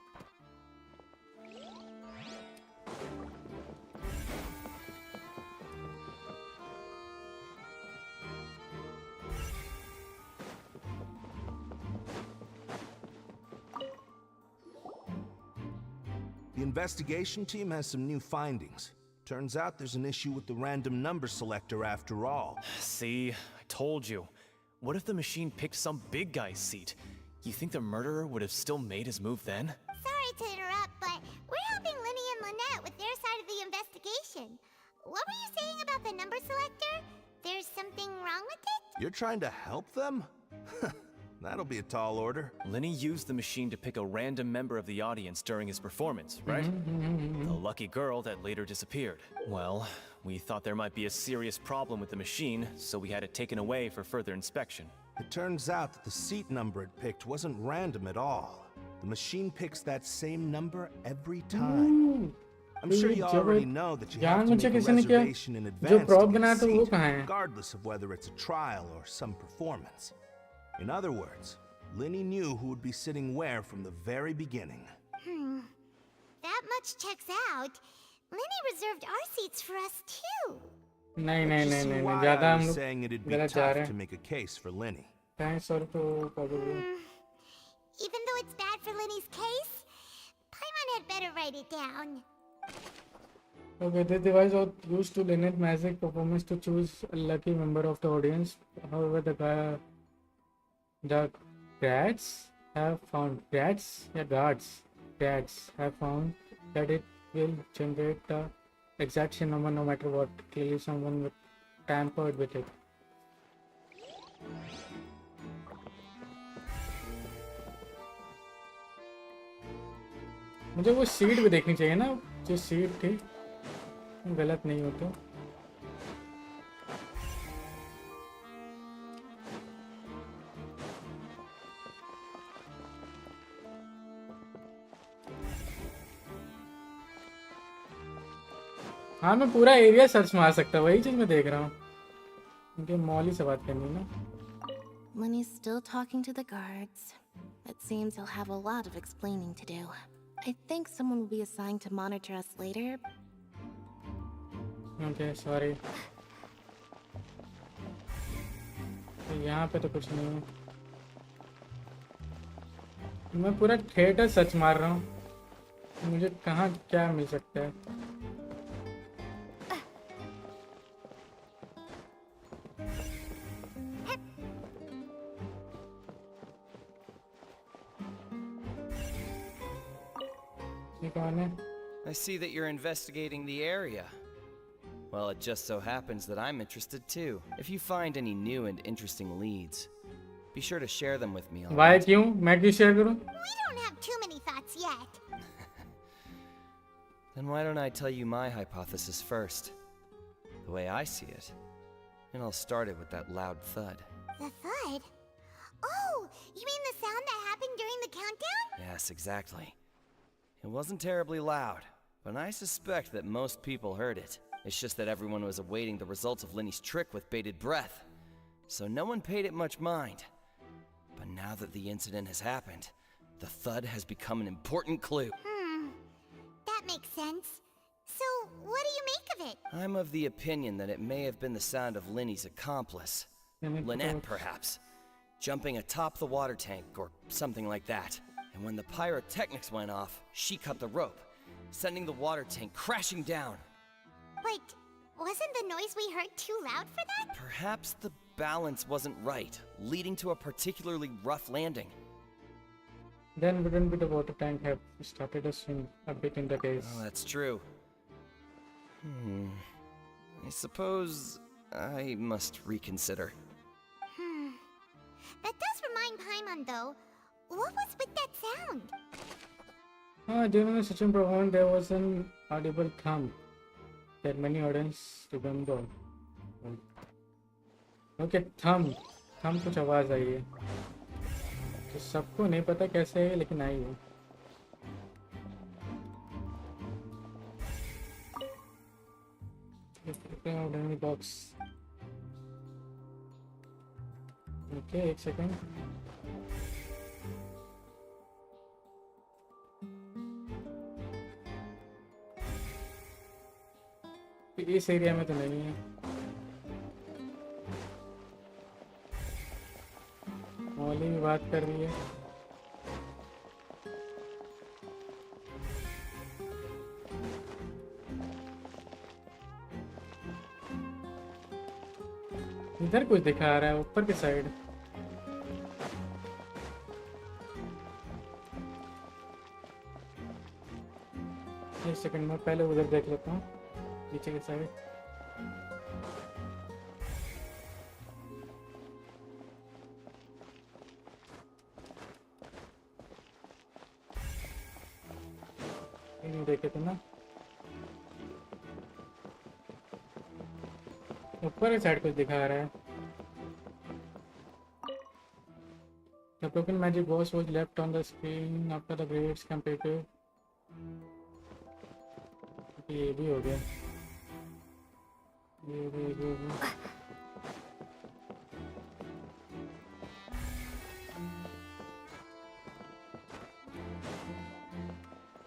The investigation team has some new findings. Turns out there's an issue with the random number selector after all. See, I told you. What if the machine picked some big guy's seat? You think the murderer would have still made his move then? Sorry to interrupt, but we're helping Linny and Lynette with their side of the investigation. What were you saying about the number selector? There's something wrong with it? You're trying to help them? That'll be a tall order. Linny used the machine to pick a random member of the audience during his performance, right? The lucky girl that later disappeared. Well, we thought there might be a serious problem with the machine, so we had it taken away for further inspection. It turns out that the seat number it picked wasn't random at all. The machine picks that same number every time. I'm sure you already know that you have to make a reservation in advance to get a seat, regardless of whether it's a trial or some performance. In other words, Linny knew who would be sitting where from the very beginning. That much checks out. Linny reserved our seats for us too. नहीं ज़्यादा हम लोग saying it'd be tough to make a case for Linny. Thanks for to probably. Even though it's bad for Linny's case, Paimon had better write it down. Okay, this device was used to limit magic performance to choose a lucky member of the audience. However, the guards have found that it will generate the exact same number no matter what. Clearly, someone tampered with it. मुझे वो seat भी देखनी चाहिए ना, जो seat थी गलत नहीं हो तो. हाँ मैं पूरा एरिया सर्च मार सकता, वही चीज मैं देख रहा हूँ. उनके मॉली से बात करनी ना. Linny's still talking to the guards. It seems he'll have a lot of explaining to do. I think someone will be assigned to monitor us later. Okay, sorry. यहाँ पे तो कुछ नहीं है. मैं पूरा थिएटर सर्च मार रहा हूँ. मुझे कहाँ क्या मिल सकता है? I see that you're investigating the area. Well, it just so happens that I'm interested too. If you find any new and interesting leads, be sure to share them with me. Why क्यों? मैं क्यों share करूँ? We don't have too many thoughts yet. Then why don't I tell you my hypothesis first? The way I see it. And I'll start it with that loud thud. The thud? Oh, you mean the sound that happened during the countdown? Yes, exactly. It wasn't terribly loud, but I suspect that most people heard it. It's just that everyone was awaiting the results of Linny's trick with bated breath, so no one paid it much mind. But now that the incident has happened, the thud has become an important clue. That makes sense. So, what do you make of it? I'm of the opinion that it may have been the sound of Linny's accomplice. Lynette, perhaps. Jumping atop the water tank, or something like that. And when the pyrotechnics went off, she cut the rope, sending the water tank crashing down. But wasn't the noise we heard too loud for that? Perhaps the balance wasn't right, leading to a particularly rough landing. Then wouldn't be the water tank have started to swing a bit in the case? Oh, that's true. I suppose I must reconsider. That does remind Paimon, though. What was with that sound? During the Sachin performance, there was an audible thump that many audience remember. Okay, thump कुछ आवाज आई है तो सबको नहीं पता कैसे है लेकिन आई है. Out any box. Okay, एक second. इस एरिया में तो नहीं है. मौली भी बात कर रही है. इधर कुछ दिखा रहा है ऊपर की साइड. एक सेकंड में पहले उधर देख लेता हूँ पीछे की साइड. देखे थे ना ऊपर की साइड कुछ दिखा रहा है. The broken magic boss was left on the screen after the grades completed. ये भी हो गया. ये भी.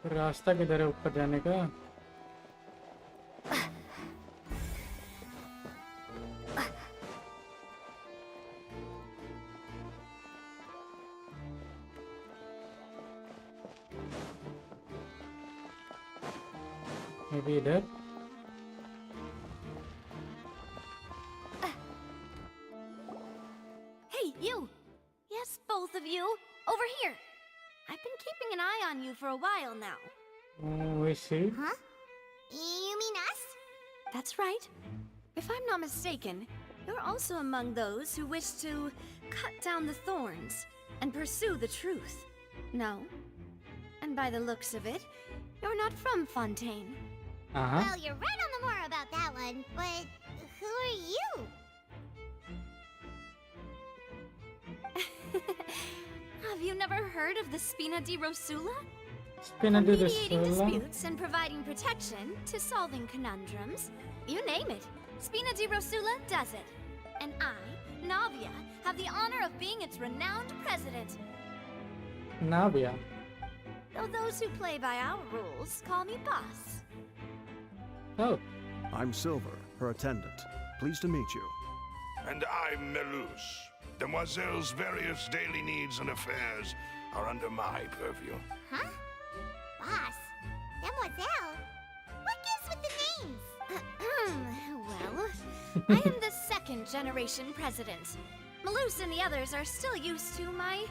रास्ता किधर है ऊपर जाने का? Maybe इधर. Hey, you! Yes, both of you! Over here! I've been keeping an eye on you for a while now. Oh, I see. Huh? You mean us? That's right. If I'm not mistaken, you're also among those who wish to cut down the thorns and pursue the truth. No? And by the looks of it, you're not from Fontaine. Well, you're right on the more about that one, but who are you? Have you never heard of the Spina di Rosula? Spina di Mediating Rosula? disputes and providing protection to solving conundrums. You name it. Spina di Rosula does it. And I, Navia, have the honor of being its renowned president. Navia. Though those who play by our rules call me boss. Oh. I'm Silver, her attendant. Pleased to meet you. And I'm Melus. Demoiselle's various daily needs and affairs are under my purview. Huh? Boss? Demoiselle? What gives with the names? Well, I am the second generation president. Melus and the others are still used to my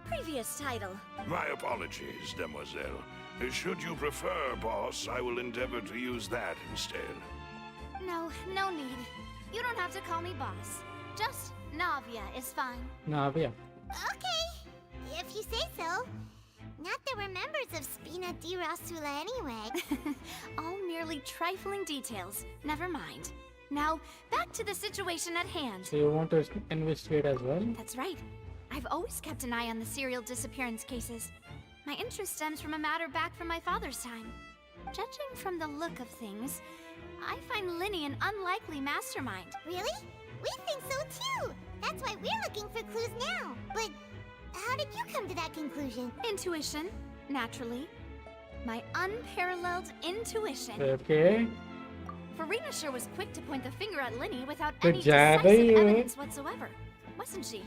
previous title. My apologies, Demoiselle. Should you prefer, boss, I will endeavor to use that instead. No, no need. You don't have to call me boss. Just Navia is fine. Navia. Okay, if you say so. Not that we're members of Spina di Rosula anyway. All merely trifling details. Never mind. Now, back to the situation at hand. So you want to investigate as well? That's right. I've always kept an eye on the serial disappearance cases. My interest stems from a matter back from my father's time. Judging from the look of things, I find Linny an unlikely mastermind. Really? We think so too! That's why we're looking for clues now. But how did you come to that conclusion? Intuition, naturally. My unparalleled intuition. Okay. Farina sure was quick to point the finger at Linny without Good any job, decisive you. evidence whatsoever, wasn't she?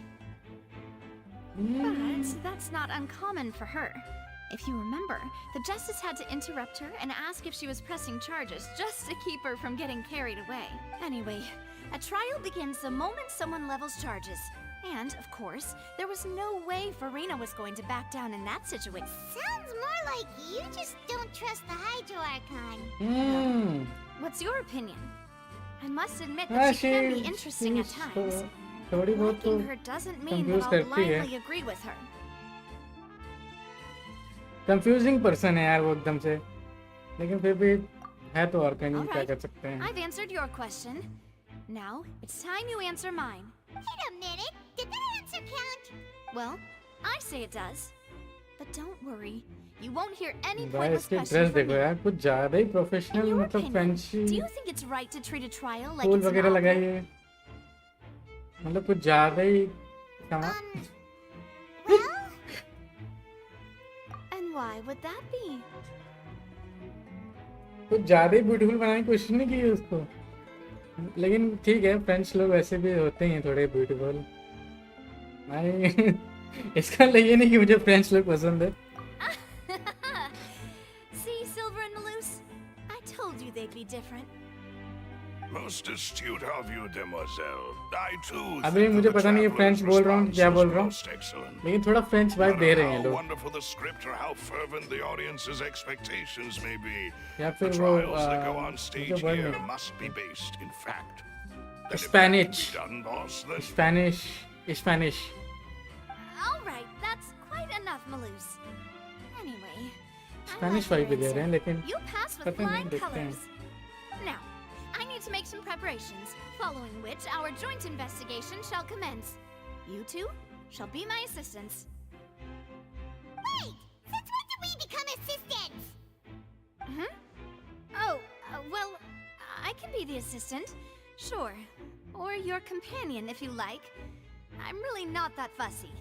But that's not uncommon for her. If you remember, the Justice had to interrupt her and ask if she was pressing charges just to keep her from getting carried away. Anyway, a trial begins the moment someone levels charges. And, of course, there was no way Farina was going to back down in that situation. Sounds more like you just don't trust the Hydro Archon. What's your opinion? I must admit that she can be interesting at times. Liking her doesn't mean that I'll blindly agree with her. Confusing person है यार वो एकदम से, लेकिन फिर भी है तो और कहीं क्या कर सकते हैं. I've answered your question. Now it's time you answer mine. Wait a minute, did that answer count? Well, I say it does. But don't worry, you won't hear any भाई pointless इसके questions ड्रेस from देखो me. यार, कुछ ज़्यादा ही professional मतलब fancy. Do you think it's right to treat a trial like fool it's an वगैरह opera? लगाई है, मतलब कुछ ज़्यादा ही कमा. And why would that be? कुछ ज़्यादा ही ब्यूटीफुल बनाने की कोशिश नहीं की है उसको, लेकिन ठीक है, फ्रेंच लोग वैसे भी होते हैं थोड़े ब्यूटीफुल. भाई इसका मतलब ये नहीं कि मुझे फ्रेंच लोग पसंद है. See, Silver and Malus? I told you they'd be different. Most astute of you, demoiselle. I too अभी मुझे पता नहीं ये फ्रेंच बोल रहा हूँ क्या बोल रहा हूँ, लेकिन थोड़ा फ्रेंच वाइब दे रहे हैं how लोग. wonderful the script or how fervent the audience's expectations may be. या The फिर वो trials that go on stage मुझे वर्ड here नहीं. must be based in fact. And if Spanish. that be done, boss, then Spanish. All right, that's quite enough, Malus. Anyway, Spanish vibe भी दे रहे हैं, लेकिन you passed with पता नहीं flying देखते हैं. colors. Now, I need to make some preparations, following which our joint investigation shall commence. You two shall be my assistants. Wait! Since when did we become assistants? Oh, well, I can be the assistant. Sure. Or your companion, if you like. I'm really not that fussy.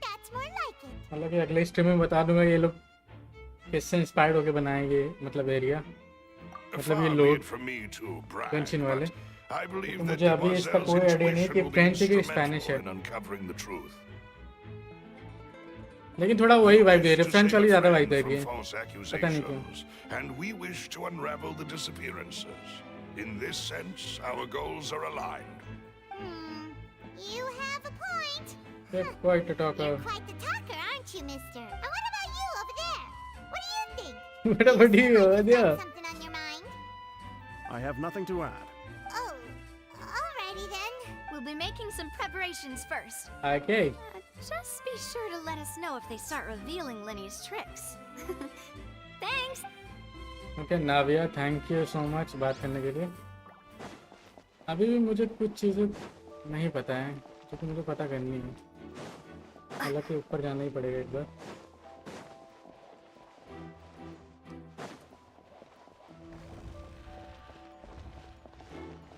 That's more like it. हालांकि अगले stream में बता दूंगा ये लोग किससे inspired होके बनाएंगे, मतलब एरिया, मतलब ये लोग Genshin वाले. तो मुझे अभी इसका कोई आइडिया नहीं कि फ्रेंच है कि स्पेनिश है, लेकिन थोड़ा वही वाइब दे रहे, फ्रेंच वाली ज़्यादा वाइब दे रही है, पता नहीं क्यों. And we wish to unravel the disappearances. In this sense, our goals are aligned. You have a point. You're quite a talker. You're quite the talker, aren't you, mister? And what about you over there? What do you think? What about you over there? Something on your mind? I have nothing to add. Oh, alrighty then. We'll be making some preparations first. Okay. Just be sure to let us know if they start revealing Linny's tricks. Thanks. Okay, Navia, thank you so much बात करने के लिए. अभी भी मुझे कुछ चीज़ें नहीं पता है, जो कि मुझे पता करनी है. हालांकि ऊपर जाना ही पड़ेगा एक बार.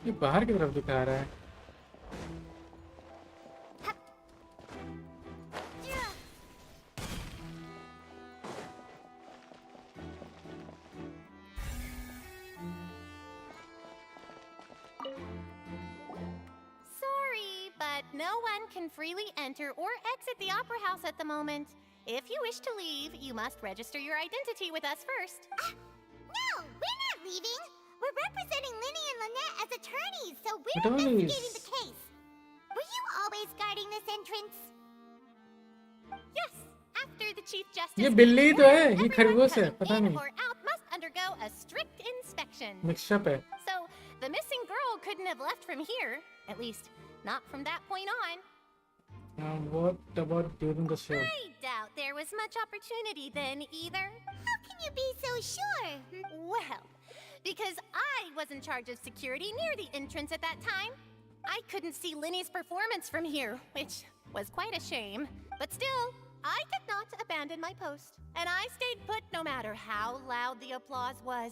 ये बाहर की तरफ दिखा रहा है. Sorry, but no one can freely enter or exit the Opera House at the moment. If you wish to leave, you must register your identity with us first. No, we're not leaving. We're representing Linny and Lynette as attorneys, so we're Attorneys. investigating the case. Were you always guarding this entrance? Yes, after the Chief Justice. ये बिल्ली तो है, ये खरगोश है, पता in नहीं. or out must undergo a strict inspection. Mix up है. So, the missing girl couldn't have left from here. At least, not from that point on. What about during the show? I doubt there was much opportunity then either. How can you be so sure? Well, because I was in charge of security near the entrance at that time. I couldn't see Linny's performance from here, which was quite a shame. But still, I did not abandon my post. And I stayed put no matter how loud the applause was.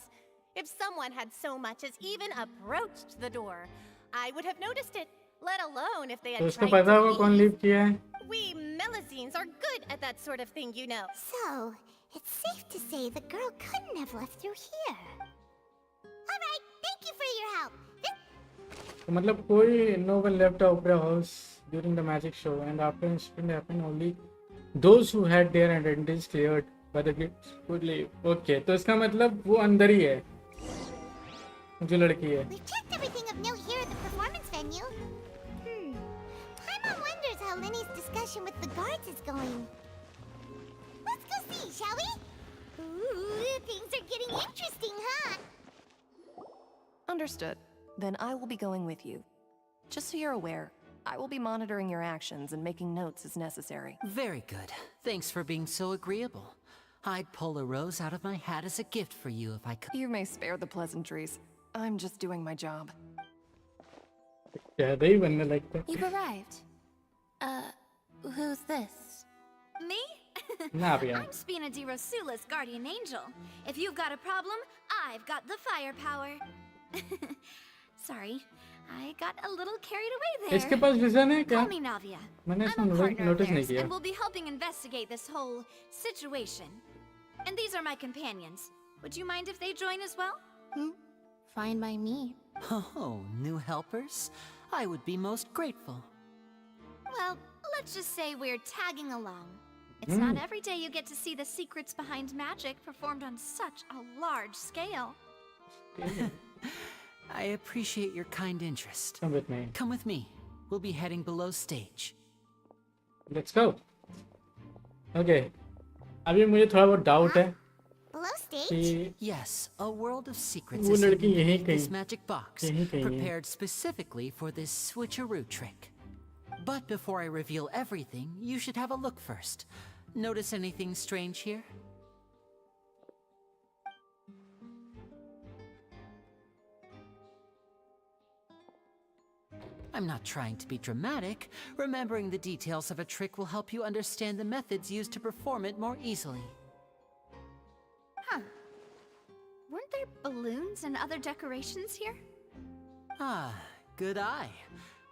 If someone had so much as even approached the door, I would have noticed it, let alone if they तो had उसको tried पता to होगा कौन leave. Leave किया है. We Melazines are good at that sort of thing, you know. So, it's safe to say the girl couldn't have left through here. Alright, thank you for your help. तो मतलब कोई no one left the opera house during the magic show, and after incident happened, only those who had their identities cleared by the gates could leave. Okay, तो इसका मतलब वो अंदर ही है, जो लड़की है. We've checked everything of note here at the performance venue. guards is going. Let's go see, shall we? Ooh, things are getting interesting, huh? Understood. Then I will be going with you. Just so you're aware, I will be monitoring your actions and making notes as necessary. Very good. Thanks for being so agreeable. I'd pull a rose out of my hat as a gift for you if I could. You may spare the pleasantries. I'm just doing my job. Yeah, they wouldn't like that. You've arrived. Who's this? Me? Navia. I'm Spina di Rosula's guardian angel. If you've got a problem, I've got the firepower. Sorry, I got a little carried away there. इसके पास vision है क्या? Call me Navia. मैंने I'm a partner of notice नहीं theirs, किया. and we'll be helping investigate this whole situation. And these are my companions. Would you mind if they join as well? Fine by me. Oh, new helpers? I would be most grateful. Well, let's just say we're tagging along. It's not every day you get to see the secrets behind magic performed on such a large scale. I appreciate your kind interest. Come with me. Come with me. We'll be heading below stage. Let's go. Okay. अभी मुझे थोड़ा बहुत doubt है. Below stage? Yes, a world of secrets वो is लड़की hidden यहीं in this कहीं- magic box, यहीं कहीं है. prepared specifically for this switcheroo trick. But before I reveal everything, you should have a look first. Notice anything strange here? I'm not trying to be dramatic. Remembering the details of a trick will help you understand the methods used to perform it more easily. Huh. Weren't there balloons and other decorations here? Ah, good eye.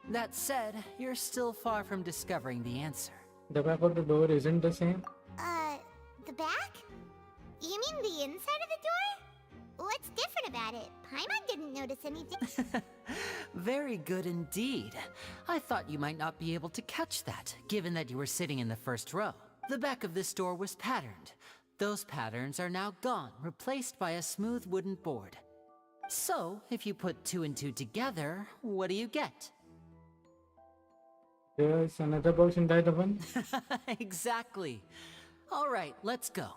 That said, you're still far from discovering the answer. The back of the door isn't the same. The back? You mean the inside of the door? What's different about it? Paimon didn't notice anything. Very good indeed. I thought you might not be able to catch that, given that you were sitting in the first row. The back of this door was patterned. Those patterns are now gone, replaced by a smooth wooden board. So, if you put 2 and 2 together, what do you get? There's another box inside the one. Exactly. All right, let's go.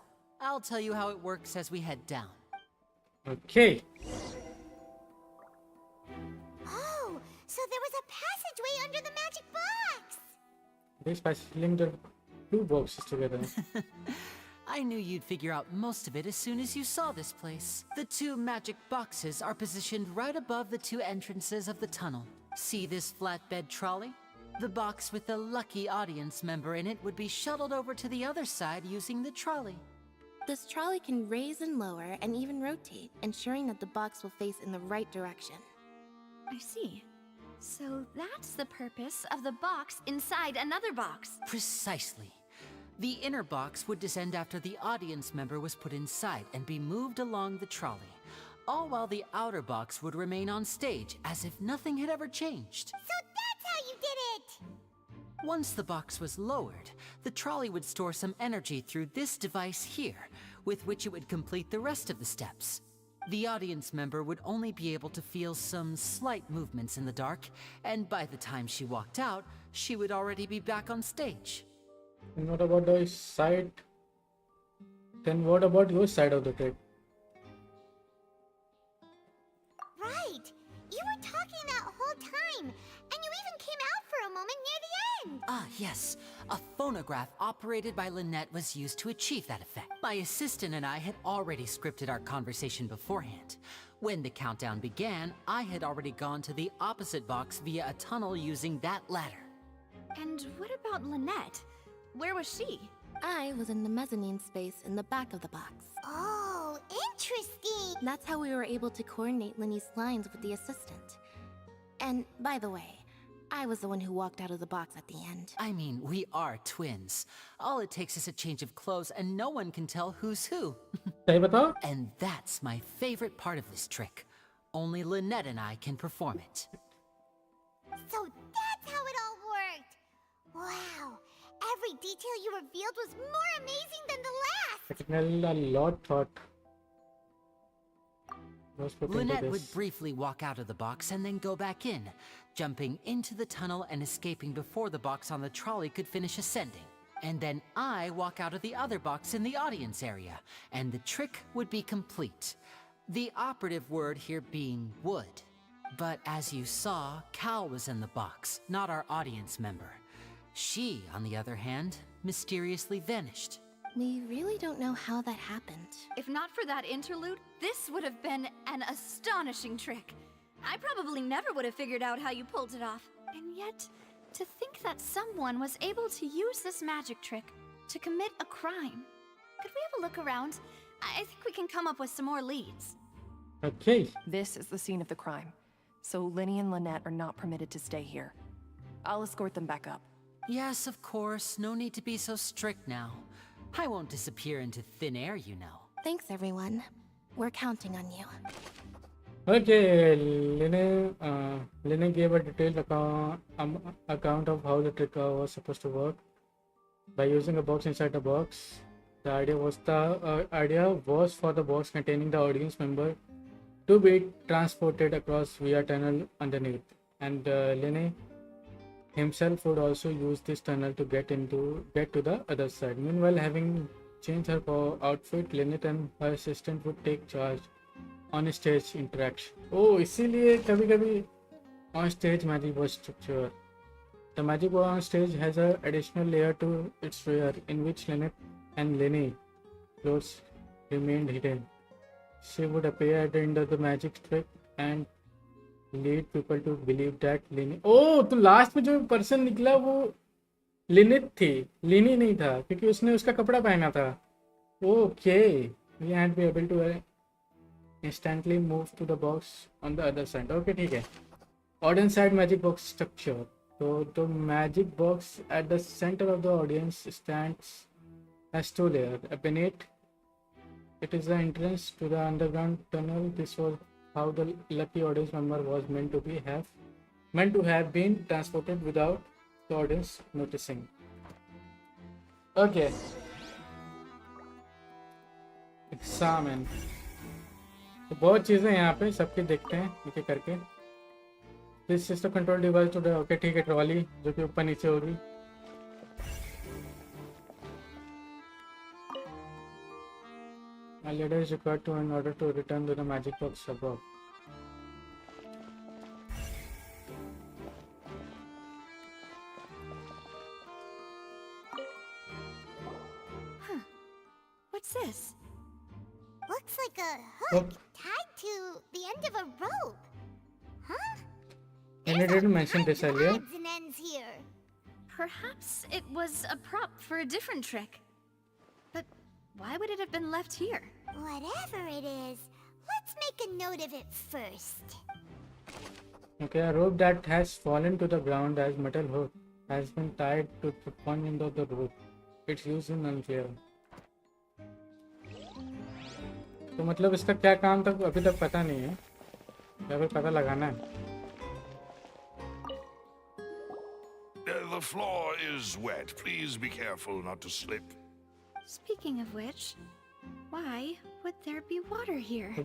I'll tell you how it works as we head down. Okay. Oh, so there was a passageway under the magic box! This by filling the two boxes together. I knew you'd figure out most of it as soon as you saw this place. The 2 magic boxes are positioned right above the 2 entrances of the tunnel. See this flatbed trolley? The box with the lucky audience member in it would be shuttled over to the other side using the trolley. This trolley can raise and lower and even rotate, ensuring that the box will face in the right direction. I see. So that's the purpose of the box inside another box. Precisely. The inner box would descend after the audience member was put inside and be moved along the trolley, all while the outer box would remain on stage as if nothing had ever changed. So that's how you did it! Once the box was lowered, the trolley would store some energy through this device here, with which it would complete the rest of the steps. The audience member would only be able to feel some slight movements in the dark, and by the time she walked out, she would already be back on stage. And what about the side? Then what about your side of the trick? Right! You were talking that whole time, and you even came out for a moment near the end! Ah, yes. A phonograph operated by Lynette was used to achieve that effect. My assistant and I had already scripted our conversation beforehand. When the countdown began, I had already gone to the opposite box via a tunnel using that ladder. And what about Lynette? Where was she? I was in the mezzanine space in the back of the box. Oh, interesting! That's how we were able to coordinate Linny's lines with the assistant. And by the way, I was the one who walked out of the box at the end. I mean, we are twins. All it takes is a change of clothes and no one can tell who's who. And that's my favorite part of this trick. Only Lynette and I can perform it. So that's how it all worked! Wow! Every detail you revealed was more amazing than the last! A lot thought. Lynette would briefly walk out of the box and then go back in, jumping into the tunnel and escaping before the box on the trolley could finish ascending. and then I walk out of the other box in the audience area, and the trick would be complete. The operative word here being would. But as you saw, Cal was in the box, not our audience member. She, on the other hand, mysteriously vanished. We really don't know how that happened. If not for that interlude, this would have been an astonishing trick. I probably never would have figured out how you pulled it off. And yet, to think that someone was able to use this magic trick to commit a crime. Could we have a look around? I think we can come up with some more leads. Okay. This is the scene of the crime, so Linny and Lynette are not permitted to stay here. I'll escort them back up. Yes, of course. No need to be so strict now. I won't disappear into thin air, you know. Thanks, everyone. We're counting on you. Okay, Lene gave a detailed account of how the trick was supposed to work by using a box inside the box. The idea was for the box containing the audience member to be transported across via tunnel underneath, and Lene himself would also use this tunnel to get to the other side. Meanwhile, having changed her outfit, Lynette and her assistant would take charge on stage interaction. Oh, इसीलिए कभी-कभी on stage magic was structure. The magic wall on stage has an additional layer to its rear, in which Lynette and Lenny clothes remained hidden. She would appear at the end of the magic trick and lead people to believe that Lenny. Oh, तो last में जो person निकला वो लिनित थी, लिनी नहीं था, क्योंकि उसने उसका कपड़ा पहना था. Okay, we had to be able to instantly move to the box on the other side. Okay, ठीक है. Audience side magic box structure. So the magic box at the center of the audience stands as two layers. Beneath it is the entrance to the underground tunnel. This was how the lucky audience member was meant to have been transported without the audience noticing. Okay. Examine. तो बहुत चीज़ें यहाँ पे सबके देखते हैं एक एक करके. This is the control device to the. Okay, ठीक है, ट्रॉली जो कि ऊपर नीचे होगी. A ladder is required in order to return to the magic box above. Huh. What's this? Looks like a hook tied to the end of a rope. Huh? And I didn't mention this earlier. Odds and ends here. Perhaps it was a prop for a different trick. But why would it have been left here? Whatever it is, let's make a note of it first. Okay, a rope that has fallen to the ground as metal hook has been tied to one end of the rope. It's used in unclear. तो मतलब इसका क्या काम था अभी तक पता नहीं है, या फिर पता लगाना है. The floor is wet. Please be careful not to slip. Speaking of which, why would there be water here? So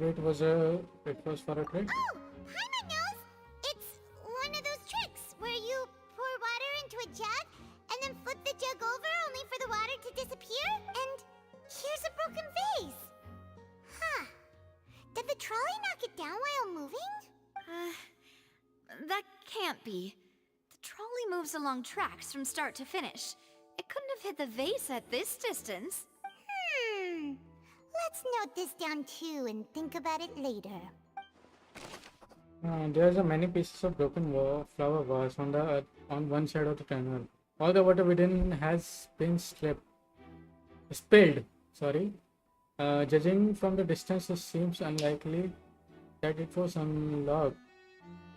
it was for a trick. Oh, Paimon knows! It's one of those tricks where you pour water into a jug and then flip the jug over only for the water to disappear. And here's a broken vase. Huh. Did the trolley knock it down while moving? That can't be. The trolley moves along tracks from start to finish. It couldn't have hit the vase at this distance. Let's note this down too and think about it later. There's a many pieces of broken flower vase on one side of the tunnel. All the water within has been spilled. Sorry. Judging from the distance, it seems unlikely that it was unlocked.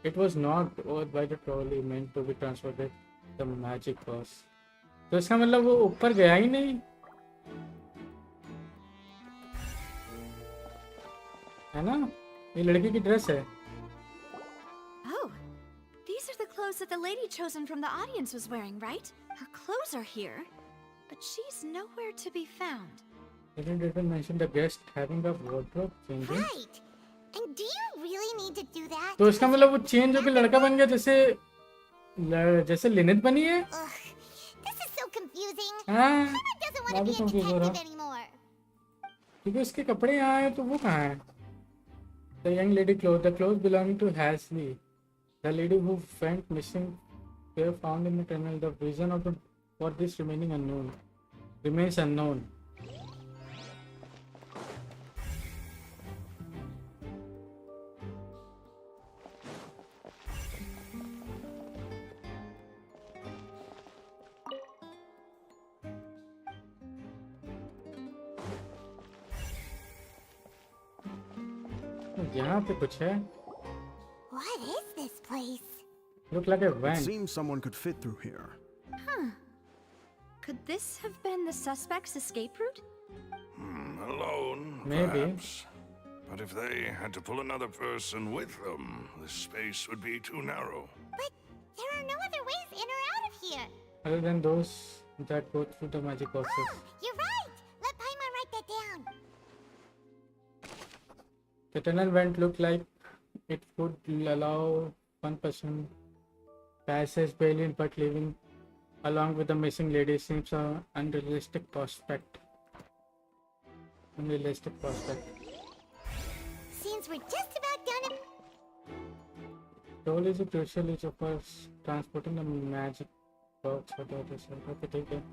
It was knocked over by the trolley meant to be transported the magic box. तो इसका मतलब वो ऊपर गया ही नहीं है ना. ये लड़की की ड्रेस है. Oh, these are the clothes that the lady chosen from the audience was wearing, right? Her clothes are here, but she's nowhere to be found. Didn't mention the guest having a wardrobe change. Right. And do you really need to do that? तो इसका मतलब वो change होकर लड़का बन गया जैसे लिनित बनी है. Ugh, this is so confusing. हाँ doesn't मैं want भी to be a confused हो रहा detective anymore. क्योंकि उसके कपड़े यहाँ हैं तो वो कहाँ है? The young lady clothes. The clothes belonging to Hasley, the lady who went missing, were found in the tunnel. The reason of the for this remains unknown. यहाँ पे कुछ है. What is this place? Look like a It van. seems someone could fit through here. Huh. Could this have been the suspect's escape route? Alone, Maybe. perhaps. But if they had to pull another person with them, this space would be too narrow. But there are no other ways in or out of here. Other than those that go through the magic boxes. Oh, you're right. Let Paimon write that down. The tunnel vent looked like it would allow one person passage barely, but living along with the missing lady seems an unrealistic prospect. Seems we're just about done. Toll is a crucial issue for transporting the magic box for the other side. Okay, take it.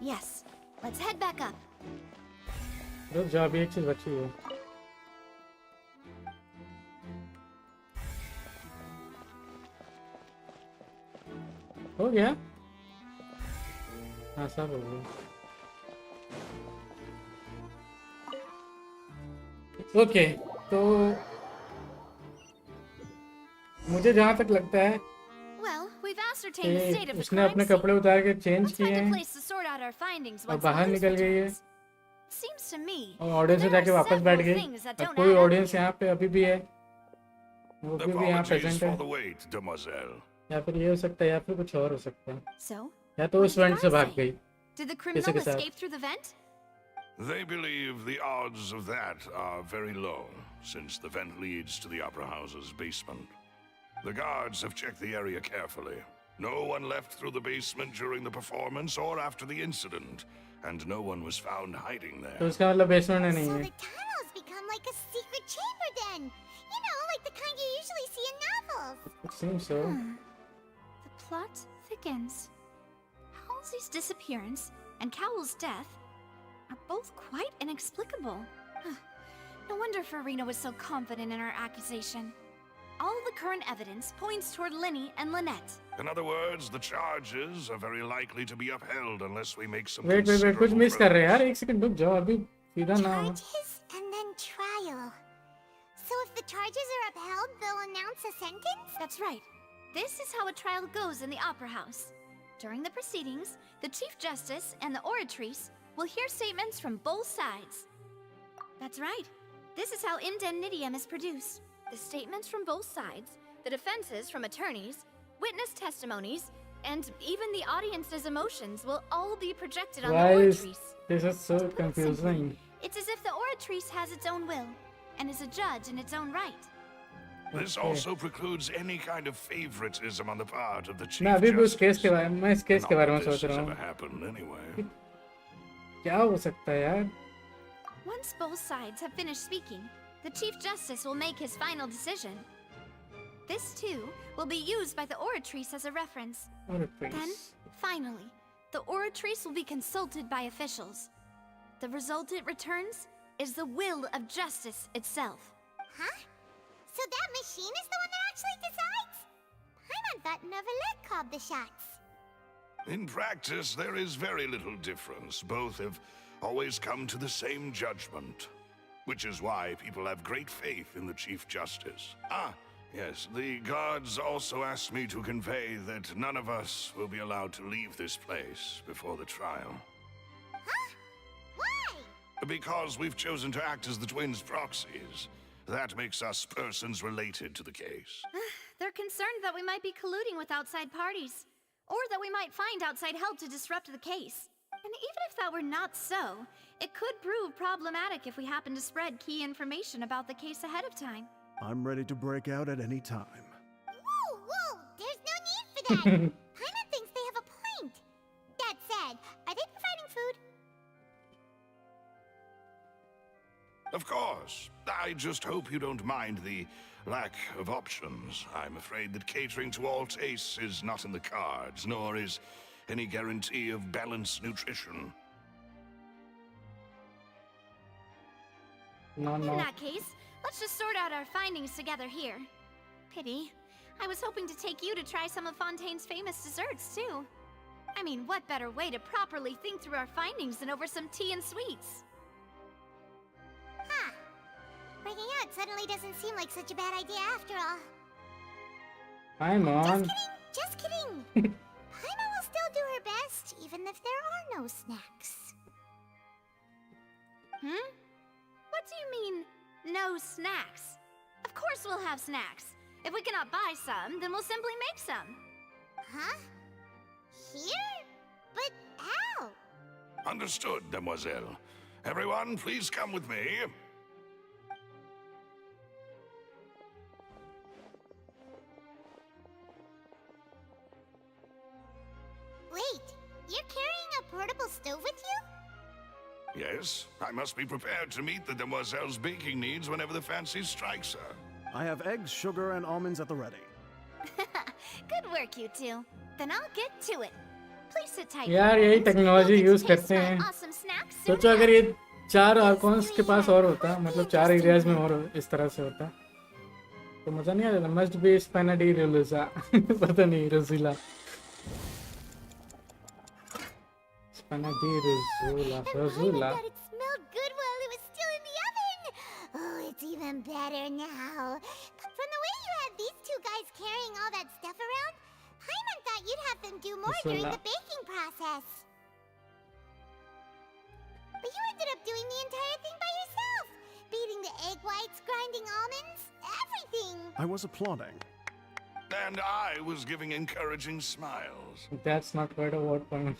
Yes. Let's head back up. रुक जा, अभी एक चीज बची है. हो गया? हाँ सब हो गया. ओके, तो मुझे जहाँ तक लगता है Well, we've ascertained the state of the उसने crime अपने scene. कपड़े उतार के चेंज Let's किए find a हैं place to sort out our findings और once बाहर the news निकल गई है returns. Seems to me और ऑडियंस से that there जाके are वापस बैठ several गई. things that और don't कोई add up ऑडियंस here. यहाँ पे अभी भी है, वो भी यहाँ Apologies प्रेजेंट for है. the wait, demoiselle. या फिर ये हो सकता है या फिर कुछ और हो सकता है. So, या तो उस वेंट से भाग गई did the किसी criminal के साथ. escape through the vent? They believe the odds of that are very low, since the vent leads to the Opera House's basement. The guards have checked the area carefully. No one left through the basement during the performance or after the incident, and no one was found hiding there. तो इसका मतलब basement है नहीं So है. the tunnels become like a secret chamber then. You know, like the kind you usually see in novels. It seems so. The plot thickens. Halsey's disappearance and Cowell's death are both quite inexplicable. No wonder Farina was so confident in her accusation. All the current evidence points toward Linny and Lynette. In other words, the charges are very likely to be upheld unless we make some wait कुछ considerable miss कर रहे हैं यार. एक second रुक जाओ, अभी सीधा ना. Charges and then trial. So if the charges are upheld, they'll announce a sentence? That's right. This is how a trial goes in the Opera House. During the proceedings, the Chief Justice and the oratrice will hear statements from both sides. That's right. This is how indemnitium is produced. The statements from both sides, the defenses from attorneys, witness testimonies, and even the audience's emotions will all be projected on Why the is oratrice. this is so confusing? It's as if the oratrice has its own will and is a judge in its own right. This also precludes any kind of favoritism on the part of the Chief मैं अभी भी उस Justice. Case के बारे में इस case के Not बारे में that this सोच रहा has ever हूँ. happened anyway. क्या हो सकता है यार? Once both sides have finished speaking, the Chief Justice will make his final decision. This, too, will be used by the oratrice as a reference. Oratrice. Then, finally, the oratrice will be consulted by officials. The result it returns is the will of justice itself. Huh? So that machine is the one that actually decides? Paimon thought Novelet called the shots. In practice, there is very little difference. Both have always come to the same judgment. Which is why people have great faith in the Chief Justice. Ah, yes, the guards also asked me to convey that none of us will be allowed to leave this place before the trial. Huh? Why? Because we've chosen to act as the twins' proxies. That makes us persons related to the case. They're concerned that we might be colluding with outside parties, or that we might find outside help to disrupt the case. And even if that were not so, it could prove problematic if we happen to spread key information about the case ahead of time. I'm ready to break out at any time. Whoa, whoa! There's no need for that! Paimon thinks they have Of course. I just hope you don't mind the lack of options. I'm afraid that catering to all tastes is not in the cards, nor is any guarantee of balanced nutrition. No. In that case, let's just sort out our findings together here. Pity. I was hoping to take you to try some of Fontaine's famous desserts, too. I mean, what better way to properly think through our findings than over some tea and sweets? Huh. Breaking out suddenly doesn't seem like such a bad idea after all. I'm on. Just kidding! Paimon will still do her best, even if there are no snacks. What do you mean, no snacks? Of course we'll have snacks. If we cannot buy some, then we'll simply make some. Huh? Here? But how? Understood, Demoiselle. Everyone, please come with me. Wait, you're carrying a portable stove with you? Yes, I must be prepared to meet the Demoiselle's baking needs whenever the fancy strikes her. I have eggs, sugar, and almonds at the ready. Good work, you two. Then I'll get to it. Please sit tight. यार यही technology use करते हैं. सोचो अगर ये 4 आर्कॉन्स के पास और होता, मतलब 4 एरियाज में और इस तरह से होता, तो मजा नहीं आता. मस्ट बी स्पेनाडी रोजुला. पता नहीं रोजुला. Spanadi Rozula. It smelled good while it was still in the oven. Oh, it's even better now. From the way you had these two guys carrying all that stuff around, Paimon thought you'd have them do more during the baking process. But you ended up doing the entire thing by yourself. Beating the egg whites, grinding almonds, everything. I was applauding. And I was giving encouraging smiles. That's not quite a word for me.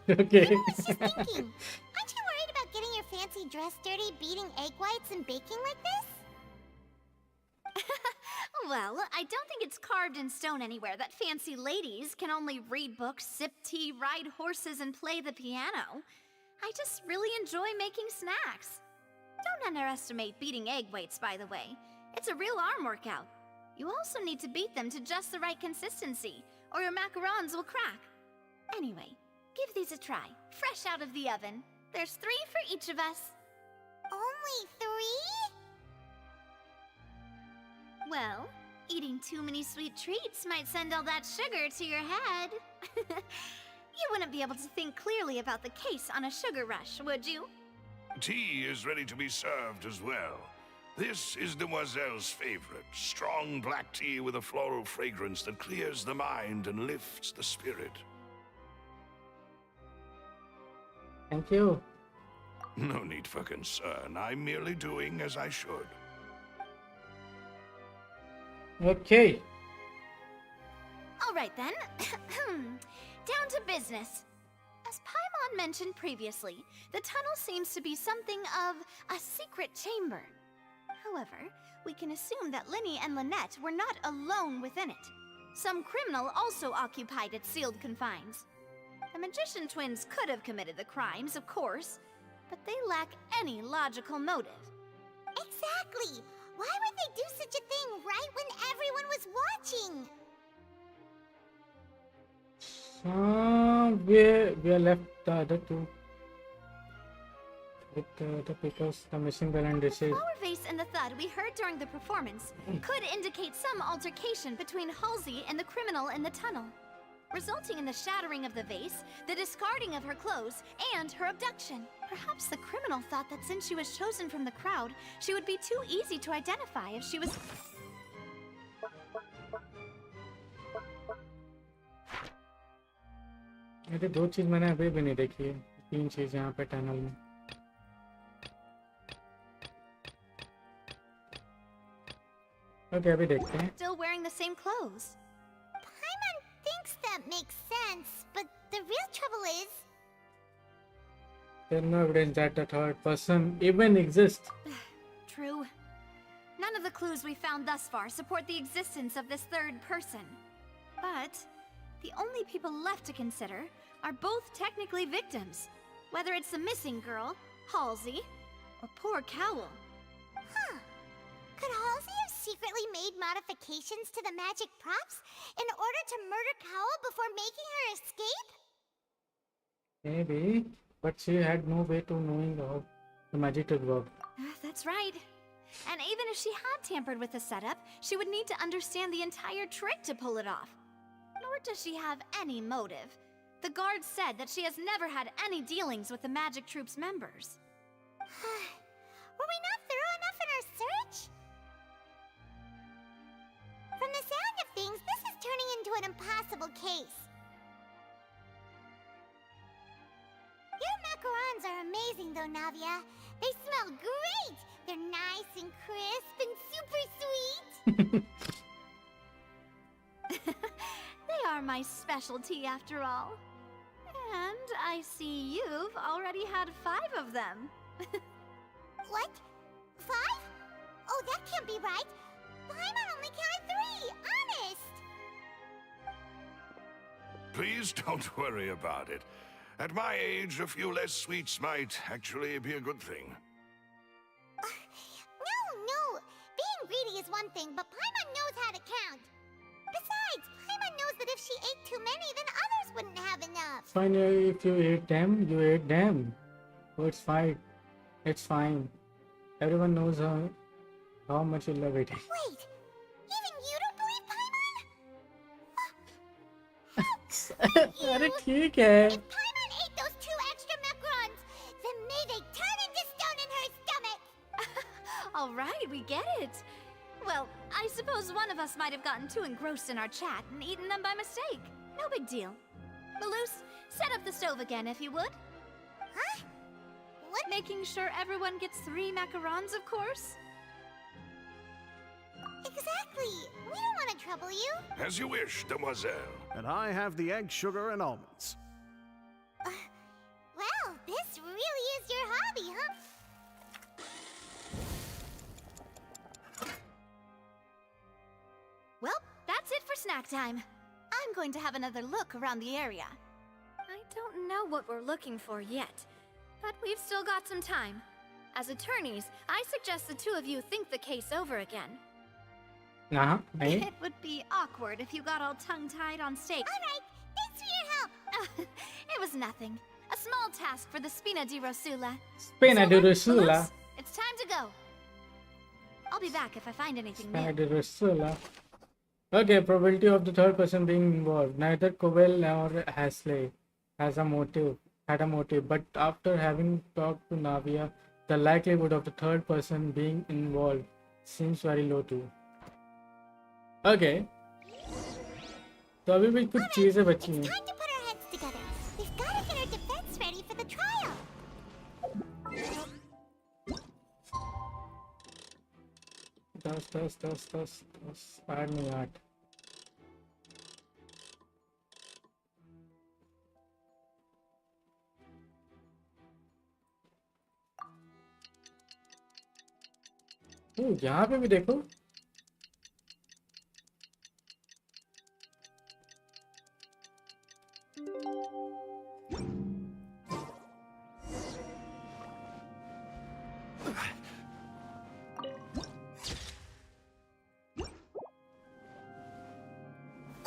Okay. I was just thinking, aren't you worried about getting your fancy dress dirty, beating egg whites and baking like this? Well, I don't think it's carved in stone anywhere that fancy ladies can only read books, sip tea, ride horses, and play the piano. I just really enjoy making snacks. Don't underestimate beating egg whites, by the way. It's a real arm workout. You also need to beat them to just the right consistency, or your macarons will crack. Anyway, give these a try, fresh out of the oven. There's 3 for each of us. Only 3? Well, eating too many sweet treats might send all that sugar to your head. You wouldn't be able to think clearly about the case on a sugar rush, would you? Tea is ready to be served as well. This is Demoiselle's favorite, strong black tea with a floral fragrance that clears the mind and lifts the spirit. Thank you. No need for concern. I'm merely doing as I should. Okay. All right then. Down to business. As Paimon mentioned previously, the tunnel seems to be something of a secret chamber. However, we can assume that Linny and Lynette were not alone within it. Some criminal also occupied its sealed confines. The magician twins could have committed the crimes, of course, but they lack any logical motive. Exactly! Why would they do such a thing right when everyone was watching? We are left the other two. With the pickles, the missing bell and dishes. The flower vase and the thud we heard during the performance could indicate some altercation between Halsey and the criminal in the tunnel, resulting in the shattering of the vase, the discarding of her clothes, and her abduction. Perhaps the criminal thought that since she was chosen from the crowd, she would be too easy to identify if she was... ये 2 चीज मैंने अभी भी नहीं देखी है. 3 चीज यहाँ पे टनल में. Okay, अभी देखते हैं. Still wearing the same clothes. Paimon thinks that makes sense, but the real trouble is... There's no evidence that the third person even exists. True. None of the clues we found thus far support the existence of this third person. But the only people left to consider are both technically victims. Whether it's the missing girl, Halsey, Or poor Cowl. Huh. Could Halsey have secretly made modifications to the magic props in order to murder Cowl before making her escape? Maybe, but she had no way to knowing how the magic would work. That's right. And even if she had tampered with the setup, she would need to understand the entire trick to pull it off. Nor does she have any motive. The guard said that she has never had any dealings with the magic troop's members. Were we not thorough enough in our search? From the sound of things, this is turning into an impossible case. Your macarons are amazing though, Navia. They smell great! They're nice and crisp and super sweet! They are my specialty after all. And I see you've already had 5 of them. What? 5? Oh, that can't be right! Paimon only counted 3! Honest! Please don't worry about it. At my age, a few less sweets might actually be a good thing. No! Being greedy is one thing, but Paimon knows how to count. Besides, Paimon knows that if she ate too many, then others wouldn't have enough. Fine, if you ate them, you ate them. So it's fine. It's fine. Everyone knows how much you love eating. Wait! Even you don't believe Paimon? अरे ठीक है. If Paimon ate those 2 extra macarons, then may they turn into stone in her stomach! All right, we get it. Well, I suppose one of us might have gotten too engrossed in our chat and eaten them by mistake. No big deal. Maloose, set up the stove again if you would. Huh? What? Making sure everyone gets 3 macarons, of course. Exactly. We don't want to trouble you. As you wish, demoiselle. And I have the egg, sugar, and almonds. Well, this really is your hobby, huh? Well, that's it for snack time. I'm going to have another look around the area. I don't know what we're looking for yet, but we've still got some time. As attorneys, I suggest the 2 of you think the case over again. नहीं. It would be awkward if you got all tongue-tied on stake. All right, thanks for your help. It was nothing. A small task for the Spina di Rosula. Spina di Silver, Rosula. Maloose, it's time to go. I'll be back if I find anything Spina new. di Rosula. Okay, probability of the third person being involved. Neither Cobell nor Hasley had a motive, but after having talked to Navia, the likelihood of the third person being involved seems very low too. Okay. तो अभी भी कुछ चीजें बची हैं. Time to put our heads together. We've got to get our defense ready for the trial. दस. आठ नहीं 8. यहाँ पे भी देखो.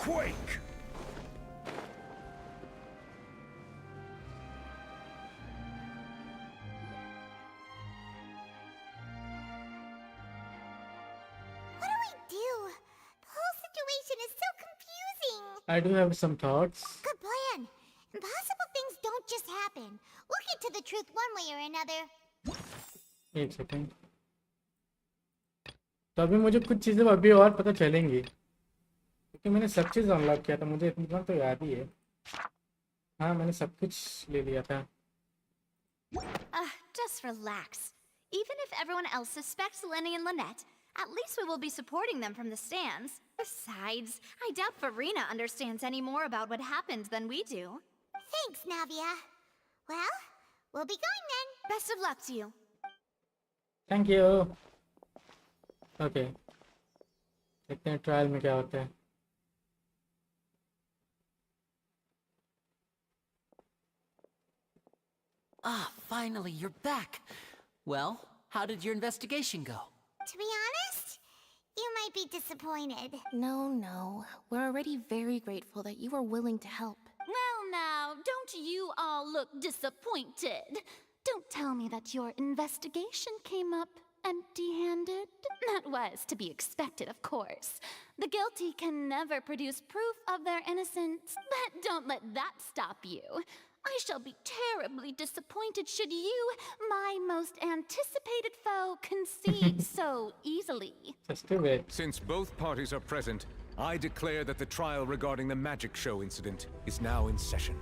Quake! What do we do? The whole situation is so confusing. I do have some thoughts. Good plan. Impossible things don't just happen. We'll get to the truth one way or another. एक second. तो अभी मुझे कुछ चीजें अभी और पता चलेंगी क्योंकि मैंने सब चीज अनलॉक किया था. मुझे इतना तो याद ही है. हाँ, मैंने सब कुछ ले लिया था. Just relax. Even if everyone else suspects Lenny and Lynette, at least we will be supporting them from the stands. Besides, I doubt Farina understands any more about what happened than we do. Thanks, Navia. Well, we'll be going then. Best of luck to you. Thank you. Okay. देखते हैं trial में क्या होता है. Ah, finally, you're back. Well, how did your investigation go? To be honest, you might be disappointed. No. We're already very grateful that you were willing to help. Well now, don't you all look disappointed. Don't tell me that your investigation came up empty-handed. That was to be expected, of course. The guilty can never produce proof of their innocence, but don't let that stop you. I shall be terribly disappointed should you, my most anticipated foe, concede so easily. Just a bit. Since both parties are present, I declare that the trial regarding the magic show incident is now in session.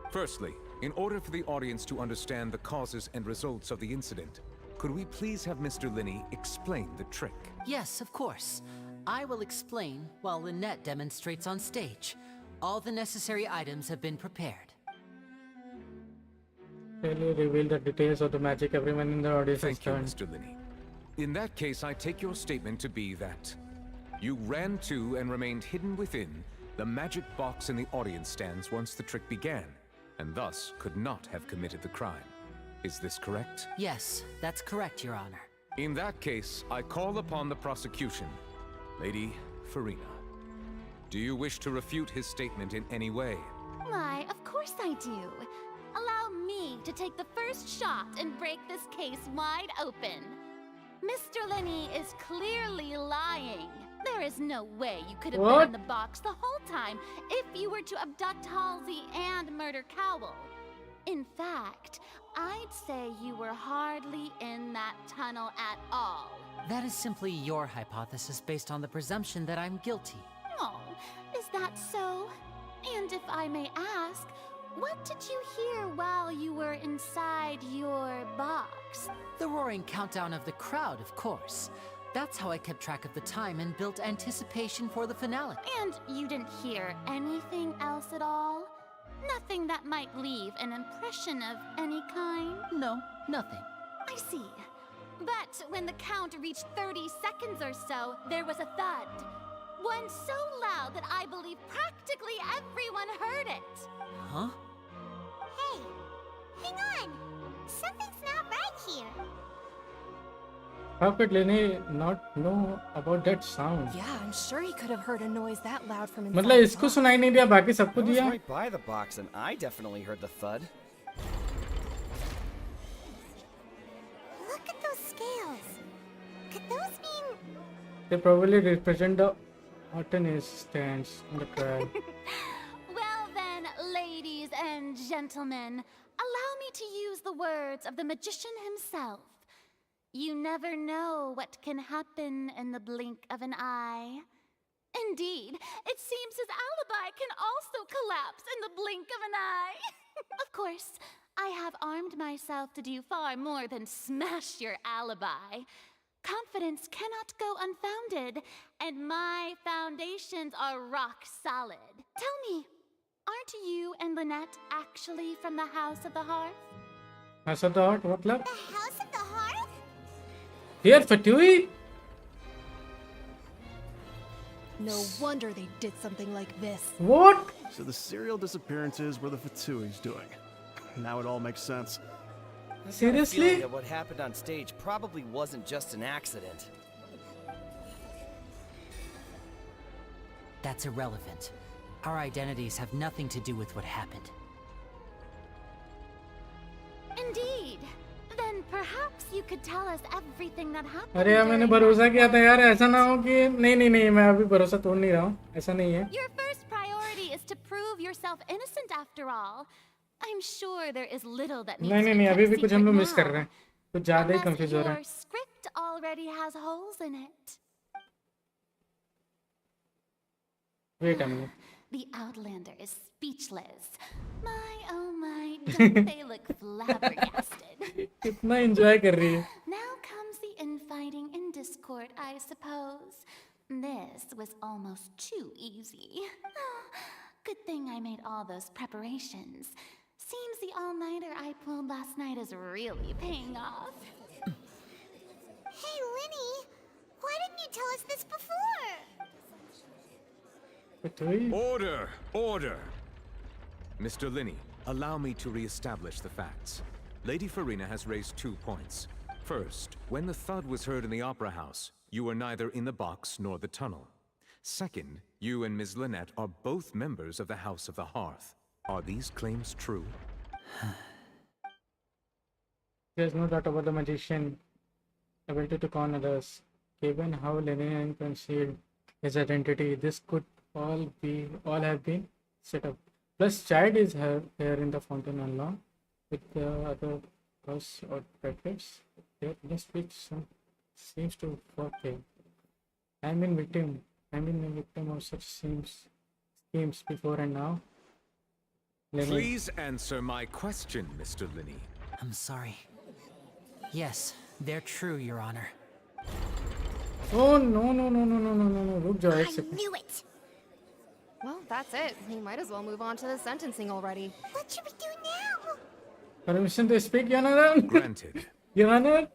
Firstly, in order for the audience to understand the causes and results of the incident, could we please have Mr. Linney explain the trick? Yes, of course. I will explain while Lynette demonstrates on stage. All the necessary items have been prepared. Really reveal the details of the magic everyone in the audience has Thank you, done. Mr. Linney. In that case, I take your statement to be that you ran to and remained hidden within the magic box in the audience stands once the trick began, and thus could not have committed the crime. Is this correct? Yes, that's correct, Your Honor. In that case, I call upon the prosecution. Lady Farina, do you wish to refute his statement in any way? Why, of course I do. Allow me to take the first shot and break this case wide open. Mr. Linney is clearly lying. There is no way you could have been in the box the whole time if you were to abduct Halsey and murder Cowell. In fact, I'd say you were hardly in that tunnel at all. That is simply your hypothesis based on the presumption that I'm guilty. Oh, is that so? And if I may ask, what did you hear while you were inside your box? The roaring countdown of the crowd, of course. That's how I kept track of the time and built anticipation for the finale. And you didn't hear anything else at all? Nothing that might leave an impression of any kind? No, nothing. I see. But when the count reached 30 seconds or so, there was a thud. One so loud that I believe practically everyone heard it. Huh? Hey, hang on. Something's not right here. How could Linney not know about that sound? Yeah, I'm sure he could have heard a noise that loud from inside. मतलब इसको सुनाई नहीं दिया बाकी सबको I was दिया. right by the box and I definitely heard the thud. Look at those scales. Could those mean... They probably represent the audience stands in the crowd. Well then, ladies and gentlemen, allow me to use the words of the magician himself. You never know what can happen in the blink of an eye. Indeed, it seems his alibi can also collapse in the blink of an eye. Of course, I have armed myself to do far more than smash your alibi. Confidence cannot go unfounded, and my foundations are rock solid. Tell me, aren't you and Lynette actually from the House of the Hearth? House of the Heart, मतलब? The House of the Hearth? Here, Fatui? No wonder they did something like this. What? So the serial disappearances were the Fatui's doing. Now it all makes sense. Seriously? I feel that what happened on stage probably wasn't just an accident. That's irrelevant. Our identities have nothing to do with what happened. Indeed. Then perhaps you could tell us everything that happened. अरे यार मैंने भरोसा किया था यार ऐसा ना हो कि नहीं मैं अभी भरोसा तोड़ नहीं रहा हूँ ऐसा नहीं है. Your first priority is to prove yourself innocent after all. I'm sure there is little that needs to be नहीं अभी भी kept कुछ हम लोग secret मिस कर now. रहे हैं. कुछ ज़्यादा ही Unless कंफ्यूज हो रहा your है. script already has holes in it. Wait a minute. The Outlander is speechless. My, oh my, don't they look flabbergasted? कितना enjoy कर रही है. Now comes the infighting and discord, I suppose. This was almost too easy. Good thing I made all those preparations. Seems the all-nighter I pulled last night is really paying off. Hey, Linny, why didn't you tell us this before? Order! Order! Mr. Linney, allow me to re-establish the facts. Lady Farina has raised 2 points. First, when the thud was heard in the Opera House, you were neither in the box nor the tunnel. Second, you and Ms. Lynette are both members of the House of the Hearth. Are these claims true? There's no doubt about the magician ability to con others. Given how Lennon concealed his identity, this could all have been set up. Plus, Chad is here in the Fontaine along with the other house operatives. There must be some seems to work here. I'm a victim of such schemes before and now. Lenny. Please answer my question, Mr. Linney. I'm sorry. Yes, they're true, Your Honor. Oh no! Look, Joy, I knew it! Well, that's it. We might as well move on to the sentencing already. What should we do now? Permission to speak, Your Honor? Granted. Your Honor,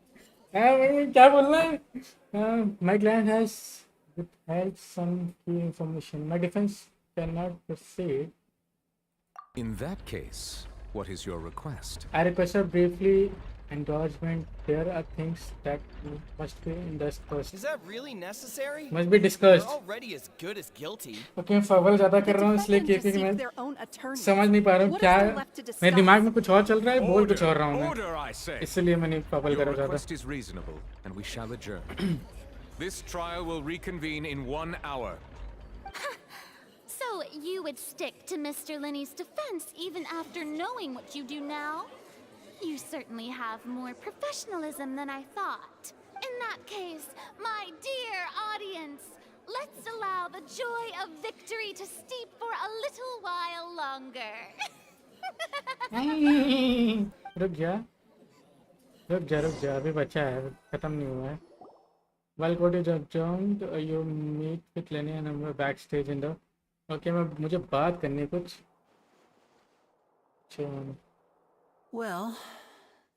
क्या बोलना है? My client has withheld some key information. My defense cannot proceed. In that case, what is your request? I request a briefly endorsement. There are things that must be discussed. Is that really necessary? Must be discussed. You're already as good as guilty. Okay, मैं फवल ज़्यादा कर रहा हूँ इसलिए कि मैं समझ नहीं पा रहा हूँ क्या मेरे दिमाग में कुछ और चल रहा है बोल कुछ और रहा हूँ मैं इसलिए मैंने फवल करा ज़्यादा. Your request is reasonable, and we shall adjourn. This trial will reconvene in 1 hour. So you would stick to Mr. Linney's defense even after knowing what you do now? You certainly have more professionalism than I thought. In that case, my dear audience, let's allow the joy of victory to steep for a little while longer. रुक जा अभी बचा है खत्म नहीं हुआ है. While Cody jumped, you meet with Lenny and I'm backstage in the. Okay, मुझे बात करनी है कुछ. Well,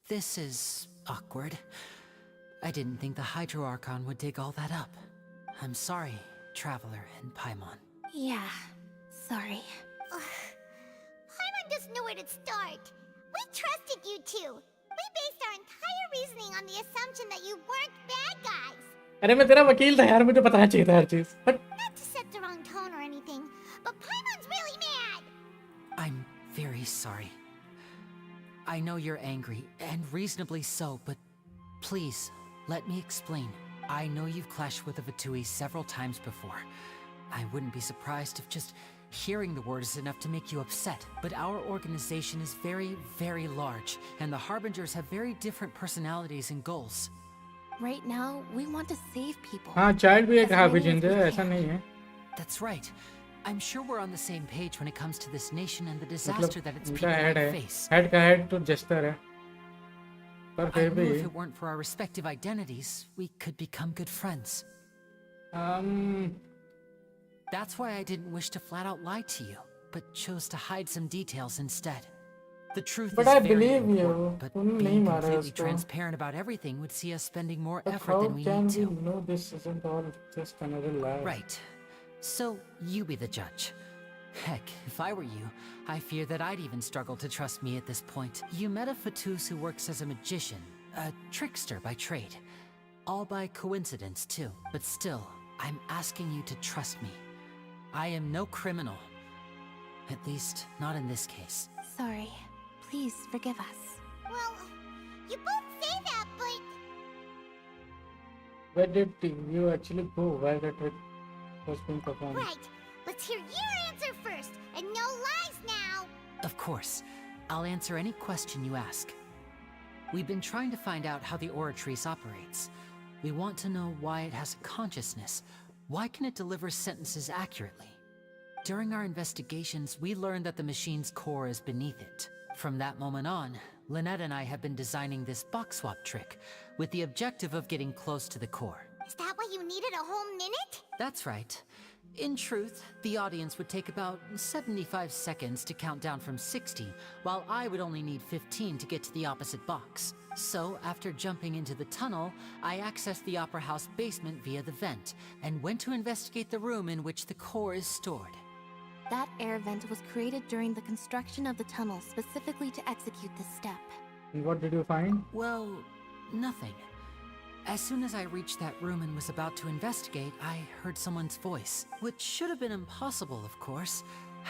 this is awkward. I didn't think the Hydro Archon would dig all that up. I'm sorry, Traveler and Paimon. Yeah, sorry. Paimon doesn't know where to start. We trusted you two. We based our entire reasoning on the assumption that you weren't bad guys. अरे मैं तेरा वकील था यार मुझे पता चाहिए था हर चीज. Not to set the wrong tone or anything, but Paimon's really mad. I'm very sorry. I know you're angry, and reasonably so, but please, let me explain. I know you've clashed with the Vatui several times before. I wouldn't be surprised if just hearing the word is enough to make you upset, but our organization is very, very large, and the Harbingers have very different personalities and goals. Right now, we want to save people. हाँ, child भी एक Harbinger है, ऐसा नहीं है. That's right. I'm sure we're on the same page when it comes to this nation and the disaster that its people head might है. face. Head का head तो Jester है. पर I फिर knew भी. if it weren't for our respective identities, we could become good friends. That's why I didn't wish to flat out lie to you, but chose to hide some details instead. The truth But is I very believe important, you. but तुमने नहीं being मारा completely उसको. transparent about everything would see us spending more But effort how than we can need we to. know this isn't all just another lie? Right. So, you be the judge. Heck, if I were you, I fear that I'd even struggle to trust me at this point. You met a Fatus who works as a magician, a trickster by trade. All by coincidence, too. But still, I'm asking you to trust me. I am no criminal. At least, not in this case. Sorry. Please forgive us. Well, you both say that, but... Where did you actually go while the trick was being performed? Right. Let's hear your answer first, and no lies now. Of course. I'll answer any question you ask. We've been trying to find out how the Oratrice operates. We want to know why it has a consciousness. Why can it deliver sentences accurately? During our investigations, we learned that the machine's core is beneath it. From that moment on, Lynette and I have been designing this box swap trick, with the objective of getting close to the core. Is that why you needed a whole minute? That's right. In truth, the audience would take about 75 seconds to count down from 60, while I would only need 15 to get to the opposite box. So, after jumping into the tunnel, I accessed the Opera House basement via the vent, and went to investigate the room in which the core is stored. That air vent was created during the construction of the tunnel specifically to execute this step. And what did you find? Well, Nothing. As soon as I reached that room and was about to investigate, I heard someone's voice, which should have been impossible, of course.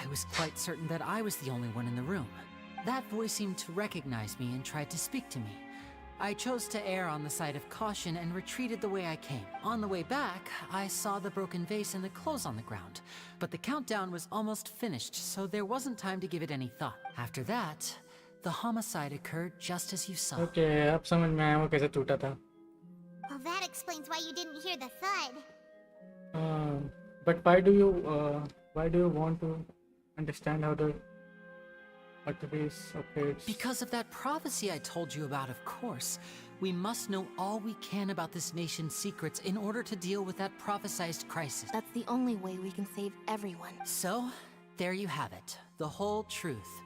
I was quite certain that I was the only one in the room. That voice seemed to recognize me and tried to speak to me. I chose to err on the side of caution and retreated the way I came. On the way back, I saw the broken vase and the clothes on the ground, but the countdown was almost finished, so there wasn't time to give it any thought. After that, the homicide occurred just as you saw. Okay, अब समझ में आया वो कैसे टूटा था. Well, that explains why you didn't hear the thud. But why do you want to understand how the AVictory operates? Because of that prophecy I told you about, of course. We must know all we can about this nation's secrets in order to deal with that prophesized crisis. That's the only way we can save everyone. So, there you have it. The whole truth.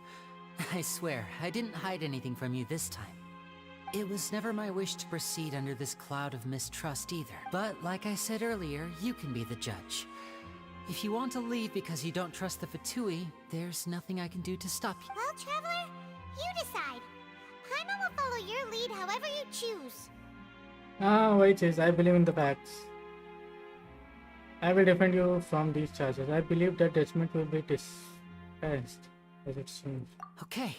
I swear, I didn't hide anything from you this time. It was never my wish to proceed under this cloud of mistrust either. But like I said earlier, you can be the judge. If you want to leave because you don't trust the Fatui, there's nothing I can do to stop you. Well, Traveler, you decide. Paimon will follow your lead however you choose. Wait, I believe in the facts. I will defend you from these charges. I believe that judgment will be dispensed as it seems. Okay,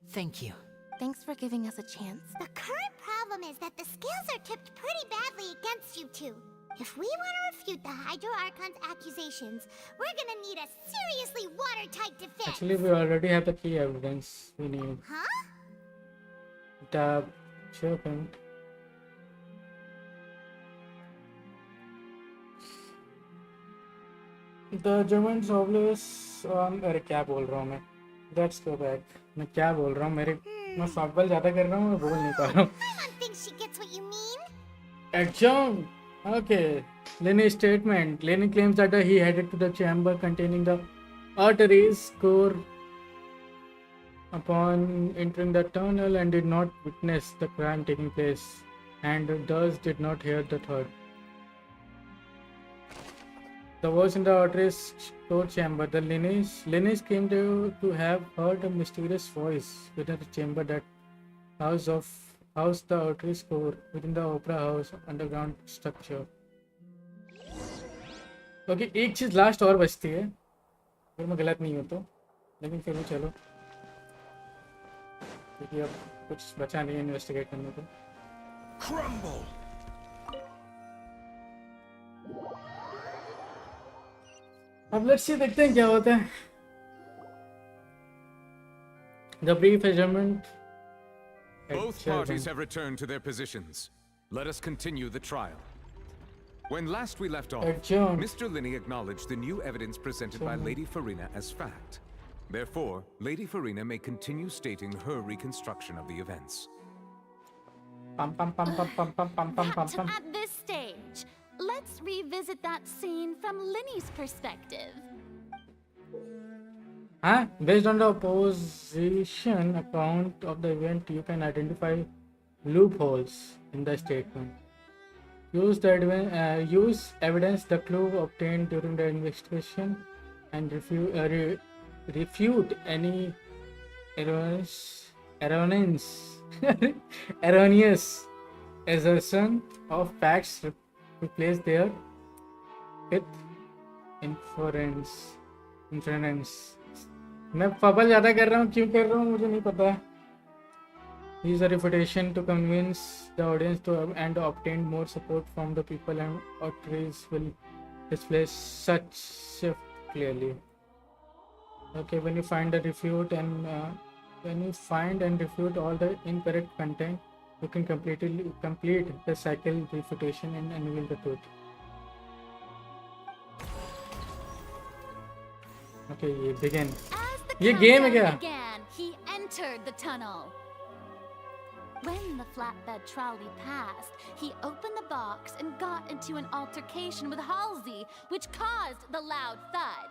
thank you. Thanks for giving us a chance. The current problem is that the scales are tipped pretty badly against you two. If we want to refute the Hydro Archon's accusations, we're gonna need a seriously watertight defense. Actually, we already have the key evidence we need. Huh? The serpent. The Germans always अरे क्या बोल रहा हूँ मैं? Let's go back. मैं क्या बोल रहा हूँ? मैं फब्बल ज़्यादा कर रहा हूँ, मैं बोल नहीं पा रहा हूँ. I don't think she gets what you mean. Exam. Okay. Lenny's statement. Lenny claims that he headed to the chamber containing the arteries core upon entering the tunnel and did not witness the crime taking place, and thus did not hear the third. The voice in the arteries core chamber. The Lenny's claimed to have heard a mysterious voice within the chamber that housed the arteries core within the opera house underground structure. Okay, एक चीज last और बचती है अगर मैं गलत नहीं हूँ तो, लेकिन फिर भी चलो क्योंकि अब कुछ बचा नहीं है इन्वेस्टिगेट करने को. Crumble. अब लेट्स सी देखते हैं क्या होता है. The brief adjournment. Both parties have returned to their positions. Let us continue the trial. When last we left off, Mr. Linney acknowledged the new evidence presented by Lady Farina as fact. Therefore, Lady Farina may continue stating her reconstruction of the events. At this stage, let's revisit that scene from Linney's perspective. Based on the opposition account of the event, you can identify loopholes in the statement. Use evidence, the clue obtained during the investigation, and refute any erroneous assertion of facts. Replace their with inference. मैं फबल ज़्यादा कर रहा हूँ, क्यों कर रहा हूँ मुझे नहीं पता. Use a refutation to convince the audience and obtain more support from the people, and authorities will display such shift clearly. Okay, when you find and refute all the incorrect content, you can complete the cycle refutation and unveil the truth. Okay, begin. As the countdown began, he entered the tunnel. When the flatbed trolley passed, he opened the box and got into an altercation with Halsey, which caused the loud thud.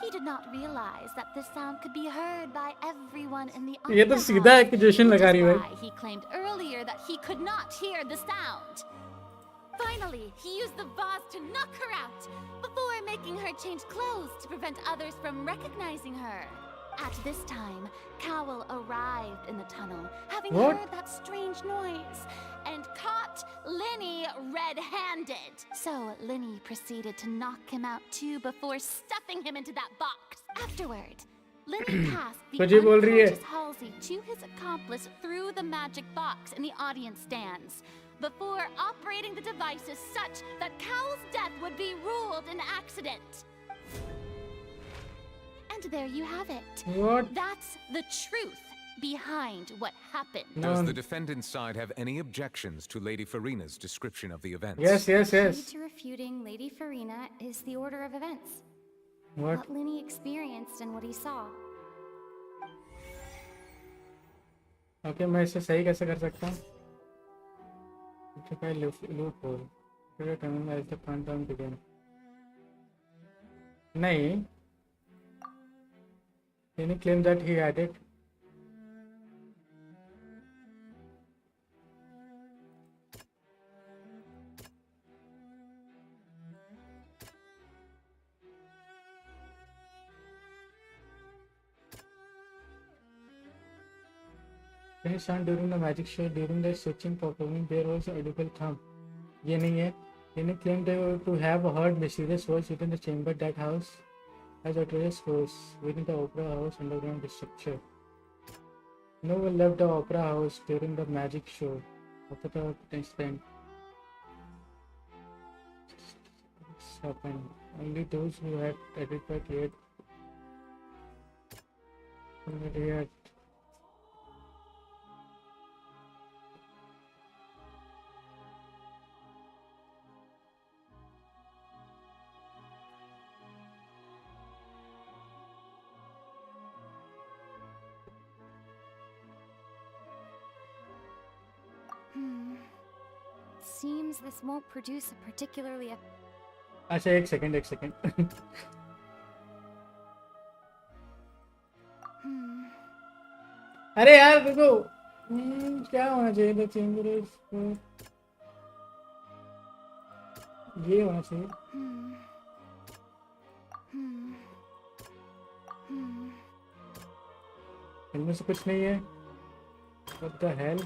He did not realize that the sound could be heard by everyone in the ये तो सीधा accusation लगा रही है. He claimed earlier that he could not hear the sound. Finally, he used the vase to knock her out before making her change clothes to prevent others from recognizing her. At this time, Cowell arrived in the tunnel, having What? heard that strange noise, and caught Linny red-handed. So Linny proceeded to knock him out too before stuffing him into that box. Afterward, Linny passed the कुछ ही बोल रही है। unconscious Halsey to his accomplice through the magic box in the audience stands, before operating the devices such that Cowell's death would be ruled an accident. And there you have it. What? That's the truth behind what happened. Does the defendant's side have any objections to Lady Farina's description of the events? Yes, yes, Key yes. to refuting Lady Farina is the order of events. What? Linny experienced and what he saw. Okay, मैं इसे सही कैसे कर सकता हूँ? Identify loophole. Trigger terminal as the countdown begins. नहीं. Can you claim that he had it? When sound during the magic show, during the switching performing, there was an audible thump. ये नहीं है. Can you claim to have heard mysterious voice within the chamber that house has a trace force within the opera house underground structure? No one left the opera house during the magic show after the incident. This happened. Only those who had identified it. Seems this won't produce a particularly अच्छा एक second अरे यार देखो क्या होना चाहिए था chamber ये होना चाहिए इनमें से कुछ नहीं है What the hell?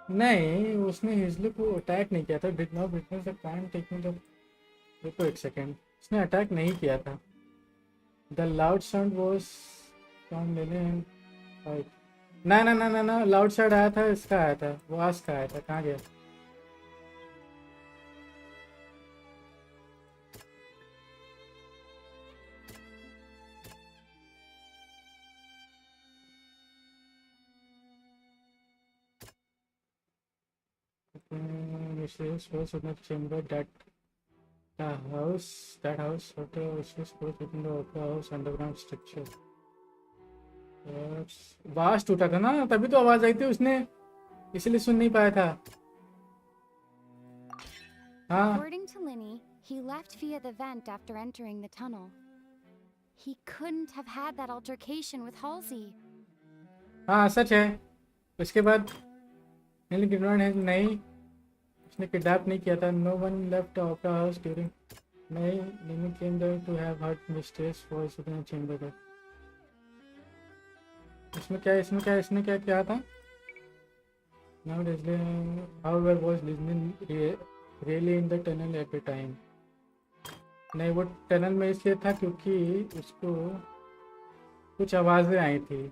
नहीं उसने हिजली को अटैक नहीं किया था did not witness the crime taking the रुको एक सेकंड उसने अटैक नहीं किया था the loud sound was from लेने ना ना ना ना ना लाउड साउंड आया था इसका आया था वास का आया था कहाँ गया This was in the chamber that house hotel was supposed within the opera house underground structure. बास टूटा था ना तभी तो आवाज आई थी उसने इसलिए सुन नहीं पाया था हाँ According to Linny, he left via the vent after entering the tunnel. He couldn't have had that altercation with Halsey. हाँ सच है उसके बाद नहीं उसने किडनैप नहीं किया था no one left opera house during नहीं limit claim to have heard mistakes voice in chamber का इसमें क्या किया था now however was listening really in the tunnel at the time नहीं वो टनल में इसलिए था क्योंकि उसको कुछ आवाजें आई थी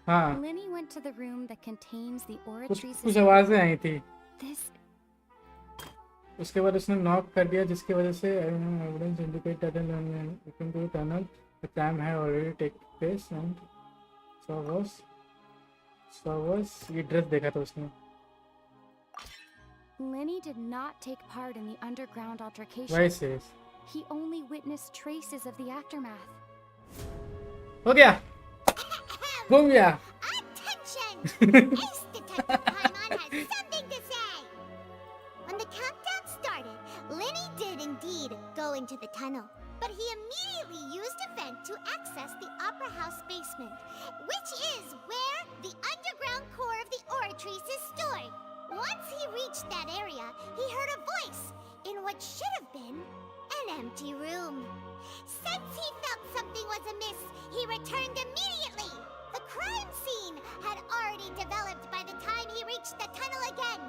हाँ Linny went to the room that contains the oratory कुछ आवाजें आई थी This उसके बाद उसने नॉक कर दिया जिसकी वजह से evidence indicate tunnel tunnel the crime had already take place and सॉवस ये ड्रेस देखा था उसने Linny did not take part in the underground altercation. Why says? He only witnessed traces of the aftermath. हो गया घूम गया Attention! Ace Detective Paimon has something to say! When the countdown started, Linny did indeed go into the tunnel, but he immediately used a vent to access the Opera House basement, which is where the underground core of the Oratrice is stored. Once he reached that area, he heard a voice. in what should have been an empty room. Since he felt something was amiss, he returned immediately. The crime scene had already developed by the time he reached the tunnel again,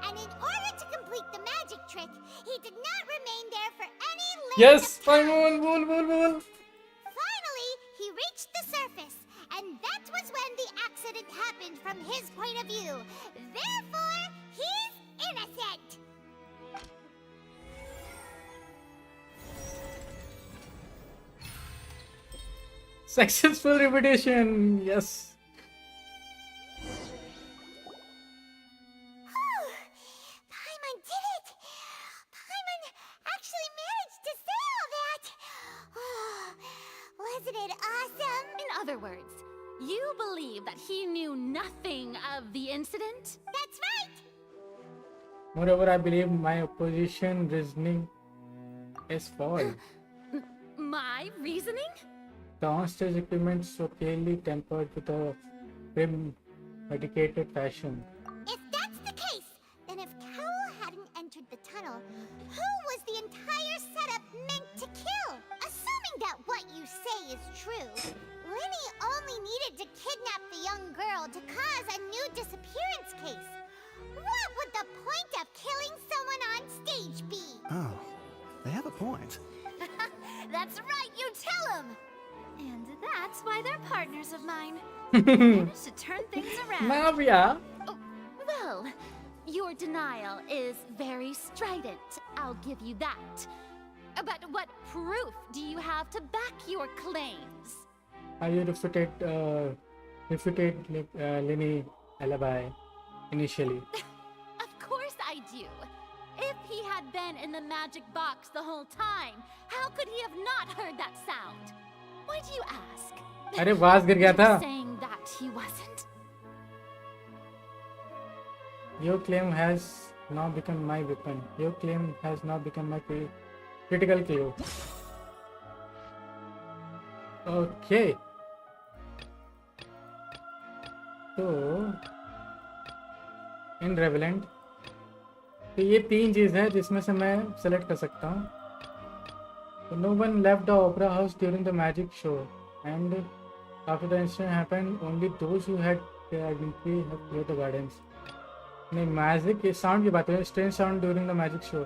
and in order to complete the magic trick, he did not remain there for any length Yes, of time. Finally, Finally, he reached the surface, and that was when the accident happened from his point of view. Therefore, he's innocent. Successful repetition. Yes. Paimon did it! Paimon actually managed to say all that! Wasn't it awesome? In other words, you believe that he knew nothing of the incident? That's right! Moreover, I believe my opposition reasoning is false. My reasoning? The on-stage equipment so clearly tempered with a premeditated fashion. If that's the case, then if Cowell hadn't entered the tunnel, who was the entire setup meant to kill? Assuming that what you say is true, Linny only needed to kidnap the young girl to cause a new disappearance case. What would the point of killing someone on stage be? Oh, they have a point. That's right, you tell him! And that's why they're partners of mine. Managed to turn things around. Mafia. Oh, well, your denial is very strident. I'll give you that. But what proof do you have to back your claims? Are you refuted Lenny alibi initially? Of course I do. If he had been in the magic box the whole time, how could he have not heard that sound? Why do you ask? अरे वास गिर गया था. You're saying that he wasn't? Your claim has now become my weapon. Your claim has now become my critical clue. Okay. तो इन रेवेलेंट तो ये तीन चीज़ है जिसमें से मैं सेलेक्ट कर सकता हूँ. So no one left the opera house during the magic show, and after the incident happened, only those who had their identity have cleared the gardens. नहीं मैजिक के साउंड की बात है. Strange sound during the magic show.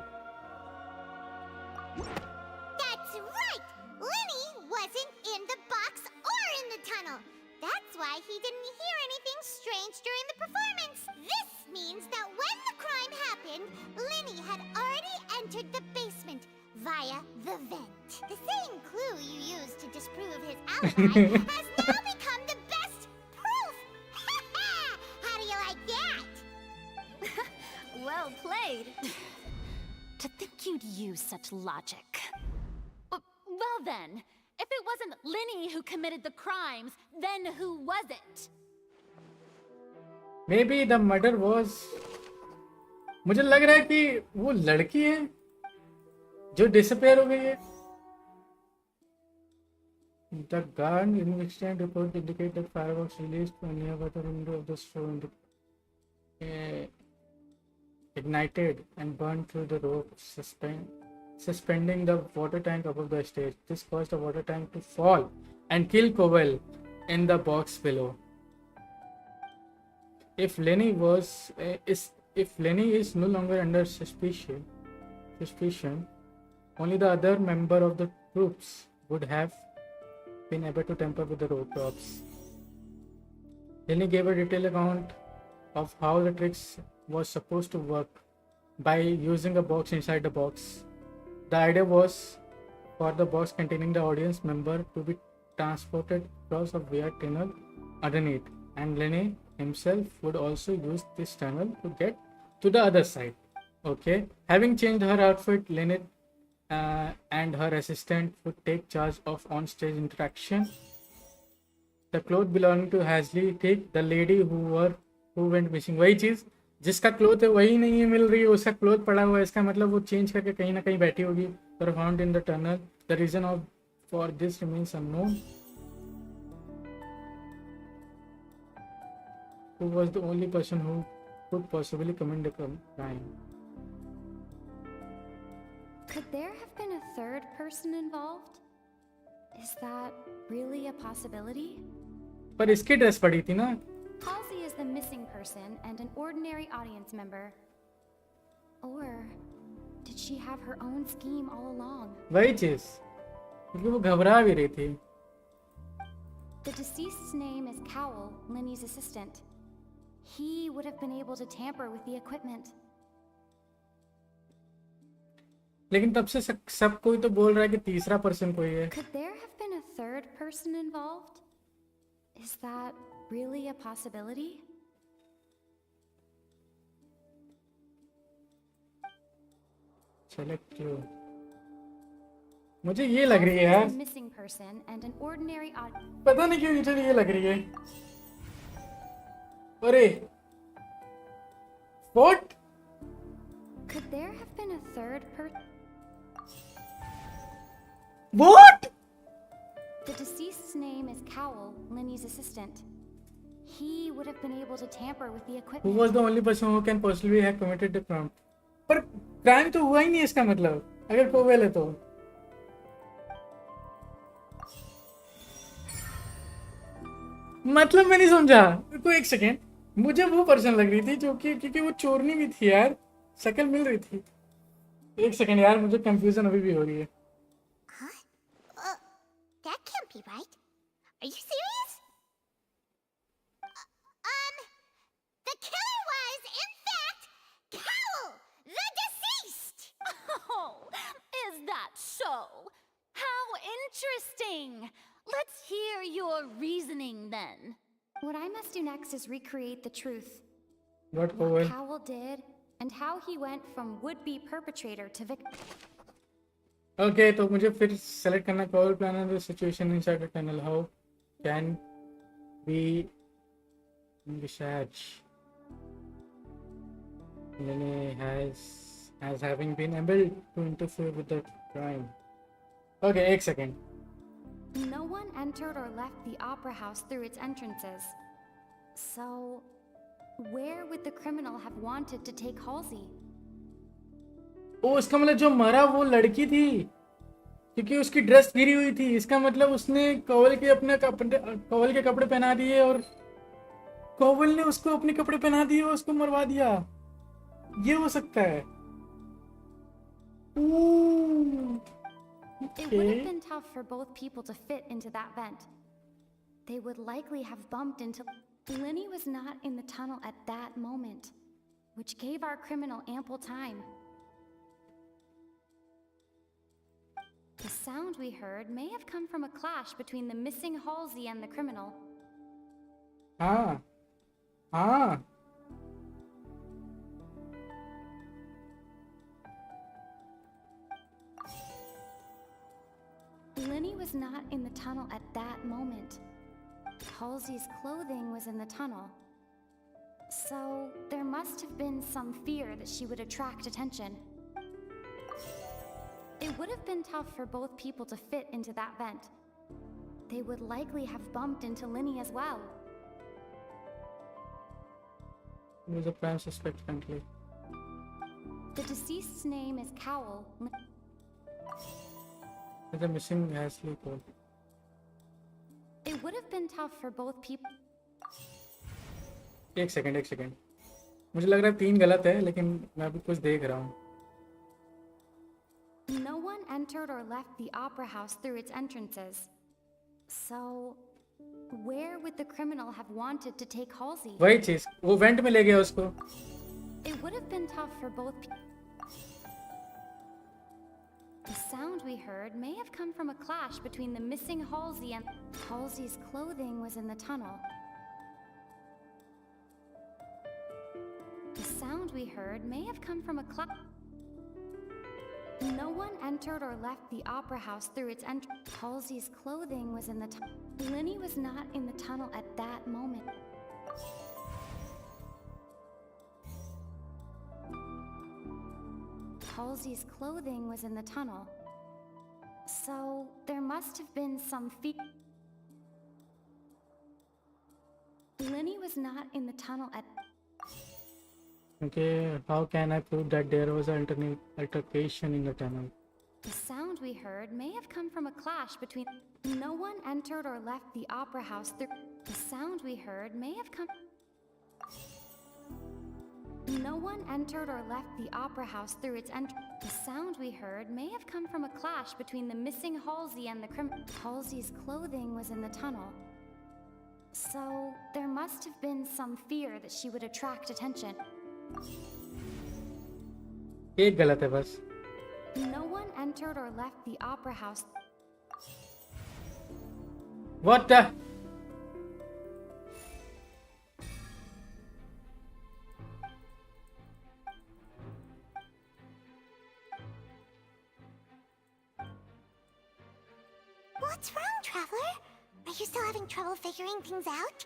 That's right! Linny wasn't in the box or in the tunnel. That's why he didn't hear anything strange during the performance. This means that when the crime happened, Linny had already entered the basement via the vent. The same clue you used to disprove his alibi has now become the best proof! How do you like that? Well played. To think you'd use such logic. Well then, if it wasn't Linny who committed the crimes, then who was it? Maybe the murder was. मुझे लग रहा है कि वो लड़की है जो disappear हो गई है. The guard investigation report indicate that fireworks released from nearby the window of the store ignited and burned through the rope suspending the water tank above the stage. This caused the water tank to fall and kill Cowell in the box below. If Lenny is no longer under suspicion, only the other member of the troops would have been able to tamper with the rope props. Lenny gave a detailed account of how the tricks was supposed to work by using a box inside the box. The idea was for the box containing the audience member to be transported across a weird tunnel underneath, and Lenny himself would also use this tunnel to get to the other side. Okay, having changed her outfit, Lenny and her assistant would take charge of on-stage interaction. The clothes belonging to Hazley, take the lady who went missing. वही चीज जिसका cloth है वही नहीं मिल रही है, उसका cloth पड़ा हुआ है. इसका मतलब वो चेंज करके कहीं ना कहीं बैठी होगी. Were found in the tunnel. The reason for this remains unknown. Who was the only person who could possibly commit the crime? Could there have been a third person involved? Is that really a possibility? पर इसकी dress पड़ी थी ना. Halsey is the missing person and an ordinary audience member. Or did she have her own scheme all along? वही चीज. क्योंकि वो घबरा भी रही थी. The deceased's name is Cowell, Linny's assistant. He would have been able to tamper with the equipment. लेकिन तब से सब कोई तो बोल रहा है कि तीसरा पर्सन कोई है. Could there have been a third person involved? Is that really a possibility? Select you. मुझे ये लग रही है यार. Missing person and an ordinary पता नहीं क्यों मुझे ये लग रही है. अरे What? Could there have been a third person? What? The deceased's name is Cowell, Linny's assistant. He would have been able to tamper with the Who equipment. was the only person who can possibly have committed the crime? पर crime तो हुआ ही नहीं इसका मतलब. अगर Cowell है तो. मतलब मैं नहीं समझा. तो एक सेकेंड. मुझे वो पर्सन लग रही थी जो कि क्योंकि वो चोरनी भी थी यार. शक्ल मिल रही थी. एक सेकेंड यार मुझे कंफ्यूजन अभी भी हो रही है. That can't be right. Are you serious? The killer was, in fact, Cowell, the deceased! Oh, is that so? How interesting! Let's hear your reasoning then. What I must do next is recreate the truth. What Cowell did, and how he went from would-be perpetrator to victim. Okay, तो मुझे फिर select करना call planner the situation inside the tunnel. How can we envisage Lenny has having been able to interfere with the crime. Okay, एक second. No one entered or left the opera house through its entrances. So, where would the criminal have wanted to take Halsey? ओ इसका मतलब जो मरा वो लड़की थी क्योंकि उसकी ड्रेस गिरी हुई थी. इसका मतलब उसने कॉवल के कॉवल के कपड़े पहना दिए और कॉवल ने उसको अपने कपड़े पहना दिए और उसको मरवा दिया. ये हो सकता है. It would have been tough for both people to fit into that vent. They would likely have bumped into... Lenny was not in the tunnel at that moment, which gave our criminal ample time. The sound we heard may have come from a clash between the missing Halsey and the criminal. हाँ हाँ Lenny was not in the tunnel at that moment. Halsey's clothing was in the tunnel. So, there must have been some fear that she would attract attention. It would have been tough for both people to fit into that vent. They would likely have bumped into Lenny as well. He was a prime suspect, frankly. The deceased's name is Cowell. The missing Ashley code. It would have been tough for both people. एक second. मुझे लग रहा है 3 गलत है लेकिन मैं अभी कुछ देख रहा हूँ. No one entered or left the opera house through its entrances. So, where would the criminal have wanted to take Halsey? वही चीज वो वेंट में ले गया उसको. It would have been tough for both people. The sound we heard may have come from a clash between the missing Halsey and... Halsey's clothing was in the tunnel. The sound we heard may have come from a clash... No one entered or left the opera house through its entrance. Halsey's clothing was in the tunnel. Lenny was not in the tunnel at that moment. Halsey's clothing was in the tunnel. So, there must have been some feet. Lenny was not in the tunnel at... Okay, how can I prove that there was an altercation in the tunnel? The sound we heard may have come from a clash between... No one entered or left the opera house through... The sound we heard may have come... No one entered or left the opera house through its entrance. The sound we heard may have come from a clash between the missing Halsey and the Halsey's clothing was in the tunnel. So, there must have been some fear that she would attract attention. एक गलत है बस. No one entered or left the opera house. What the? What's wrong, Traveler? Are you still having trouble figuring things out?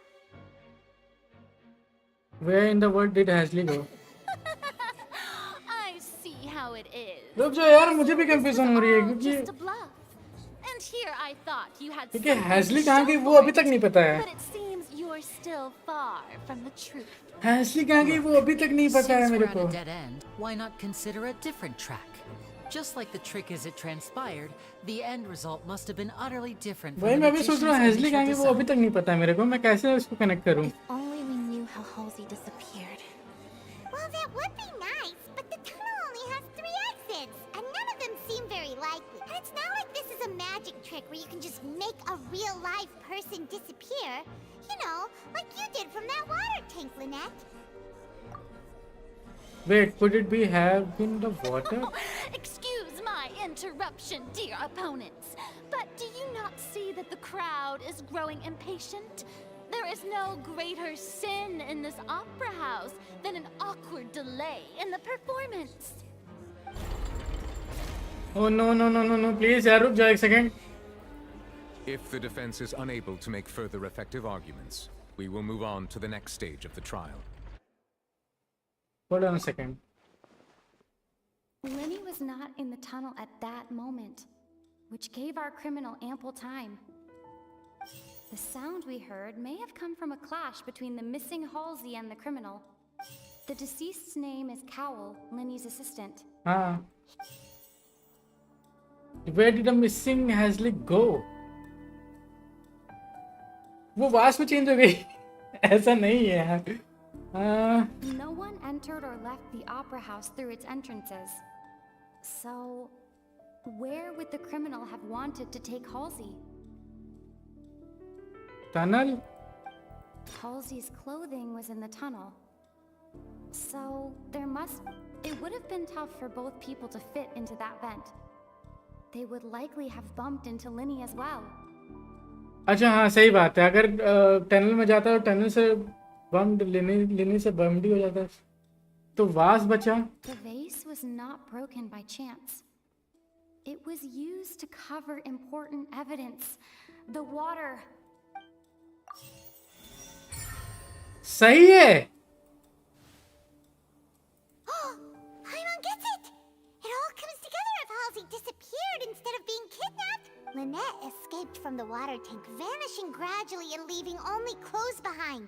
Where in the world did Hazley go? I see how it is. रुक जाओ यार, मुझे भी confusion हो रही है क्योंकि Just a bluff. And here I thought you had क्योंकि something हैज़ली to कहाँ show गई वो for अभी it. तक नहीं पता है. But it seems you're still far from the truth. हैज़ली कहाँ गई वो अभी तक नहीं पता है Since मेरे we're को. at a dead end, why not consider a different track? Just like the trick as it transpired, the end result must have been utterly different from वही the मैं भी सोच रहा हूँ magician's हैज़ली कहाँ गई initial वो अभी design. तक नहीं पता है मेरे को. मैं कैसे उसको कनेक्ट करूँ? Only we knew how Halsey disappeared. Well, that would be nice, but the tunnel only has 3 exits, and none of them seem very likely. And it's not like this is a magic trick where you can just make a real-life person disappear. You know, like you did from that water tank, Lynette. Wait, could it be have been the water? Excuse my interruption, dear opponents. But do you not see that the crowd is growing impatient? There is no greater sin in this opera house than an awkward delay in the performance. Oh no! Please, यार रुक जाओ एक second. If the defense is unable to make further effective arguments, we will move on to the next stage of the trial. Hold on a second. Lenny was not in the tunnel at that moment, which gave our criminal ample time. The sound we heard may have come from a clash between the missing Halsey and the criminal. The deceased's name is Cowell, Lenny's assistant. हाँ. Where did the missing Hazley go? वो वास में change हो गई. ऐसा नहीं है यार. No one entered or left the opera house through its entrances. So, where would the criminal have wanted to take Halsey? Tunnel? Halsey's clothing was in the tunnel. So, it would have been tough for both people to fit into that vent. They would likely have bumped into Lenny as well. अच्छा हाँ सही बात है. अगर tunnel में जाता है और टनल से बम्ड लेने से बम्ड ही हो जाता है तो वास बचा. The vase was not broken by chance. It was used to cover important evidence. The water. सही है. Paimon gets it! It all comes together if Halsey disappeared instead of being kidnapped. Lynette escaped from the water tank, vanishing gradually and leaving only clothes behind.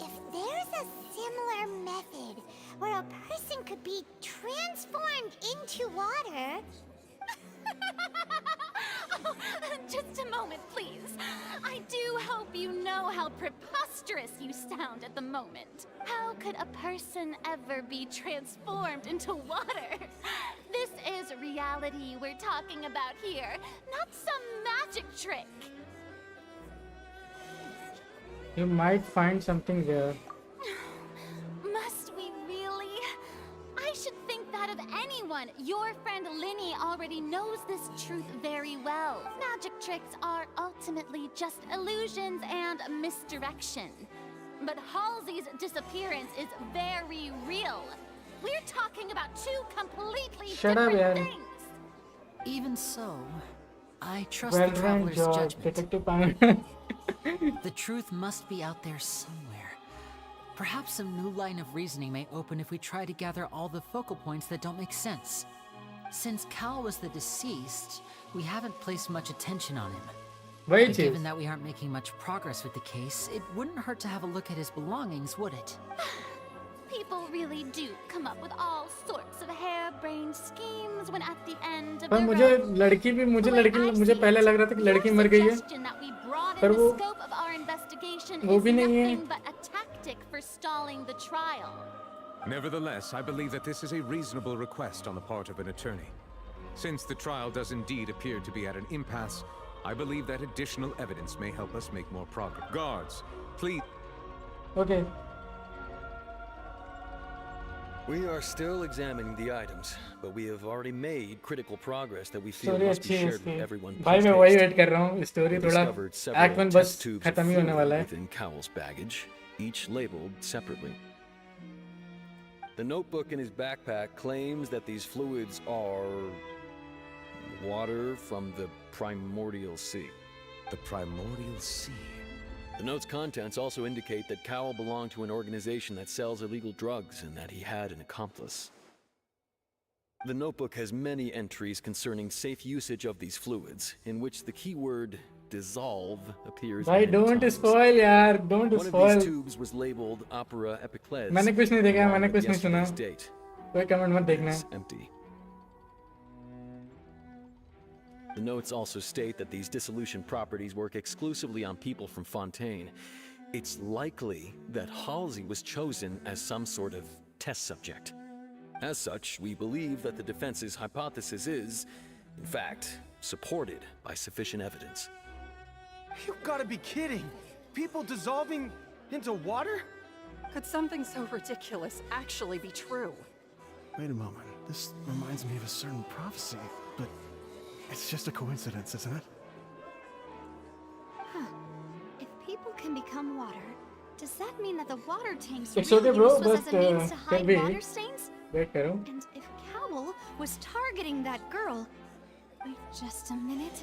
If there's a similar method where a person could be transformed into water... Oh, just a moment, please. I do hope you know how preposterous you sound at the moment. How could a person ever be transformed into water? This is reality we're talking about here, not some magic trick. You might find something there. Must we really? I should think that of anyone. Your friend Linny already knows this truth very well. Magic tricks are ultimately just illusions and misdirection. But Halsey's disappearance is very real. We're talking about 2 completely different things. Even so, I trust the traveler's judgment. The truth must be out there somewhere. Perhaps some new line of reasoning may open if we try to gather all the focal points that don't make sense. Since Cal was the deceased, we haven't placed much attention on him. But given that we aren't making much progress with the case, it wouldn't hurt to have a look at his belongings, would it? People really do come up with all sorts of harebrained schemes when at the end of पर the मुझे road. लड़की भी मुझे पहले लग रहा था कि लड़की मर गई है Suggestion that we broaden पर the वो scope of our investigation वो is भी नहीं है nothing but a tactic for stalling the trial. Nevertheless, I believe that this is a reasonable request on the part of an attorney. Since the trial does indeed appear to be at an impasse, I believe that additional evidence may help us make more progress. Guards, please. Okay. We are still examining the items, but we have already made critical progress that we feel Story must be अच्छी है shared with इसकी everyone. भाई मैं वही wait कर रहा हूँ We story थोड़ा discovered एक्ट several 1 बस test tubes of खत्म ही होने वाला fluid है within Cowell's baggage, each labeled separately. The notebook in his backpack claims that these fluids are water from the primordial sea. The primordial sea? The note's contents also indicate that Cowell belonged to an organization that sells illegal drugs and that he had an accomplice. The notebook has many entries concerning safe usage of these fluids, in which the keyword dissolve appears भाई many don't times. spoil यार don't One spoil of these tubes was labeled Opera Epiclese. मैंने कुछ नहीं देखा along मैंने with कुछ नहीं सुना yesterday's date. कोई कमेंट मत देखना It's empty. The notes also state that these dissolution properties work exclusively on people from Fontaine. It's likely that Halsey was chosen as some sort of test subject. As such, we believe that the defense's hypothesis is, in fact, supported by sufficient evidence. You've got to be kidding! People dissolving into water? Could something so ridiculous actually be true? Wait a moment. This reminds me of a certain prophecy, but it's just a coincidence, isn't it? Huh. If people can become water, does that mean that the water tanks It's really okay, bro, used was as but, a means to can hide be. water stains? wait करो And if Cowell was targeting that girl... Wait just a minute.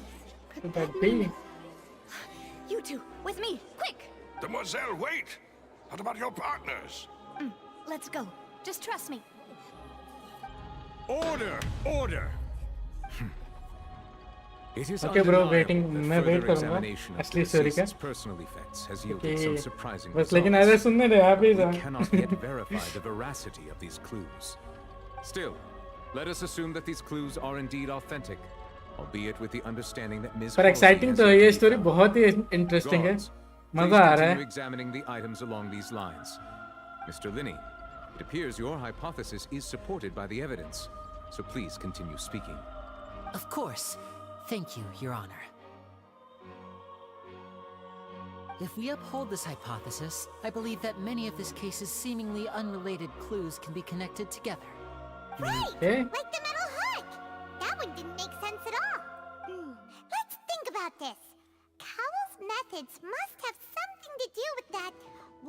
Could that mean... You two, with me, quick! Demoiselle, wait! What about your partners? Let's go. Just trust me. Order! Order! It is Okay, bro, undeniable waiting. that मैं further wait करूँगा examination of असली the story का deceased's personal effects has yielded some कि surprising बस लेकिन results. ऐसे सुनने दे आप ही We cannot yet verify the veracity of these clues. Still, let us assume that these clues are indeed authentic, albeit with the understanding that Ms. पर Halsey exciting has तो है yet ये to be story found. बहुत ही interesting है Guards, मजा please आ रहा continue है examining the items along these lines. Mr. Linney, it appears your hypothesis is supported by the evidence, so please continue speaking. Of course. Thank you, Your Honor. If we uphold this hypothesis, I believe that many of this case's seemingly unrelated clues can be connected together. Right! Okay. Like the metal hook! That one didn't make sense at all. Let's think about this. Cowell's methods must have something to do with that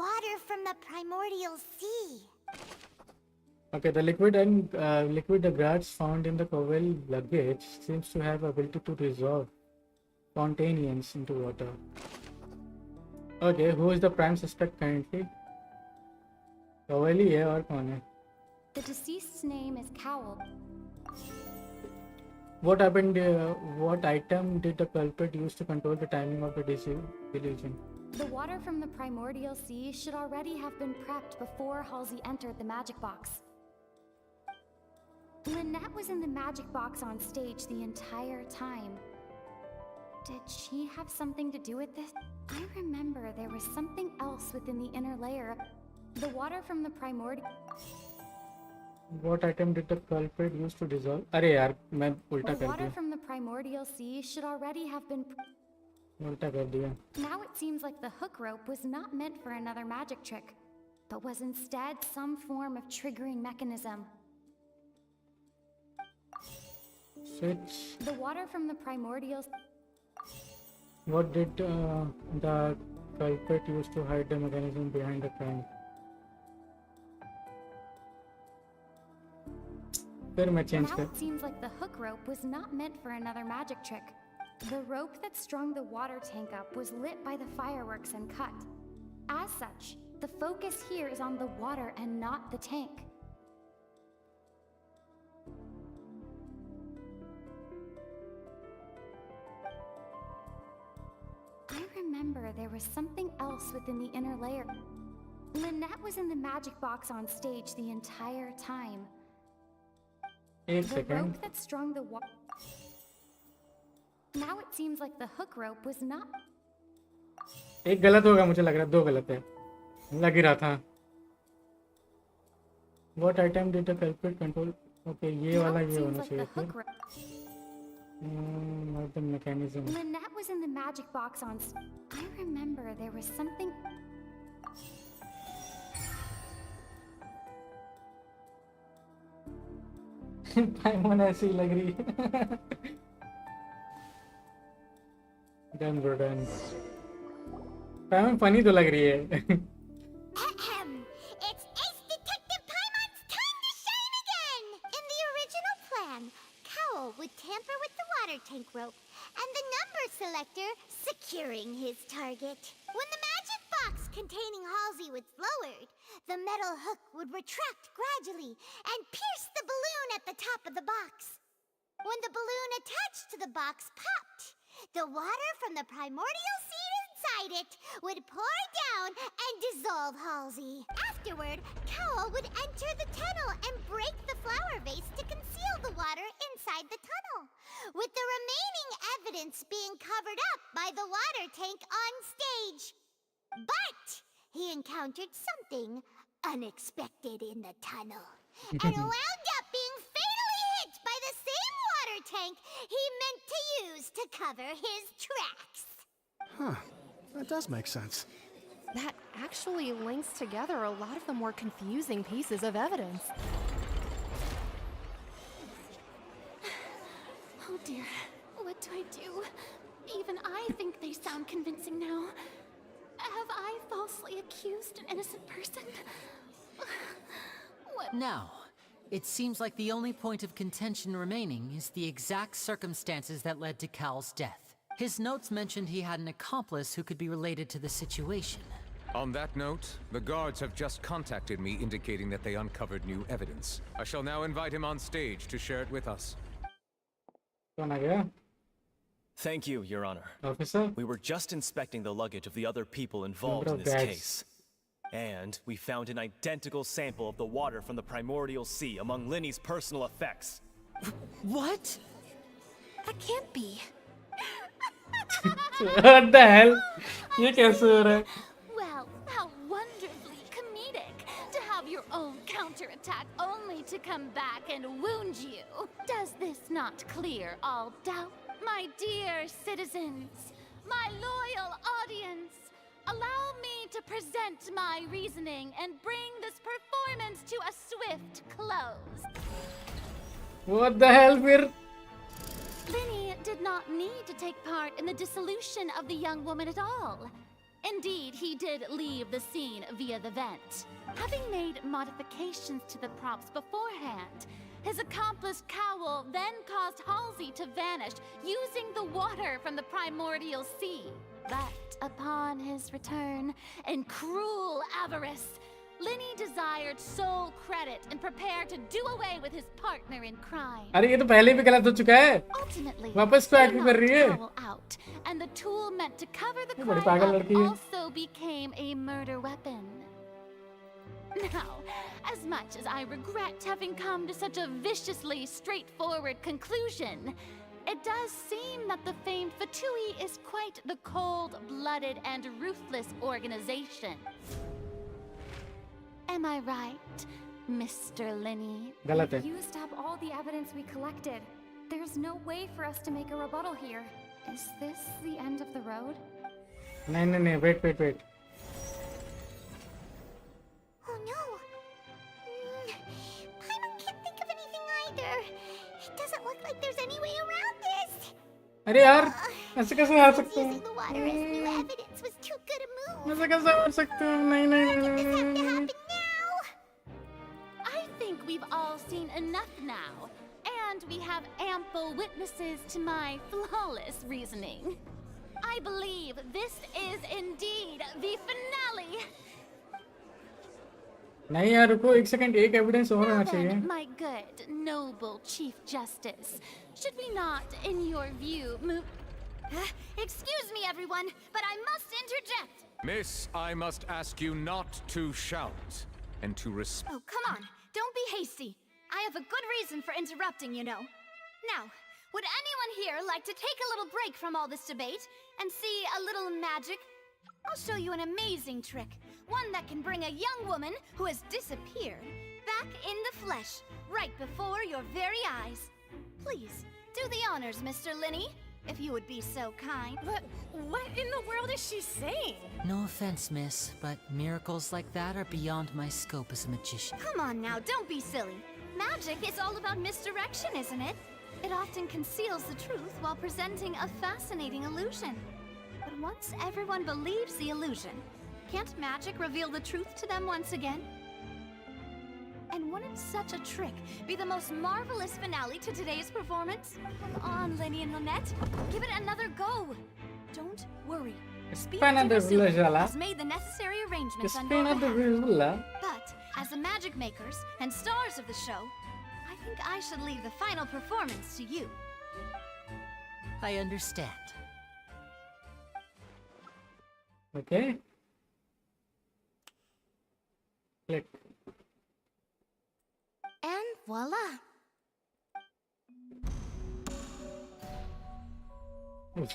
water from the primordial sea. Okay, the liquid the guards found in the Cowell luggage seems to have ability to resolve Fontainians into water. Okay, who is the prime suspect currently? Cowell ही है और कौन है? The deceased's name is Cowell. What happened? What item did the culprit use to control the timing of the delusion? The water from the primordial sea should already have been prepped before Halsey entered the magic box. Lynette was in the magic box on stage the entire time. Did she have something to do with this? I remember there was something else within the inner layer. The water from the primordial... What item did the culprit use to dissolve? अरे यार मैं उल्टा The कर water दिया. from the primordial sea should already have been... उल्टा कर दिया. Now it seems like the hook rope was not meant for another magic trick, but was instead some form of triggering mechanism. Switch. The water from the primordial... What did the culprit use to hide the mechanism behind the crime? फिर मैं change Now कर. it seems like the hook rope was not meant for another magic trick. The rope that strung the water tank up was lit by the fireworks and cut. As such, the focus here is on the water and not the tank. I remember there was something else within the inner layer. Lynette was in the magic box on stage the entire time. एक The second rope that strung the Now it seems like the hook rope was not. एक गलत होगा मुझे लग रहा है, दो गलत है, लग ही रहा था. What item did the culprit control? Okay, ये वाला ये होना चाहिए फिर. Not the mechanism. Lynette was in the magic box on. I remember there was something. पाइमन ऐसी लग रही है. Done bro, done. पाइमन funny तो लग रही है. It's Ace Detective Paimon's time to shine again! In the original plan, Cowell would tamper with the water tank rope and the number selector securing his target. When the magic box containing Halsey was lowered, the metal hook would retract gradually and pierce the balloon at the top of the box. When the balloon attached to the box popped, the water from the primordial seed inside it would pour down and dissolve Halsey. Afterward, Cowell would enter the tunnel and break the flower vase to conceal the water inside the tunnel, with the remaining evidence being covered up by the water tank on stage. But he encountered something unexpected in the tunnel and wound up being fatally hit by the same water tank he meant to use to cover his tracks. Huh. That does make sense. That actually links together a lot of the more confusing pieces of evidence. Oh dear, what do I do? Even I think they sound convincing now. Have I falsely accused an innocent person? What? Now, it seems like the only point of contention remaining is the exact circumstances that led to Cal's death. His notes mentioned he had an accomplice who could be related to the situation. On that note, the guards have just contacted me indicating that they uncovered new evidence. I shall now invite him on stage to share it with us. Thank you, Your Honor. Officer? We were just inspecting the luggage of the other people involved in this case. And we found an identical sample of the water from the primordial sea among Linny's personal effects. What? That can't be. What the hell? ये कैसे हो रहा है? Well, how wonderfully comedic to have your own counterattack only to come back and wound you. Does this not clear all doubt? My dear citizens, my loyal audience, allow me to present my reasoning and bring this performance to a swift close. What the hell, फिर? Linny did not need to take part in the dissolution of the young woman at all. Indeed, he did leave the scene via the vent. Having made modifications to the props beforehand, his accomplice Cowell then caused Halsey to vanish using the water from the primordial sea. But upon his return, in cruel avarice, Linny desired sole credit and prepared to do away with his partner in crime. अरे ये तो पहले भी गलत हो चुका है. Ultimately, वापस तो एक्टिंग कर रही है. Cowell out, and the tool meant to cover the ये बड़ी crime पागल up लड़की है. also became a murder weapon. Now, as much as I regret having come to such a viciously straightforward conclusion, it does seem that the famed Fatui is quite the cold-blooded and ruthless organization. Am I right, Mr. Linny? गलत है. We used up all the evidence we collected. There's no way for us to make a rebuttal here. Is this the end of the road? नहीं, wait. Oh no! Paimon can't think of anything either. It doesn't look like there's any way around this. अरे यार, ऐसे कैसे आ सकते हैं? Using the water as new evidence was too good a move. ऐसे कैसे हो सकते हैं? नहीं. I think we've all seen enough now, and we have ample witnesses to my flawless reasoning. I believe this is indeed the finale. नहीं यार रुको एक सेकंड, एक एविडेंस और होना चाहिए. My good, noble Chief Justice, should we not, in your view, move... Excuse me, everyone, but I must interject. Miss, I must ask you not to shout and to respect. Oh, come on. Don't be hasty. I have a good reason for interrupting, you know. Now, would anyone here like to take a little break from all this debate and see a little magic? I'll show you an amazing trick. One that can bring a young woman who has disappeared back in the flesh, right before your very eyes. Please, do the honors, Mr. Linny, if you would be so kind. What in the world is she saying? No offense, miss, but miracles like that are beyond my scope as a magician. Come on now, don't be silly. Magic is all about misdirection, isn't it? It often conceals the truth while presenting a fascinating illusion. But once everyone believes the illusion, can't magic reveal the truth to them once again? And wouldn't such a trick be the most marvelous finale to today's performance? Come on, Lenny and Lynette. Give it another go. Don't worry. Spina de Villajala. Has made the necessary arrangements on Spina your de behalf. Villajala. But as the magic makers and stars of the show, I think I should leave the final performance to you. I understand. Okay. Click. And voila.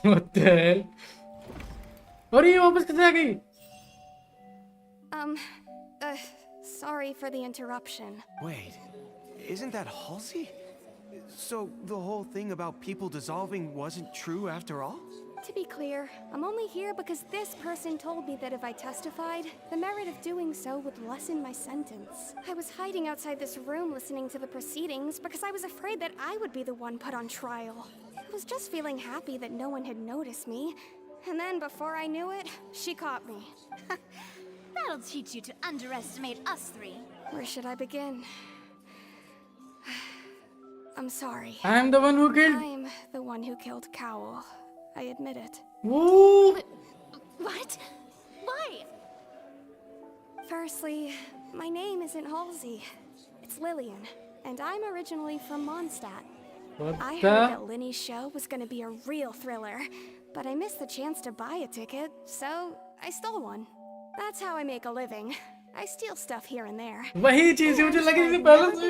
What the hell? और ये वापस कैसे आ गई? Sorry for the interruption. Wait, isn't that Halsey? So the whole thing about people dissolving wasn't true after all? To be clear, I'm only here because this person told me that if I testified, the merit of doing so would lessen my sentence. I was hiding outside this room listening to the proceedings because I was afraid that I would be the one put on trial. I was just feeling happy that no one had noticed me. And then before I knew it, she caught me. That'll teach you to underestimate us three. Where should I begin? I'm sorry. I'm the one who killed. I'm the one who killed Cowl. I admit it. Woo! What? Why? Firstly, my name isn't Halsey. It's Lillian, and I'm originally from Mondstadt. What I the? heard that Linny's show was gonna be a real thriller, but I missed the chance to buy a ticket, so I stole one. That's how I make a living. I steal stuff here and there. वही चीज़ मुझे लगी थी पहले से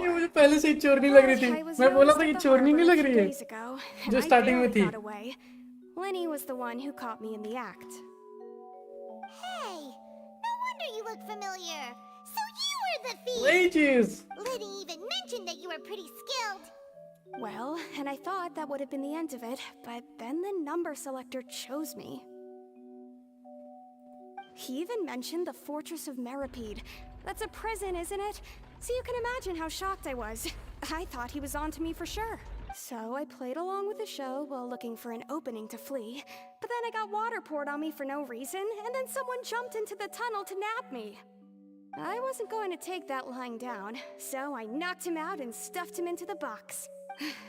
ये मुझे पहले से ही चोरनी लग रही थी मैं बोला था ये चोरनी नहीं लग रही है जो स्टार्टिंग में थी Linny was the one who caught me in the act. Hey, no wonder you look familiar. So you were the thief. वही चीज़ Liddy even mentioned that you were pretty skilled. Well, and I thought that would have been the end of it, but then the number selector chose me. He even mentioned the Fortress of Meripede. That's a prison, isn't it? So you can imagine how shocked I was. I thought he was on to me for sure. So I played along with the show while looking for an opening to flee. But then I got water poured on me for no reason, and then someone jumped into the tunnel to nab me. I wasn't going to take that lying down, so I knocked him out and stuffed him into the box.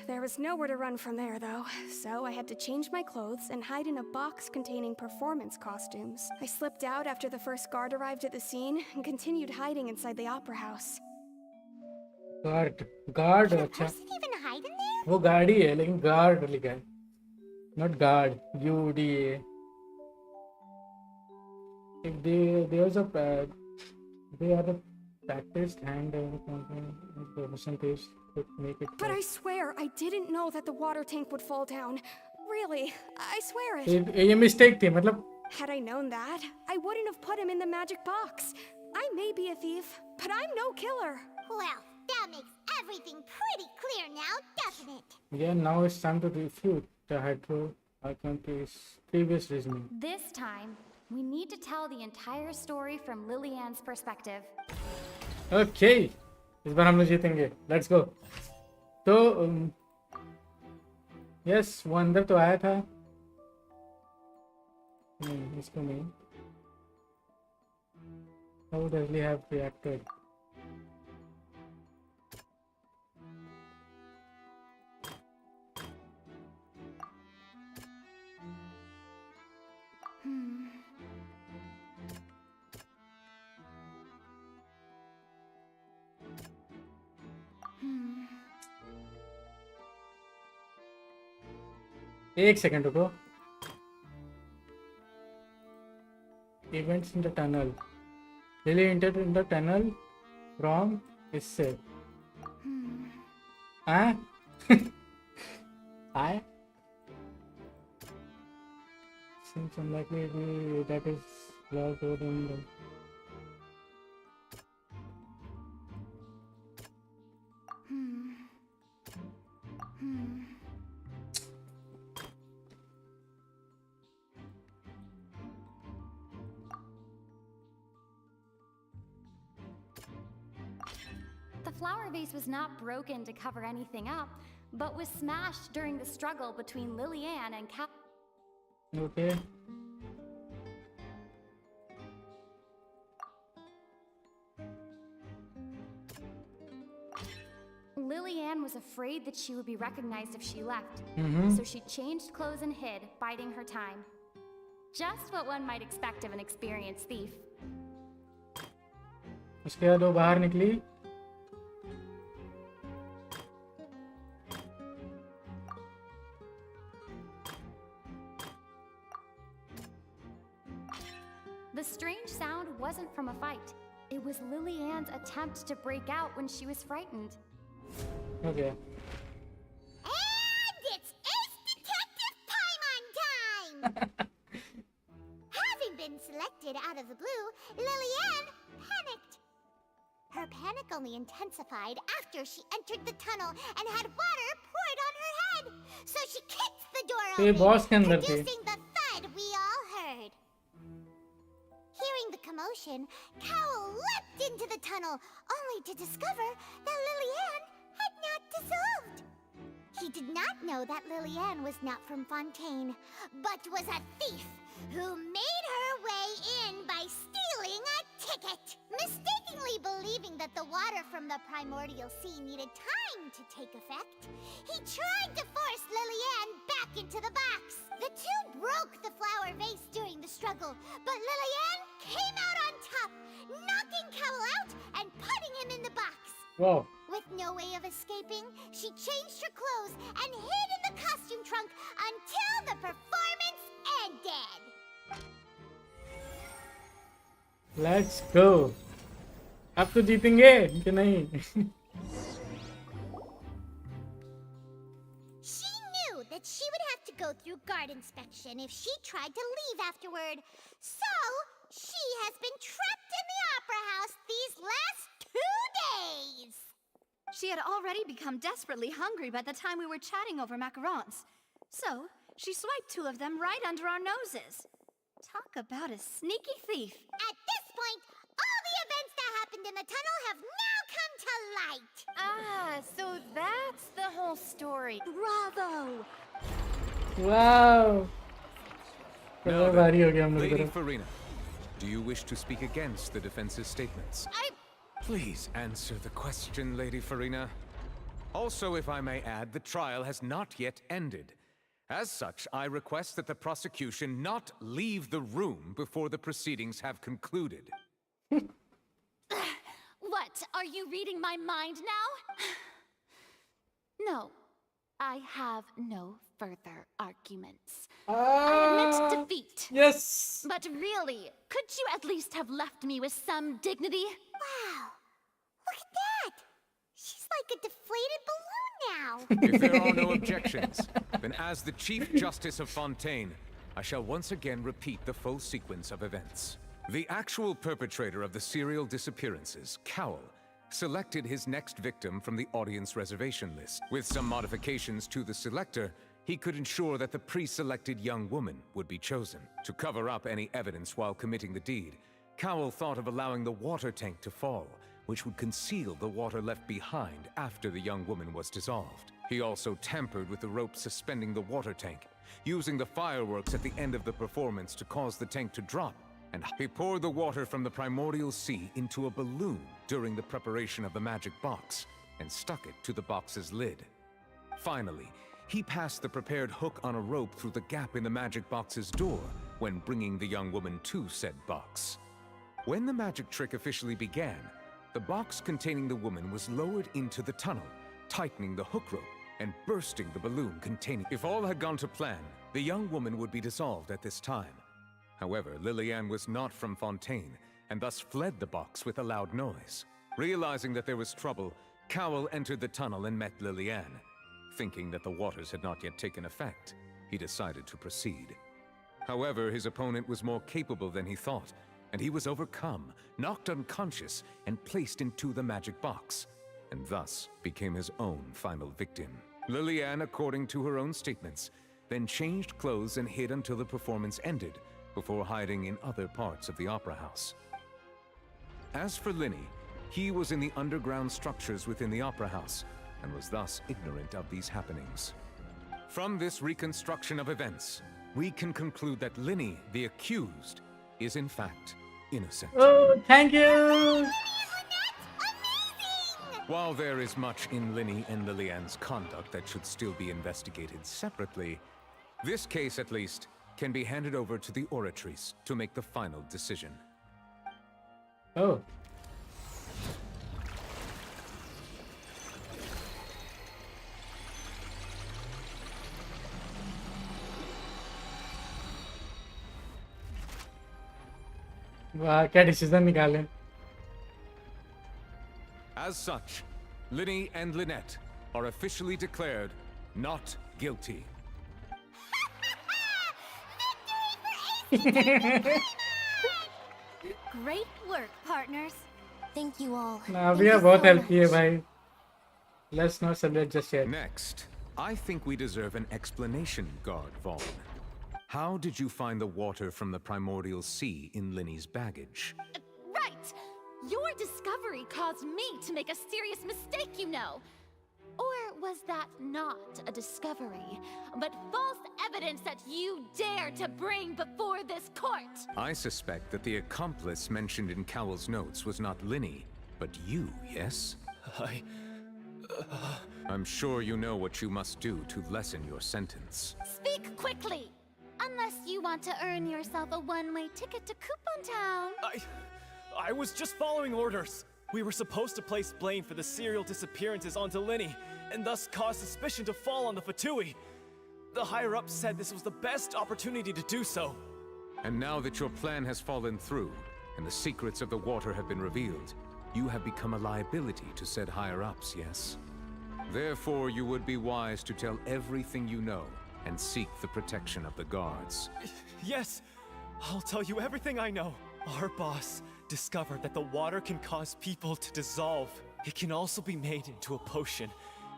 There was nowhere to run from there, though, so I had to change my clothes and hide in a box containing performance costumes. I slipped out after the first guard arrived at the scene and continued hiding inside the opera house. guard Can a अच्छा person even hide in there? वो गाड़ी है लेकिन guard लिखा है not guard UDA if they also they are the practiced hand percentage to make it But I swear I didn't know that the water tank would fall down. Really, I swear it. ये mistake थी मतलब Had I known that, I wouldn't have put him in the magic box. I may be a thief, but I'm no killer. Well, that makes everything pretty clear now, doesn't it? yeah now it's time to refute the hydro's previous reasoning. This time, we need to tell the entire story from Lillian's perspective. Okay इस बार हम लोग जीतेंगे let's go तो yes वो अंदर तो आया था इसको नहीं how does he have reacted एक सेकंड रुको Events in the tunnel. Lily entered in the tunnel from is said. Huh? I? Seems unlikely that is lost within the... The flower vase was not broken to cover anything up, but was smashed during the struggle between Lillian and Cap. Okay. Lillian was afraid that she would be recognized if she left, so she changed clothes and hid, biding her time. Just what one might expect of an experienced thief. उसके बाद वो बाहर निकली. The strange sound wasn't from a fight. It was Lillian's attempt to break out when she was frightened. Okay. And it's Ace Detective Paimon time! Having been selected out of the blue, Lillian panicked. Her panic only intensified after she entered the tunnel and had water poured on her head. So she kicked the door open, producing the thud we all heard. Hearing the commotion, Cowell leapt into the tunnel, only to discover that Lillian had not dissolved. He did not know that Lillian was not from Fontaine, but was a thief who made her way in by stealing a ticket. Mistakenly believing that the water from the primordial sea needed time to take effect, he tried to force Lillian back into the box. The two broke the flower vase during the struggle, but Lillian came out on top, knocking Cowell out and putting him in the box. Wow. With no way of escaping, she changed her clothes and hid in the costume trunk until the performance ended. Let's go. अब तो जीतेंगे कि नहीं? She knew that she would have to go through guard inspection if she tried to leave afterward. So, she has been trapped in the opera house these last 2 days. She had already become desperately hungry by the time we were chatting over macarons. So, she swiped 2 of them right under our noses. Talk about a sneaky thief. At this point, all the events that happened in the tunnel have now come to light. Ah, so that's the whole story. Bravo! Wow. Now भारी हो then, गया हम लोग Lady तरफ. Farina, do you wish to speak against the defense's statements? Please answer the question, Lady Farina. Also, if I may add, the trial has not yet ended. As such, I request that the prosecution not leave the room before the proceedings have concluded. What? Are you reading my mind now? No. I have no further arguments. I admit defeat. Yes. But really, could you at least have left me with some dignity? Wow. Look at that. She's like a deflated balloon now. If there are no objections, then as the Chief Justice of Fontaine, I shall once again repeat the full sequence of events. The actual perpetrator of the serial disappearances, Cowell, selected his next victim from the audience reservation list. With some modifications to the selector, he could ensure that the pre-selected young woman would be chosen. To cover up any evidence while committing the deed, Cowell thought of allowing the water tank to fall, which would conceal the water left behind after the young woman was dissolved. He also tampered with the rope suspending the water tank, using the fireworks at the end of the performance to cause the tank to drop, and he poured the water from the primordial sea into a balloon during the preparation of the magic box, and stuck it to the box's lid. Finally, he passed the prepared hook on a rope through the gap in the magic box's door when bringing the young woman to said box. When the magic trick officially began, the box containing the woman was lowered into the tunnel, tightening the hook rope and bursting the balloon containing. If all had gone to plan, the young woman would be dissolved at this time. However, Lillian was not from Fontaine, and thus fled the box with a loud noise. Realizing that there was trouble, Cowell entered the tunnel and met Lillian. Thinking that the waters had not yet taken effect, he decided to proceed. However, his opponent was more capable than he thought, and he was overcome, knocked unconscious, and placed into the magic box, and thus became his own final victim. Lillian, according to her own statements, then changed clothes and hid until the performance ended, before hiding in other parts of the opera house. As for Linny, he was in the underground structures within the opera house, and was thus ignorant of these happenings. From this reconstruction of events, we can conclude that Linny, the accused, is in fact innocent. Oh, thank you! While there is much in Linny and Lillian's conduct that should still be investigated separately, this case at least can be handed over to the oratories to make the final decision. Oh. वाह क्या decision निकाले. As such, Linny and Lynette are officially declared not guilty. Great work, partners. Thank you all. ना भैया बहुत help की है भाई. Let's not celebrate just yet. Next, I think we deserve an explanation, Guard Vaughn. How did you find the water from the primordial sea in Linny's baggage? Right! Your discovery caused me to make a serious mistake, you know. Or was that not a discovery, but false evidence that you dare to bring before this court? I suspect that the accomplice mentioned in Cowell's notes was not Linny, but you, yes? I'm sure you know what you must do to lessen your sentence. Speak quickly! Unless you want to earn yourself a one-way ticket to Coupon Town. I was just following orders. We were supposed to place blame for the serial disappearances onto Linny, and thus cause suspicion to fall on the Fatui. The higher-ups said this was the best opportunity to do so. And now that your plan has fallen through, and the secrets of the water have been revealed, you have become a liability to said higher-ups, yes? Therefore, you would be wise to tell everything you know, and seek the protection of the guards. Yes, I'll tell you everything I know. Our boss discovered that the water can cause people to dissolve. It can also be made into a potion,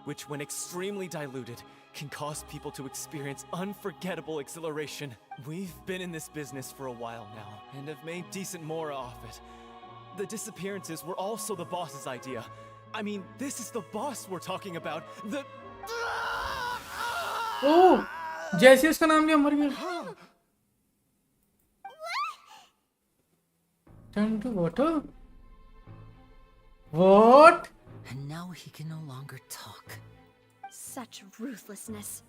which when extremely diluted, can cause people to experience unforgettable exhilaration. We've been in this business for a while now, and have made decent more off it. The disappearances were also the boss's idea. I mean, this is the boss we're talking about. The... Oh! जैसे उसका नाम लिया मर गया. Turn to water? What? And now he can no longer talk. Such ruthlessness.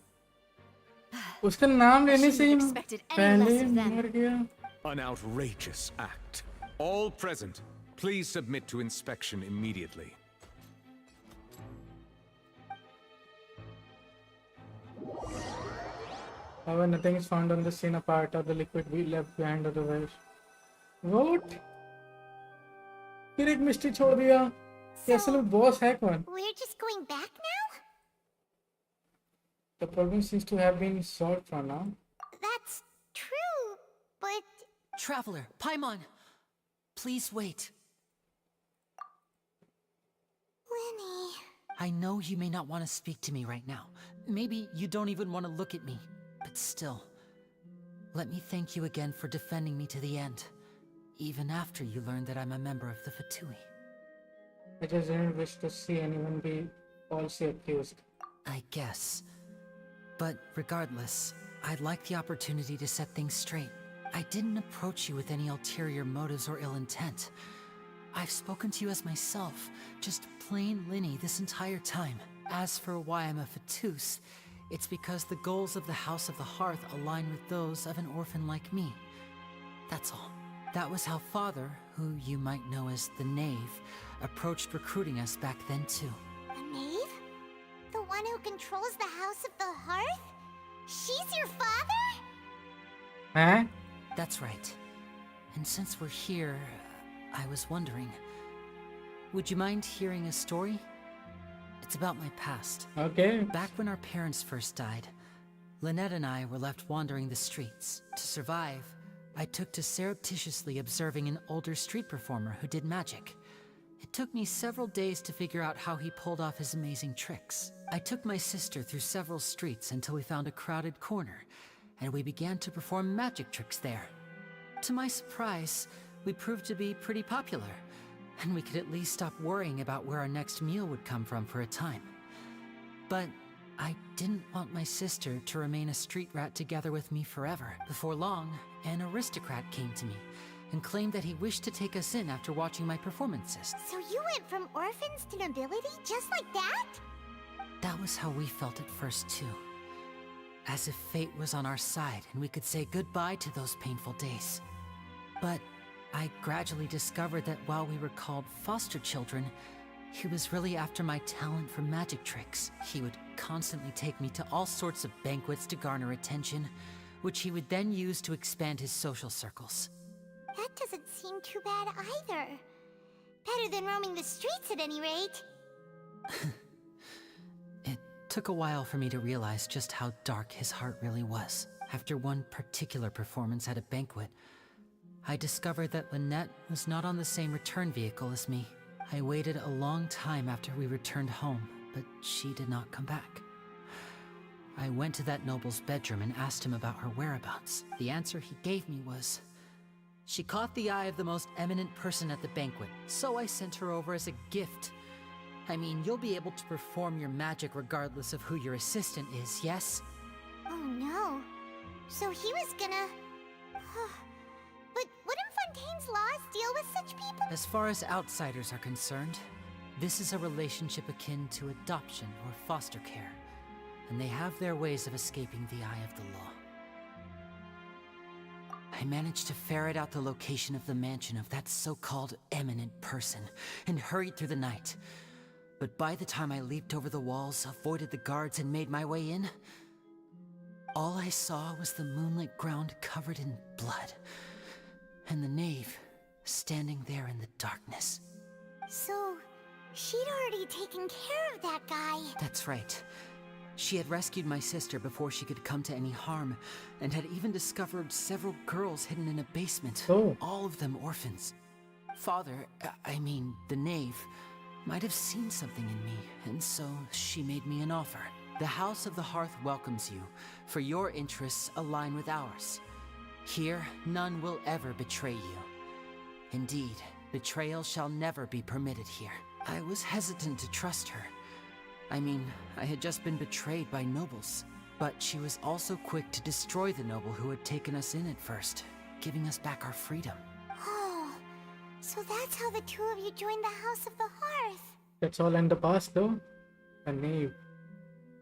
उसका नाम लेने से ही पहले मर गया. An outrageous act. All present, please submit to inspection immediately. However, nothing is found on the scene apart of the liquid we left behind otherwise. What? फिर एक mystery छोड़ दिया. ये असल में बॉस है कौन? We're just going back now? The problem seems to have been solved for now. That's true, but... Traveler, Paimon, please wait. Lenny... I know you may not want to speak to me right now. Maybe you don't even want to look at me. But still, let me thank you again for defending me to the end. Even after you learned that I'm a member of the Fatui. I just didn't wish to see anyone be falsely accused. I guess. But regardless, I'd like the opportunity to set things straight. I didn't approach you with any ulterior motives or ill intent. I've spoken to you as myself, just plain Linny this entire time. As for why I'm a Fatus, it's because the goals of the House of the Hearth align with those of an orphan like me. That's all. That was how Father, who you might know as the Knave, approached recruiting us back then too. The Knave? The one who controls the House of the Hearth? She's your father? Huh? That's right. And since we're here, I was wondering, would you mind hearing a story? It's about my past. Okay. Back when our parents first died, Lynette and I were left wandering the streets. To survive, I took to surreptitiously observing an older street performer who did magic. It took me several days to figure out how he pulled off his amazing tricks. I took my sister through several streets until we found a crowded corner, and we began to perform magic tricks there. To my surprise, we proved to be pretty popular, and we could at least stop worrying about where our next meal would come from for a time. But I didn't want my sister to remain a street rat together with me forever. Before long, an aristocrat came to me and claimed that he wished to take us in after watching my performances. So you went from orphans to nobility just like that? That was how we felt at first, too. As if fate was on our side and we could say goodbye to those painful days. But I gradually discovered that while we were called foster children, he was really after my talent for magic tricks. He would constantly take me to all sorts of banquets to garner attention, which he would then use to expand his social circles. That doesn't seem too bad either. Better than roaming the streets at any rate. It took a while for me to realize just how dark his heart really was. After one particular performance at a banquet, I discovered that Lynette was not on the same return vehicle as me. I waited a long time after we returned home, but she did not come back. I went to that noble's bedroom and asked him about her whereabouts. The answer he gave me was, she caught the eye of the most eminent person at the banquet, so I sent her over as a gift. I mean, you'll be able to perform your magic regardless of who your assistant is, yes? Oh no. So he was gonna... But wouldn't Fontaine's laws deal with such people? As far as outsiders are concerned, this is a relationship akin to adoption or foster care, and they have their ways of escaping the eye of the law. I managed to ferret out the location of the mansion of that so-called eminent person and hurried through the night. But by the time I leaped over the walls, avoided the guards, and made my way in, all I saw was the moonlit ground covered in blood, and the knave standing there in the darkness. So, she'd already taken care of that guy. That's right. She had rescued my sister before she could come to any harm, and had even discovered several girls hidden in a basement, all of them orphans. Father, the knave, might have seen something in me, and so she made me an offer. The House of the Hearth welcomes you, for your interests align with ours. Here, none will ever betray you. Indeed, betrayal shall never be permitted here. I was hesitant to trust her. I had just been betrayed by nobles. But she was also quick to destroy the noble who had taken us in at first, giving us back our freedom. Oh, so that's how the two of you joined the House of the Hearth. That's all in the past, though. A knave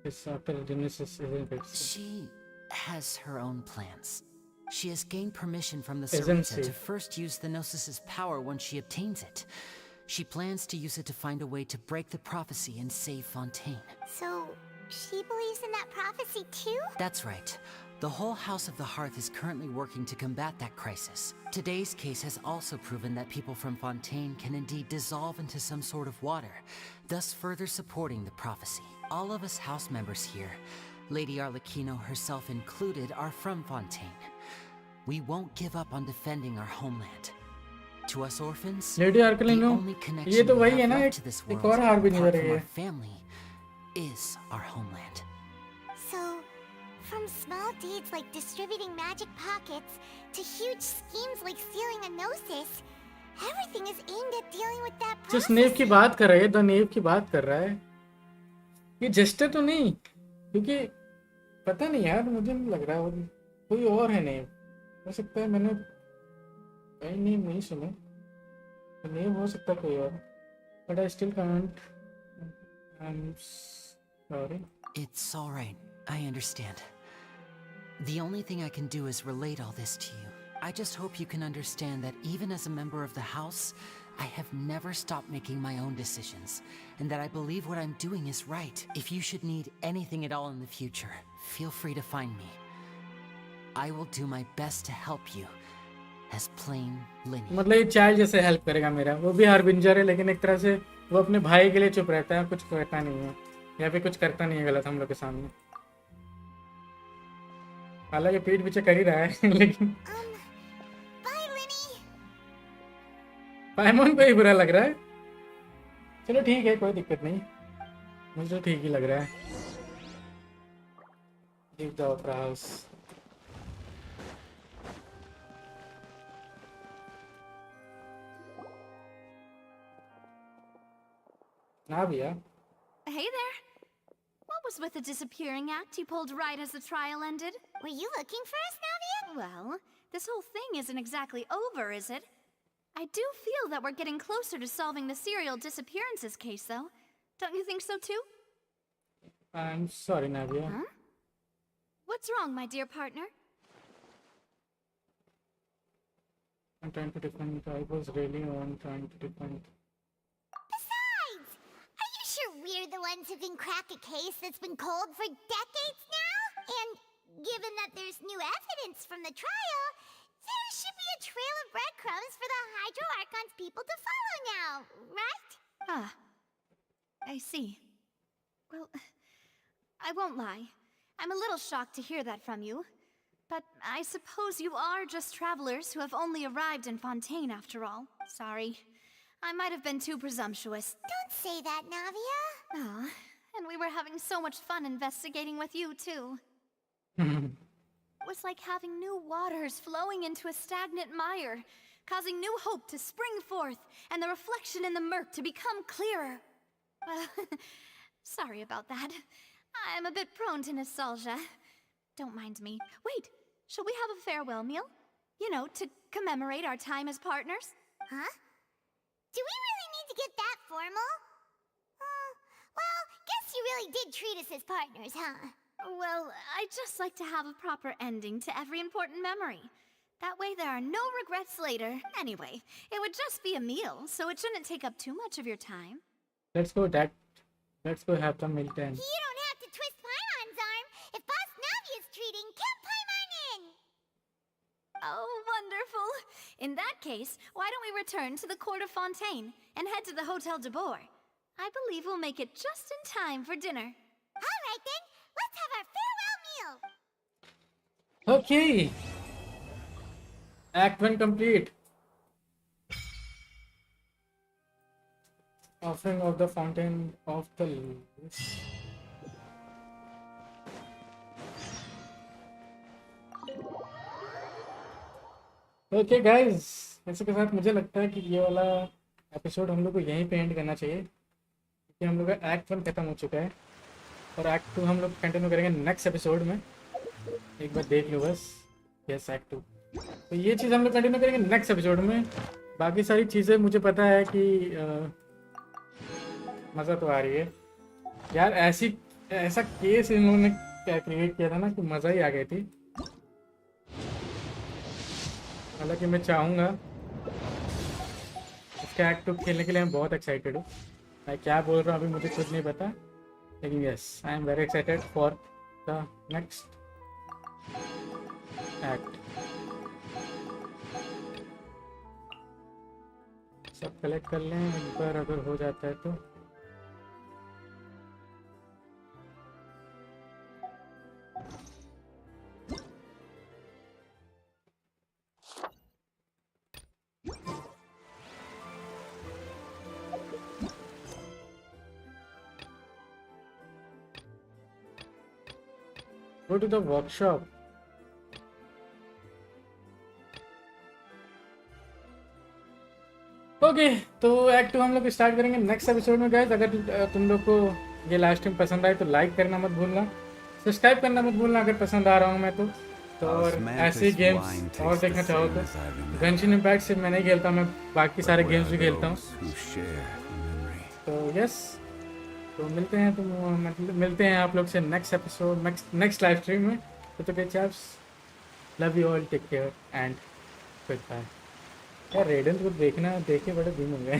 is after Genesis, isn't it? She has her own plans. She has gained permission from the Sarita to first use the Gnosis' power once she obtains it. She plans to use it to find a way to break the prophecy and save Fontaine. So, she believes in that prophecy too? That's right. The whole House of the Hearth is currently working to combat that crisis. Today's case has also proven that people from Fontaine can indeed dissolve into some sort of water, thus further supporting the prophecy. All of us house members here, Lady Arlecchino herself included, are from Fontaine. We won't give up on defending our homeland. To us orphans, Lady Arlecchino, the only connection we have left to this world, apart from our family, is our homeland. So, from small deeds like distributing magic pockets to huge schemes like stealing a Gnosis, everything is aimed at dealing with that prophecy. जिस नेव की बात कर रहा है, the नेव की बात कर रहा है, ये जेस्टर तो नहीं, क्योंकि पता नहीं यार, मुझे नहीं लग रहा है कोई और है नेव. हो सकता है मैंने कई नेम नहीं सुने, तो नेम हो सकता है कोई और, but I still can't. I'm sorry. It's all right. I understand. The only thing I can do is relate all this to you. I just hope you can understand that even as a member of the House, I have never stopped making my own decisions, and that I believe what I'm doing is right. If you should need anything at all in the future, feel free to find me. I will do my best to help you, as plain Linny. मतलब ये child जैसे help करेगा मेरा, वो भी harbinger है लेकिन एक तरह से वो अपने भाई के लिए चुप रहता है, कुछ कहता नहीं है या फिर कुछ करता नहीं है गलत हम लोग के सामने। हालांकि पीठ पीछे कर ही रहा है लेकिन पाइमोन को ही बुरा लग रहा है। चलो ठीक है, कोई दिक्कत नहीं, मुझे तो ठीक ही लग रहा है। Leave the opera house. Navia. Hey there. What was with the disappearing act you pulled right as the trial ended? Were you looking for us, Navia? Well, this whole thing isn't exactly over, is it? I do feel that we're getting closer to solving the serial disappearances case, though. Don't you think so, too? I'm sorry, Navia. Huh? What's wrong, my dear partner? I'm trying to defend. I was really on trying to defend. Besides, are you sure we're the ones who can crack a case that's been cold for decades now? And given that there's new evidence from the trial, there should be a trail of breadcrumbs for the Hydro Archon's people to follow now, right? Ah, I see. Well, I won't lie. I'm a little shocked to hear that from you. But I suppose you are just travelers who have only arrived in Fontaine after all. Sorry. I might have been too presumptuous. Don't say that, Navia. Ah, and we were having so much fun investigating with you, too. It was like having new waters flowing into a stagnant mire, causing new hope to spring forth, and the reflection in the murk to become clearer. Well, sorry about that. I'm a bit prone to nostalgia. Don't mind me. Wait, shall we have a farewell meal? You know, to commemorate our time as partners? Huh? Do we really need to get that formal? Well, guess you really did treat us as partners, huh? Well, I'd just like to have a proper ending to every important memory. That way there are no regrets later. Anyway, it would just be a meal, so it shouldn't take up too much of your time. Let's go, Dad. Let's go have some milk then. You don't have to twist Paimon's arm. If Boss Navia's treating, count Paimon in! Oh, wonderful. In that case, why don't we return to the court of Fontaine and head to the Hotel de Boer? I believe we'll make it just in time for dinner. All right then, let's have our farewell meal. Okay. Act 1 complete. Offering of the Fountain of the Leaves. Okay guys, इसी के साथ मुझे लगता है कि ये वाला episode हम लोग को यहीं पे एंड करना चाहिए, क्योंकि हम लोग का एक्ट 1 खत्म हो चुका है और एक्ट 2 हम लोग कंटिन्यू करेंगे नेक्स्ट एपिसोड में। एक बार देख लो बस। यस, एक्ट 2 तो ये चीज़ हम लोग कंटिन्यू करेंगे नेक्स्ट एपिसोड में। बाकी सारी चीज़ें मुझे पता है कि मज़ा तो आ रही है यार। ऐसा केस इन्होंने क्या क्रिएट किया था ना कि मज़ा ही आ गई थी। हालांकि मैं चाहूँगा इसका एक्ट 2 खेलने के लिए मैं बहुत एक्साइटेड हूँ। मैं क्या बोल रहा हूँ अभी मुझे खुद नहीं पता, लेकिन yes, I am very excited for the next act. सब कलेक्ट कर लें एक बार अगर हो जाता है तो। Go to the workshop. Okay तो एक्ट 2 हम लोग स्टार्ट करेंगे नेक्स्ट एपिसोड में गाइस। अगर तुम लोग को ये लास्ट टाइम पसंद आए तो लाइक करना मत भूलना, सब्सक्राइब करना मत भूलना अगर पसंद आ रहा हूँ मैं तो और ऐसे गेम्स और देखना चाहो तो। गंशिन इम्पैक्ट सिर्फ मैं नहीं खेलता, मैं बाकी सारे गेम्स भी खेलता हूँ। तो यस, तो मिलते हैं आप लोग से next episode next live stream में। तो chaps, love you all, take care and goodbye. यार रेडेंस को देखे बड़े दिन हो गए।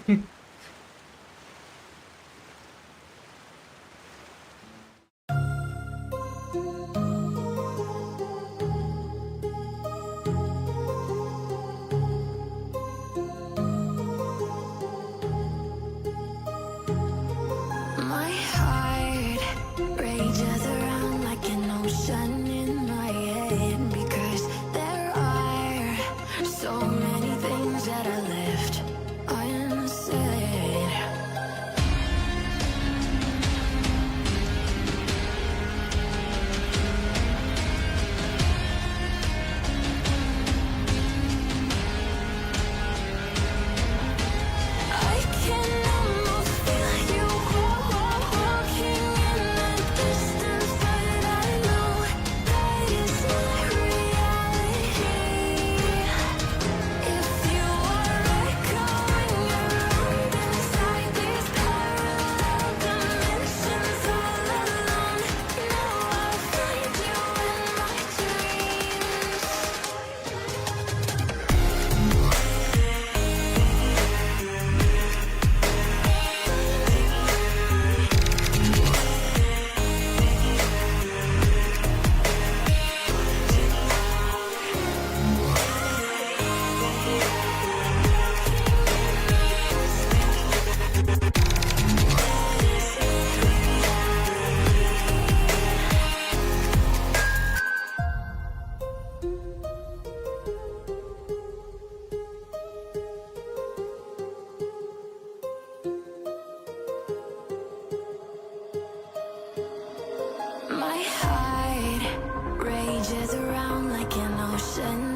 changes around like an ocean.